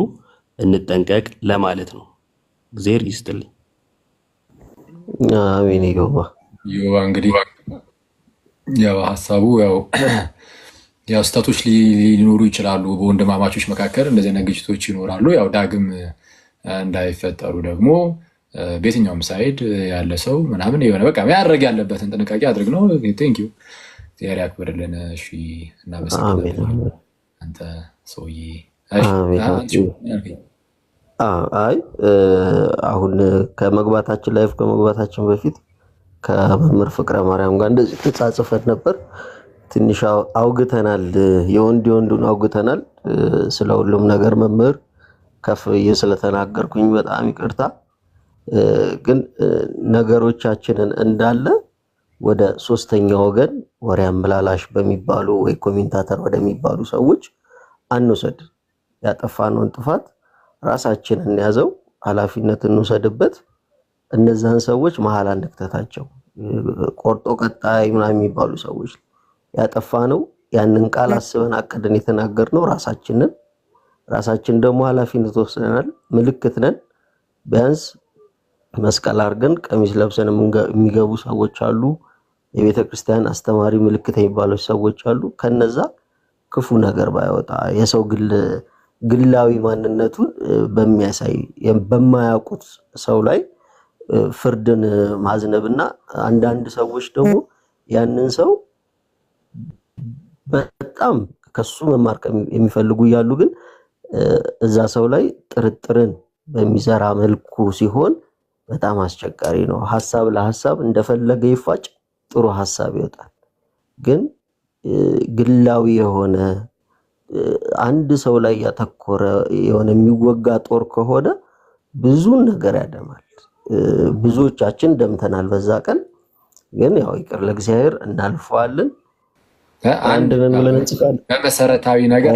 [SPEAKER 4] እንጠንቀቅ ለማለት ነው። እግዚአብሔር ይስጥልኝ።
[SPEAKER 6] አሜን። ይገባ
[SPEAKER 2] እንግዲህ ያው ሐሳቡ ያው ስህተቶች ሊኖሩ ይችላሉ በወንድማማቾች መካከል፣ እንደዚህ አይነት ግጭቶች ይኖራሉ። ያው ዳግም እንዳይፈጠሩ ደግሞ በየትኛውም ሳይድ ያለ ሰው ምናምን የሆነ በቃ ያደረግ ያለበትን ጥንቃቄ አድርግ ነው። ቴንክ ዩ እግዚአብሔር ያክብርልን። እሺ እናመሰግናለን። አንተ ሰውዬ
[SPEAKER 6] አይ አሁን ከመግባታችን ላይፍ ከመግባታችን በፊት ከመምህር ፍቅረ ማርያም ጋር እንደዚህ ተጻጽፈን ነበር። ትንሽ አውግተናል፣ የወንዱን አውግተናል። ስለ ሁሉም ነገር መምህር ከፍ ብዬ ስለተናገርኩኝ በጣም ይቅርታ። ግን ነገሮቻችንን እንዳለ ወደ ሶስተኛ ወገን ወሬ አመላላሽ በሚባሉ ወይ ኮሜንታተር ወደሚባሉ ሰዎች አንወሰድ። ያጠፋነውን ጥፋት ራሳችንን ያዘው፣ ኃላፊነት እንውሰድበት። እነዛን ሰዎች መሀል አንክተታቸው። ቆርጦ ቀጣይ ምናምን የሚባሉ ሰዎች ያጠፋነው ያንን ቃል አስበን አቀደን የተናገርነው ራሳችን ደግሞ ኃላፊነት ወስደናል። ምልክት ነን። ቢያንስ መስቀል አድርገን ቀሚስ ለብሰን የሚገቡ ሰዎች አሉ። የቤተ ክርስቲያን አስተማሪ ምልክት የሚባሉ ሰዎች አሉ። ከነዛ ክፉ ነገር ባይወጣ የሰው ግላዊ ማንነቱን በሚያሳይ በማያውቁት ሰው ላይ ፍርድን ማዝነብና አንዳንድ ሰዎች ደግሞ ያንን ሰው በጣም ከሱ መማር የሚፈልጉ ያሉ ግን እዛ ሰው ላይ ጥርጥርን በሚዘራ መልኩ ሲሆን በጣም አስቸጋሪ ነው። ሐሳብ ለሐሳብ እንደፈለገ ይፋጭ፣ ጥሩ ሐሳብ ይወጣል። ግን ግላዊ የሆነ አንድ ሰው ላይ ያተኮረ የሆነ የሚወጋ ጦር ከሆነ ብዙ ነገር ያደማል። ብዙዎቻችን ደምተናል በዛ ቀን። ግን ያው ይቅር ለእግዚአብሔር እናልፈዋለን። አንድ ነን ብለን እንጽፋለን።
[SPEAKER 2] በመሰረታዊ ነገር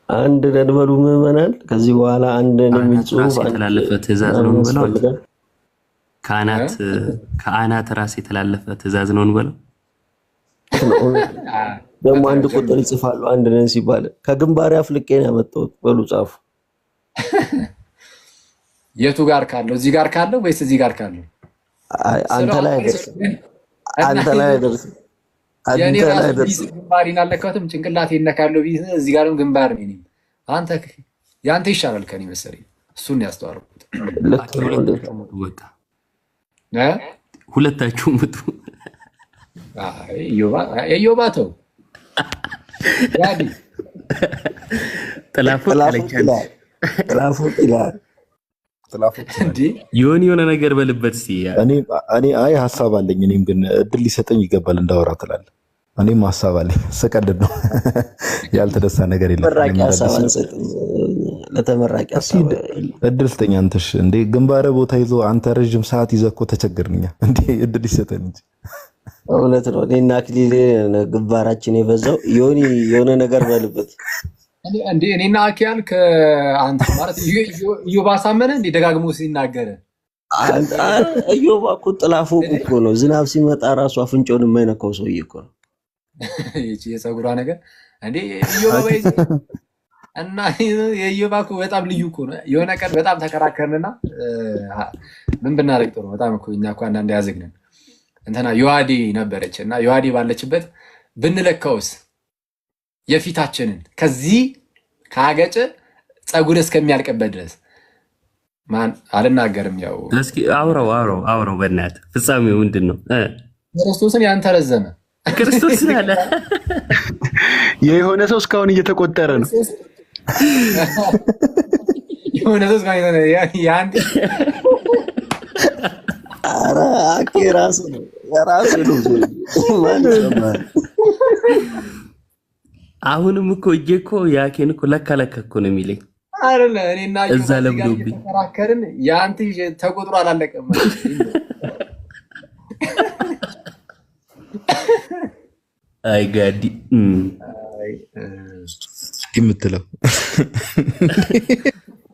[SPEAKER 2] አንድ ነን በሉ ምዕመናን። ከዚህ በኋላ አንድ ነን የሚል ጽሑፍ
[SPEAKER 4] የተላለፈ ትእዛዝ ነው ብለው ከአናት ራስ የተላለፈ ትእዛዝ ነው ብለው
[SPEAKER 6] ደግሞ አንድ ቁጥር ይጽፋሉ። አንድ ነን ሲባል ከግንባር አፍልቄ ነው ያመጣሁት በሉ ጻፉ።
[SPEAKER 2] የቱ ጋር ካለው እዚህ ጋር ካለው ወይስ እዚህ ጋር ካለው?
[SPEAKER 6] አንተ ላይ አይደርስም።
[SPEAKER 2] ግንባሬን አልነካሁትም፣ ጭንቅላቴ እነካለሁ። እዚህ ጋርም ግንባር ነኝ። ያንተ ይሻላል ከኔ መሰለኝ። እሱን ያስተዋልኩት።
[SPEAKER 4] ሁለታችሁም ምጡ።
[SPEAKER 2] የዮባ ተው
[SPEAKER 4] ጥላፎ ይላል። የሆነ ነገር በልበት
[SPEAKER 3] እኔ አይ ሀሳብ አለኝ። እኔም ግን እድል ሊሰጠኝ ይገባል እንዳወራ ትላለህ። እኔም ሀሳብ አለኝ። ስቀልድ ነው። ያልተደሳ ነገር የለም።
[SPEAKER 6] ለተመራቂ ሀሳብ
[SPEAKER 3] እድል ስጠኝ። አንተሽ እንዴ ግንባረ ቦታ ይዞ አንተ ረጅም ሰዓት ይዘህ እኮ ተቸገርንኛ። እንዴ እድል ይሰጠን እንጂ
[SPEAKER 6] እውነት ነው። እኔና አክሊሌ ግንባራችን የበዛው የሆነ ነገር በልበት
[SPEAKER 2] እንዴ እኔና አኪያል ከአንተ ማለት ኢዮብ አሳመነ እንዴ ደጋግሞ ሲናገር
[SPEAKER 6] ኢዮብ እኮ ጥላፎ እኮ ነው። ዝናብ ሲመጣ ራሱ አፍንጫውን የማይነካው ሰውዬ እኮ ነው።
[SPEAKER 2] እቺ የፀጉሯ ነገር እንዴ ኢዮብ እና የኢዮብ እኮ በጣም ልዩ እኮ ነው። የሆነ ቀን በጣም ተከራከርንና ምን ብናደርግ ጥሩ በጣም እኮ እኛ እኮ አንዳንዴ ያዘግነን እንትና ዮሐዴ ነበረች እና ዮሐዴ ባለችበት ብንለካውስ የፊታችንን ከዚህ ካገጨ ፀጉር እስከሚያልቅበት ድረስ ማን አልናገርም። ያው
[SPEAKER 4] እስኪ አውራው በእናትህ ፍጻሜው ምንድን ነው?
[SPEAKER 2] ክርስቶስን ያንተ ረዘመ
[SPEAKER 4] ክርስቶስ አለ
[SPEAKER 8] የሆነ ሰው እስካሁን እየተቆጠረ ነው።
[SPEAKER 2] የሆነ ሰው እስካሁን ያንተ
[SPEAKER 6] ኧረ አኬ ራሱ ነው
[SPEAKER 4] አሁንም እኮ እጄ እኮ ያኬን እኮ ለካ እኮ ነው የሚለኝ
[SPEAKER 2] አይደለ? እኔና
[SPEAKER 4] እዛ ለምዶብኝ
[SPEAKER 2] ተከራከርን። ያንተ ተቆጥሮ አላለቀም።
[SPEAKER 4] አይ ጋዲ
[SPEAKER 3] የምትለው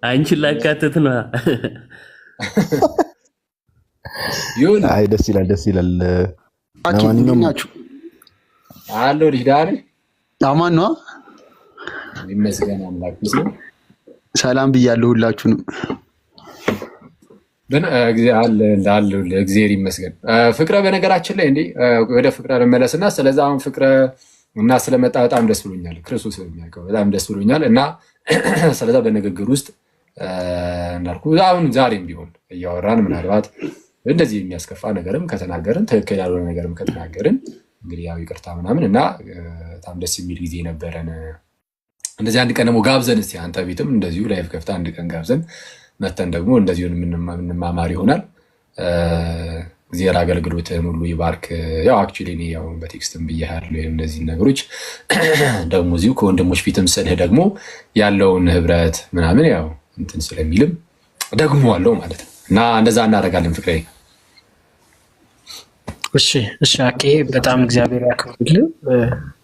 [SPEAKER 4] አንቺን ላካተት ነው።
[SPEAKER 3] አይ ደስ ይላል።
[SPEAKER 8] ለማንኛውም ናችሁ
[SPEAKER 2] አለው ልጅ ዳር
[SPEAKER 8] አማን ነው።
[SPEAKER 2] ይመስገን አምላክ ይመስገን።
[SPEAKER 8] ሰላም ብያለሁ ሁላችሁንም።
[SPEAKER 2] እግዚአብሔር ይመስገን። ፍቅረ በነገራችን ላይ እንዴ ወደ ፍቅረ ልመለስና ስለዛ አሁን ፍቅረ እና ስለመጣ በጣም ደስ ብሎኛል። ክርስቶስ የሚያውቀው በጣም ደስ ብሎኛል እና ስለዛ በንግግር ውስጥ እንዳልኩ አሁን ዛሬም ቢሆን እያወራን ምናልባት እንደዚህ የሚያስከፋ ነገርም ከተናገርን ትክክል ያልሆነ ነገርም ከተናገርን እንግዲህ ያው ይቅርታ ምናምን እና በጣም ደስ የሚል ጊዜ ነበረን። እንደዚህ አንድ ቀን ደግሞ ጋብዘን እስቲ አንተ ቤትም እንደዚሁ ላይፍ ከፍታ አንድ ቀን ጋብዘን መተን ደግሞ እንደዚሁ የምንማማር ይሆናል። እግዚአብሔር አገልግሎትህን ሁሉ ይባርክ። ያው አክቹሊ እኔ ያው በቴክስትም ብያለሁ እነዚህ ነገሮች ደግሞ እዚሁ ከወንድሞች ፊትም ስልህ ደግሞ ያለውን ህብረት ምናምን ያው እንትን ስለሚልም ደግሞ አለው ማለት ነው እና እንደዛ እናደርጋለን ፍቅሬ።
[SPEAKER 7] እሺ አኬ በጣም እግዚአብሔር ያክብርልን።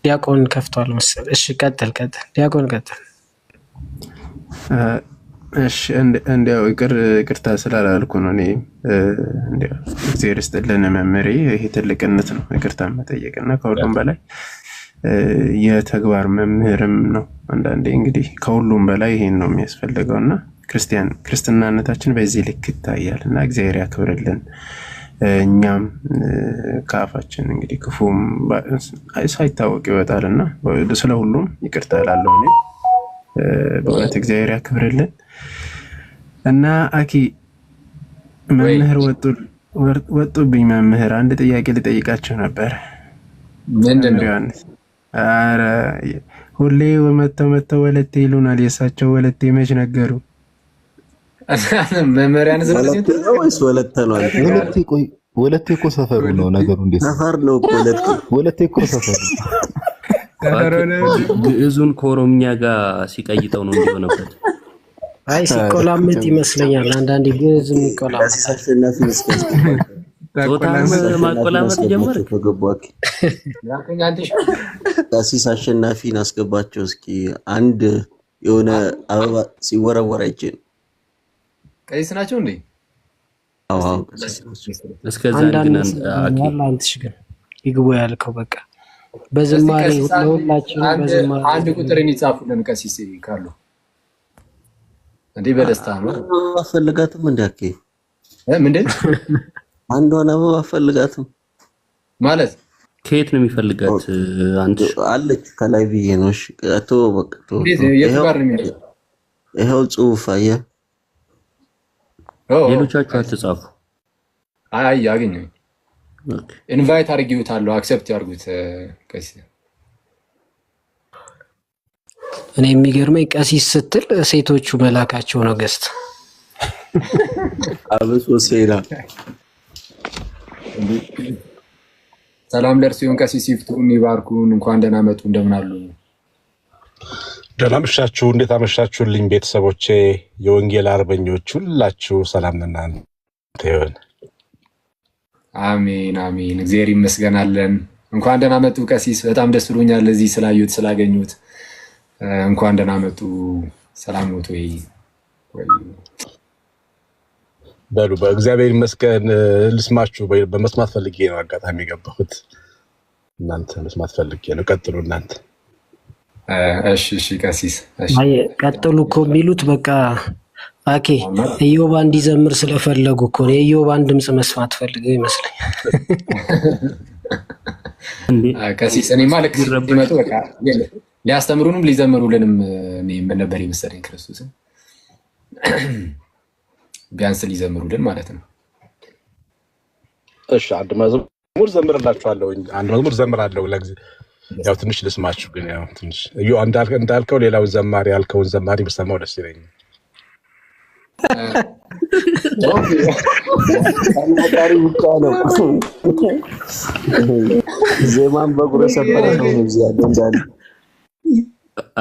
[SPEAKER 7] ዲያቆን ከፍቷል መሰለኝ። እሺ ቀጥል ዲያቆን ቀጥል።
[SPEAKER 8] እሺ እንዲያው ይቅርታ ስላላልኩ ነው እኔ እንዲያው እግዚአብሔር ይስጥልን መምህሬ፣ ይሄ ትልቅነት ነው ይቅርታ መጠየቅና ከሁሉም በላይ የተግባር መምህርም ነው። አንዳንዴ እንግዲህ ከሁሉም በላይ ይሄን ነው የሚያስፈልገውና ክርስትናነታችን በዚህ ልክ ይታያል እና እግዚአብሔር ያክብርልን። እኛም ከአፋችን እንግዲህ ክፉም ሳይታወቅ ይወጣልና ስለ ሁሉም ይቅርታ እላለሁ እኔ በእውነት እግዚአብሔር ያክብርልን። እና አኪ መምህር ወጡብኝ መምህር አንድ ጥያቄ ልጠይቃቸው ነበር።
[SPEAKER 2] ምንድነው?
[SPEAKER 8] ኧረ ሁሌ መተው ወለቴ ይሉናል። የእሳቸው ወለቴ መች ነገሩ?
[SPEAKER 2] መምህራን
[SPEAKER 6] ወይስ ወለተ ነው?
[SPEAKER 3] ወለቴ እኮ ሰፈሩ ነው ነገሩ። እንዴት
[SPEAKER 6] ሰፈር ነው እኮ
[SPEAKER 3] ወለቴ እኮ ሰፈሩ
[SPEAKER 4] ግዕዙን ከኦሮምኛ ጋር ሲቀይጠው ነው እንዲሆነበት።
[SPEAKER 7] አይ ሲቆላመጥ ይመስለኛል አንዳንዴ ግዕዝ የሚቆላመጥ
[SPEAKER 4] ማቆላመጥ ጀመረ።
[SPEAKER 6] ቀሲስ አሸናፊን አስገባቸው እስኪ። አንድ የሆነ አበባ ሲወረወር አይቼ ነው።
[SPEAKER 2] ቀሲስ ናቸው እንዴ?
[SPEAKER 6] አዎ
[SPEAKER 4] እስከዛ ግን
[SPEAKER 7] ይግቡ ያልከው በቃ በዝማሬ ሁላችን በዝማሬ
[SPEAKER 2] አንድ ቁጥርን ይጻፉልን ቀሲስ ካሉ እንዴ በደስታ ነው።
[SPEAKER 6] አፈልጋትም እንዳከ
[SPEAKER 2] ምንድን
[SPEAKER 6] አንዷን አበባ አፈልጋትም ማለት
[SPEAKER 4] ከየት ነው የሚፈልጋት? አንተ
[SPEAKER 6] አለች ከላይ ብዬ ነው። እሺ አቶ በቃ ይሄው ጽሁፍ አየህ።
[SPEAKER 4] ሌሎቻችሁ አትጻፉ።
[SPEAKER 2] አይ ያገኘኝ ኢንቫይት አድርጊውታለሁ አክሰፕት ያርጉት ቀሲስ።
[SPEAKER 7] እኔ የሚገርመኝ ቀሲስ ስትል ሴቶቹ መላካቸው ነው ገስት
[SPEAKER 6] አብሶ ሴራ።
[SPEAKER 2] ሰላም ለእርሱ ይሁን ቀሲስ ይፍቱን ይባርኩን። እንኳን ደህና መጡ። እንደምን አሉ?
[SPEAKER 11] ደህና አመሻችሁ። እንዴት አመሻችሁልኝ ቤተሰቦቼ? የወንጌል አርበኞች ሁላችሁ ሰላም ለእናንተ ይሁን።
[SPEAKER 2] አሜን አሜን። እግዚአብሔር ይመስገናለን። እንኳን ደህና መጡ ቀሲስ። በጣም ደስ ብሎኛል እዚህ ስላዩት ስላገኙት። እንኳን ደህና መጡ። ሰላም ነው ወይ?
[SPEAKER 11] በሉ በእግዚአብሔር ይመስገን። ልስማችሁ በመስማት ፈልጌ ነው አጋጣሚ የገባሁት። እናንተ መስማት ፈልጌ ነው። ቀጥሉ እናንተ።
[SPEAKER 2] እሺ ቀሲስ።
[SPEAKER 7] አይ ቀጥሉ እኮ የሚሉት በቃ አኬ ኢዮባ እንዲዘምር ስለፈለጉ እኮ ነው። የኢዮባን ድምጽ መስማት ፈልገው ይመስለኛል።
[SPEAKER 2] ቀሲስ እኔ ማለት ይመጡ በቃ ሊያስተምሩንም ሊዘምሩልንም ምን ነበር የመሰለኝ ክርስቶስን ቢያንስ ሊዘምሩልን ማለት ነው።
[SPEAKER 11] እሺ አንድ መዝሙር ዘምርላችኋለሁ። አንድ መዝሙር ዘምራለሁ ለጊዜ ያው ትንሽ ልስማችሁ ግን ያው ትንሽ እንዳልከው ሌላው ዘማሪ ያልከውን ዘማሪ ብሰማው ደስ ይለኛል።
[SPEAKER 6] አናጋሪ ብቻ ነው ዜማን በጉረ ሰበረ ነው እዚህ ያለው እንዳለ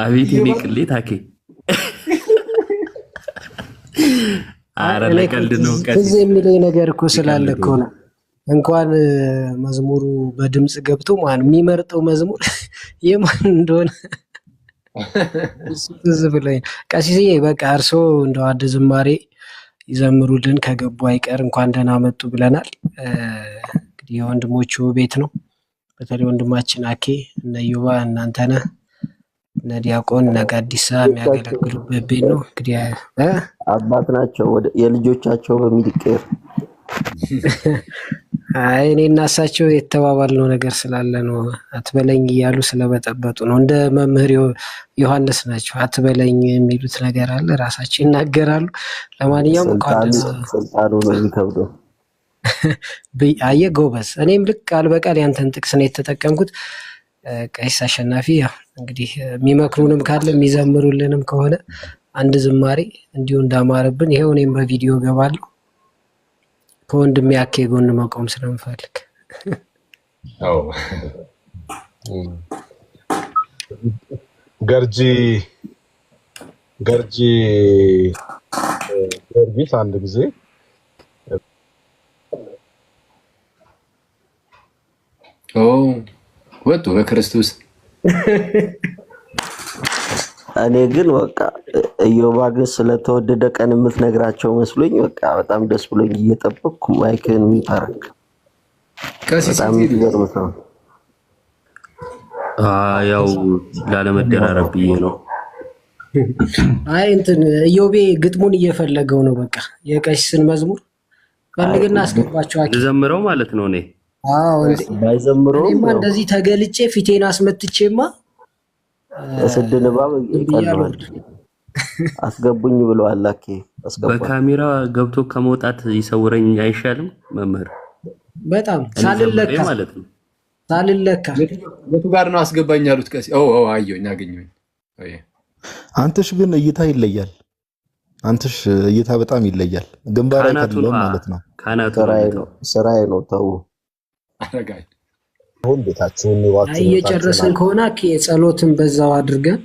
[SPEAKER 4] አቤት እኔ ቅሌት አኬ አረ ቀልድ ነው።
[SPEAKER 7] ከዚህ የሚለኝ ነገር እኮ ስላለ እኮ ነው። እንኳን መዝሙሩ በድምጽ ገብቶ ማን የሚመርጠው መዝሙር የማን እንደሆነ እሱ ብለኝ ቀሲስዬ በቃ እርሶ እንደው አድ ዝማሬ ይዘምሩልን ከገቡ አይቀር እንኳን ደህና መጡ ብለናል። እንግዲህ የወንድሞቹ ቤት ነው። በተለይ ወንድማችን አኬ እነ ዮባ እናንተነ እነ ዲያቆን እነ ጋዲሳ የሚያገለግሉበት ቤት ነው። እንግዲህ
[SPEAKER 6] አባት ናቸው ወደ የልጆቻቸው በሚልቀር
[SPEAKER 7] አይ እኔ እና እሳቸው የተባባልነው ነገር ስላለ ነው። አትበለኝ እያሉ ስለበጠበጡ ነው። እንደ መምህር ዮሐንስ ናቸው። አትበለኝ የሚሉት ነገር አለ ራሳቸው ይናገራሉ። ለማንኛውም እንኳን
[SPEAKER 6] ስልጣኑ ነው የሚከብደው።
[SPEAKER 7] አየህ ጎበዝ። እኔም ልክ ቃል በቃል ያንተን ጥቅስ ነው የተጠቀምኩት። ቀሲስ አሸናፊ ያው እንግዲህ የሚመክሩንም ካለ የሚዘምሩልንም ከሆነ አንድ ዝማሬ እንዲሁ እንዳማረብን ይሄው እኔም በቪዲዮ ገባለሁ። ከወንድሜ አኬ ጎን መቆም ስለምፈልግ
[SPEAKER 11] ገርጂ ጊዮርጊስ አንድ ጊዜ
[SPEAKER 2] ወጡ በክርስቶስ።
[SPEAKER 6] እኔ ግን በቃ ኢዮባ ግን ስለተወደደ ቀን የምትነግራቸው መስሎኝ በቃ በጣም ደስ ብሎኝ እየጠበቅኩ ማይክን የሚታረክ በጣም የሚገርም ሰው።
[SPEAKER 4] ያው ላለመደራረብ ብዬ ነው።
[SPEAKER 7] አይ እንትን ኢዮቤ ግጥሙን እየፈለገው ነው። በቃ የቀሲስን መዝሙር ፈልግና አስገባቸው።
[SPEAKER 4] ልዘምረው ማለት ነው። እኔ
[SPEAKER 6] ባይዘምረው
[SPEAKER 7] እኔማ እንደዚህ ተገልጬ ፊቴን አስመትቼማ
[SPEAKER 6] ስድንባብ አስገቡኝ ብለዋል። አኬ አስገቡ።
[SPEAKER 4] በካሜራ ገብቶ ከመውጣት ይሰውረኝ አይሻልም? መምህር
[SPEAKER 7] በጣም ሳልለካ
[SPEAKER 4] ማለት ነው።
[SPEAKER 7] ሳልለካ
[SPEAKER 2] የቱ ጋር ነው አስገባኝ ያሉት? ቀሲ አየሁኝ፣ አገኘሁኝ።
[SPEAKER 3] አንተሽ ግን እይታ ይለያል። አንተሽ እይታ በጣም ይለያል። ግንባር አይደለም ማለት ነው።
[SPEAKER 6] ስራዬ ነው። ተው
[SPEAKER 2] አረጋይ
[SPEAKER 11] ሁን ቤታችሁን ይዋችሁ።
[SPEAKER 7] እየጨረስን ከሆነ ጸሎትን በዛው አድርገን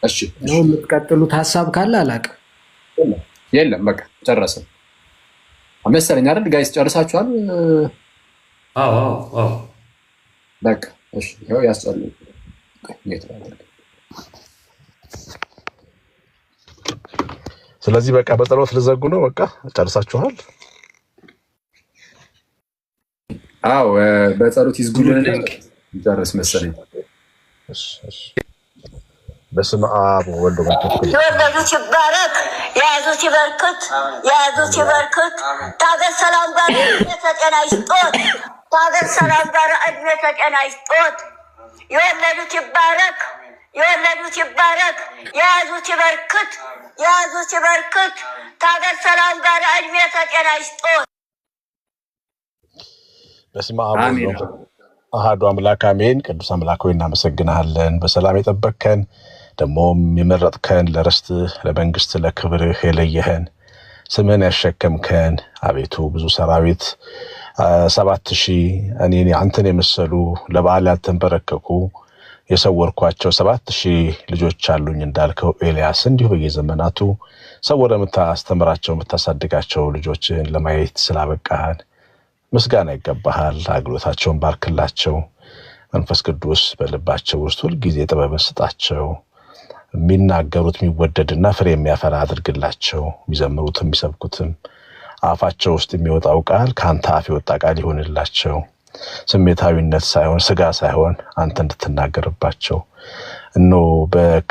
[SPEAKER 2] እሺ
[SPEAKER 7] ነው የምትቀጥሉት። ሀሳብ ካለ አላውቅም።
[SPEAKER 2] የለም በቃ ጨረስን መሰለኝ አይደል ጋይስ? ጨርሳችኋል?
[SPEAKER 4] አዎ
[SPEAKER 2] በቃ እሺ። ያው ያስጨርሱ።
[SPEAKER 11] ስለዚህ በቃ በጸሎት ልዘጉ ነው። በቃ ጨርሳችኋል?
[SPEAKER 2] አዎ በጸሎት ይዝጉልን። ጨርስ መሰለኝ።
[SPEAKER 11] በስመ አብ ወወልድ ወመንፈስ ቅዱስ።
[SPEAKER 12] የወለዱት ይባረክ፣ የያዙት ይበርክት፣ የያዙት ይበርክት። ታገር ሰላም ጋር ጤና ይስጦት፣ ታገር ሰላም ጋር እድሜ ጤና ይስጦት። የወለዱት ይባረክ፣ የወለዱት ይባረክ፣ የያዙት ይበርክት፣ የያዙት ይበርክት። ታገር ሰላም ጋር እድሜ ጤና ይስጦት።
[SPEAKER 11] በስመ አብ አሐዱ አምላክ አሜን። ቅዱስ አምላክ ሆይ እናመሰግናለን። በሰላም የጠበቅከን ደግሞም የመረጥከን ለርስት ለመንግስት ለክብርህ የለየህን ስምን ያሸከምከን አቤቱ ብዙ ሰራዊት 7000 እኔን አንተን የመሰሉ ለበዓል ያልተንበረከኩ የሰወርኳቸው 7000 ልጆች አሉኝ እንዳልከው ኤልያስ እንዲሁ በየዘመናቱ ሰወረ የምታስተምራቸው የምታሳድጋቸው ልጆችን ለማየት ስላበቃህን ምስጋና ይገባሃል። አገልግሎታቸውን ባርክላቸው። መንፈስ ቅዱስ በልባቸው ውስጥ ሁልጊዜ ጥበብን ስጣቸው። የሚናገሩት የሚወደድና ፍሬ የሚያፈራ አድርግላቸው። የሚዘምሩትም የሚሰብኩትም አፋቸው ውስጥ የሚወጣው ቃል ከአንተ አፍ የወጣ ቃል ይሆንላቸው። ስሜታዊነት ሳይሆን ስጋ ሳይሆን አንተ እንድትናገርባቸው እነሆ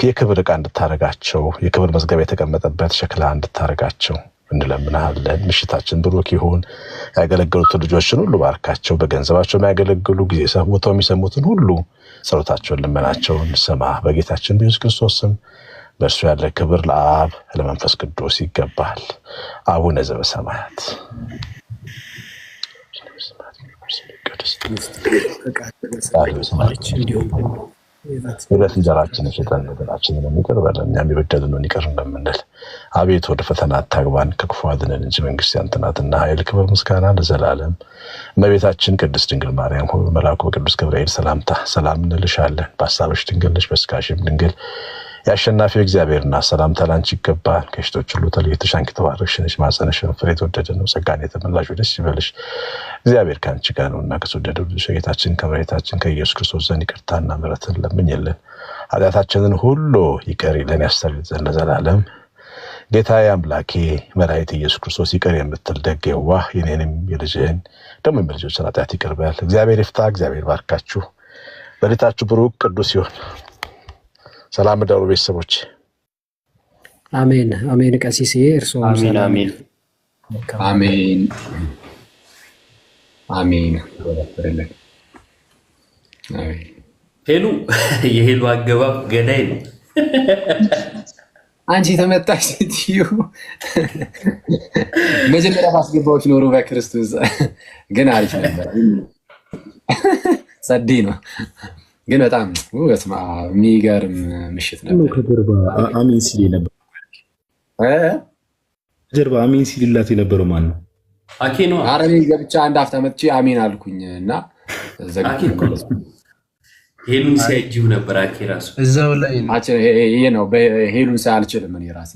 [SPEAKER 11] የክብር ዕቃ እንድታረጋቸው የክብር መዝገብ የተቀመጠበት ሸክላ እንድታረጋቸው እንለምናለን። ምሽታችን ብሩክ ይሁን። ያገለገሉት ልጆችን ሁሉ ባርካቸው። በገንዘባቸው የሚያገለግሉ ጊዜ ሰውተው የሚሰሙትን ሁሉ ጸሎታቸውን ልመናቸውን ስማ። በጌታችን በኢየሱስ ክርስቶስ ስም በእርሱ ያለ ክብር ለአብ ለመንፈስ ቅዱስ ይገባል። አቡነ ዘበሰማያት የዕለት እንጀራችንን ስጠን፣ በደላችንን ይቅር በለን እኛም የበደሉንን ይቅር እንደምንል። አቤቱ ወደ ፈተና አታግባን ከክፉ አድነን እንጂ መንግስት ያንተ ናትና ኃይል፣ ክብር፣ ምስጋና ለዘላለም። እመቤታችን ቅድስት ድንግል ማርያም ሆይ በመልአኩ በቅዱስ ገብርኤል ሰላምታ ሰላም እንልሻለን። በሐሳብሽ ድንግል ነሽ፣ በሥጋሽም ድንግል የአሸናፊው እግዚአብሔርና ሰላምታ ላንቺ ይገባል። ከሴቶች ሁሉ ተለይተሽ አንቺ የተባረክሽ ነሽ፣ ማኅፀንሽም ፍሬ የተወደደ ነው። ጸጋን የተመላሽ ደስ ይበልሽ፣ እግዚአብሔር ከአንቺ ጋር ነውና ከተወደደው ልጅሽ ከጌታችን ከመድኃኒታችን ከኢየሱስ ክርስቶስ ዘንድ ይቅርታና ምሕረትን ለምኝልን፣ ኃጢአታችንን ሁሉ ይቅር ይለን ያስተሰርይልን ዘንድ ለዘላለም። ጌታዬ አምላኬ መድኃኒቴ ኢየሱስ ክርስቶስ ይቅር የምትል ደግ የዋህ የኔንም የልጅህን ደግሞ የልጆችን ኃጢአት ይቅር በል። እግዚአብሔር ይፍታ። እግዚአብሔር ባርካችሁ። በሌታችሁ ብሩክ ቅዱስ ይሁን። ሰላም ደሩ ቤተሰቦች።
[SPEAKER 7] አሜን አሜን። ቀሲስ እርሶ
[SPEAKER 4] አሜን አሜን
[SPEAKER 2] አሜን አሜን።
[SPEAKER 4] ሄሉ የሄሉ አገባብ ገዳይ ነው።
[SPEAKER 2] አንቺ ተመጣሽ ስትዩ መጀመሪያ ማስገባዎች ኖሮ በክርስቶስ ግን አሪፍ ነበር። ጸዴ ነው ግን በጣም በስመ አብ የሚገርም ምሽት ነበር።
[SPEAKER 3] ከጀርባ አሜን ሲል ነበር። ጀርባ አሜን ሲልላት የነበረው ማን ነው?
[SPEAKER 4] አኬ ነው
[SPEAKER 2] አረኔ ገብቻ አንድ አፍታ መጥቼ አሜን አልኩኝ እና
[SPEAKER 4] ሄሉን ሲያጅብ ነበር። አኬ ራሱ
[SPEAKER 8] እዛው ላይ
[SPEAKER 2] ይሄ ነው በሄሉን ሳይ አልችልም እኔ ራሴ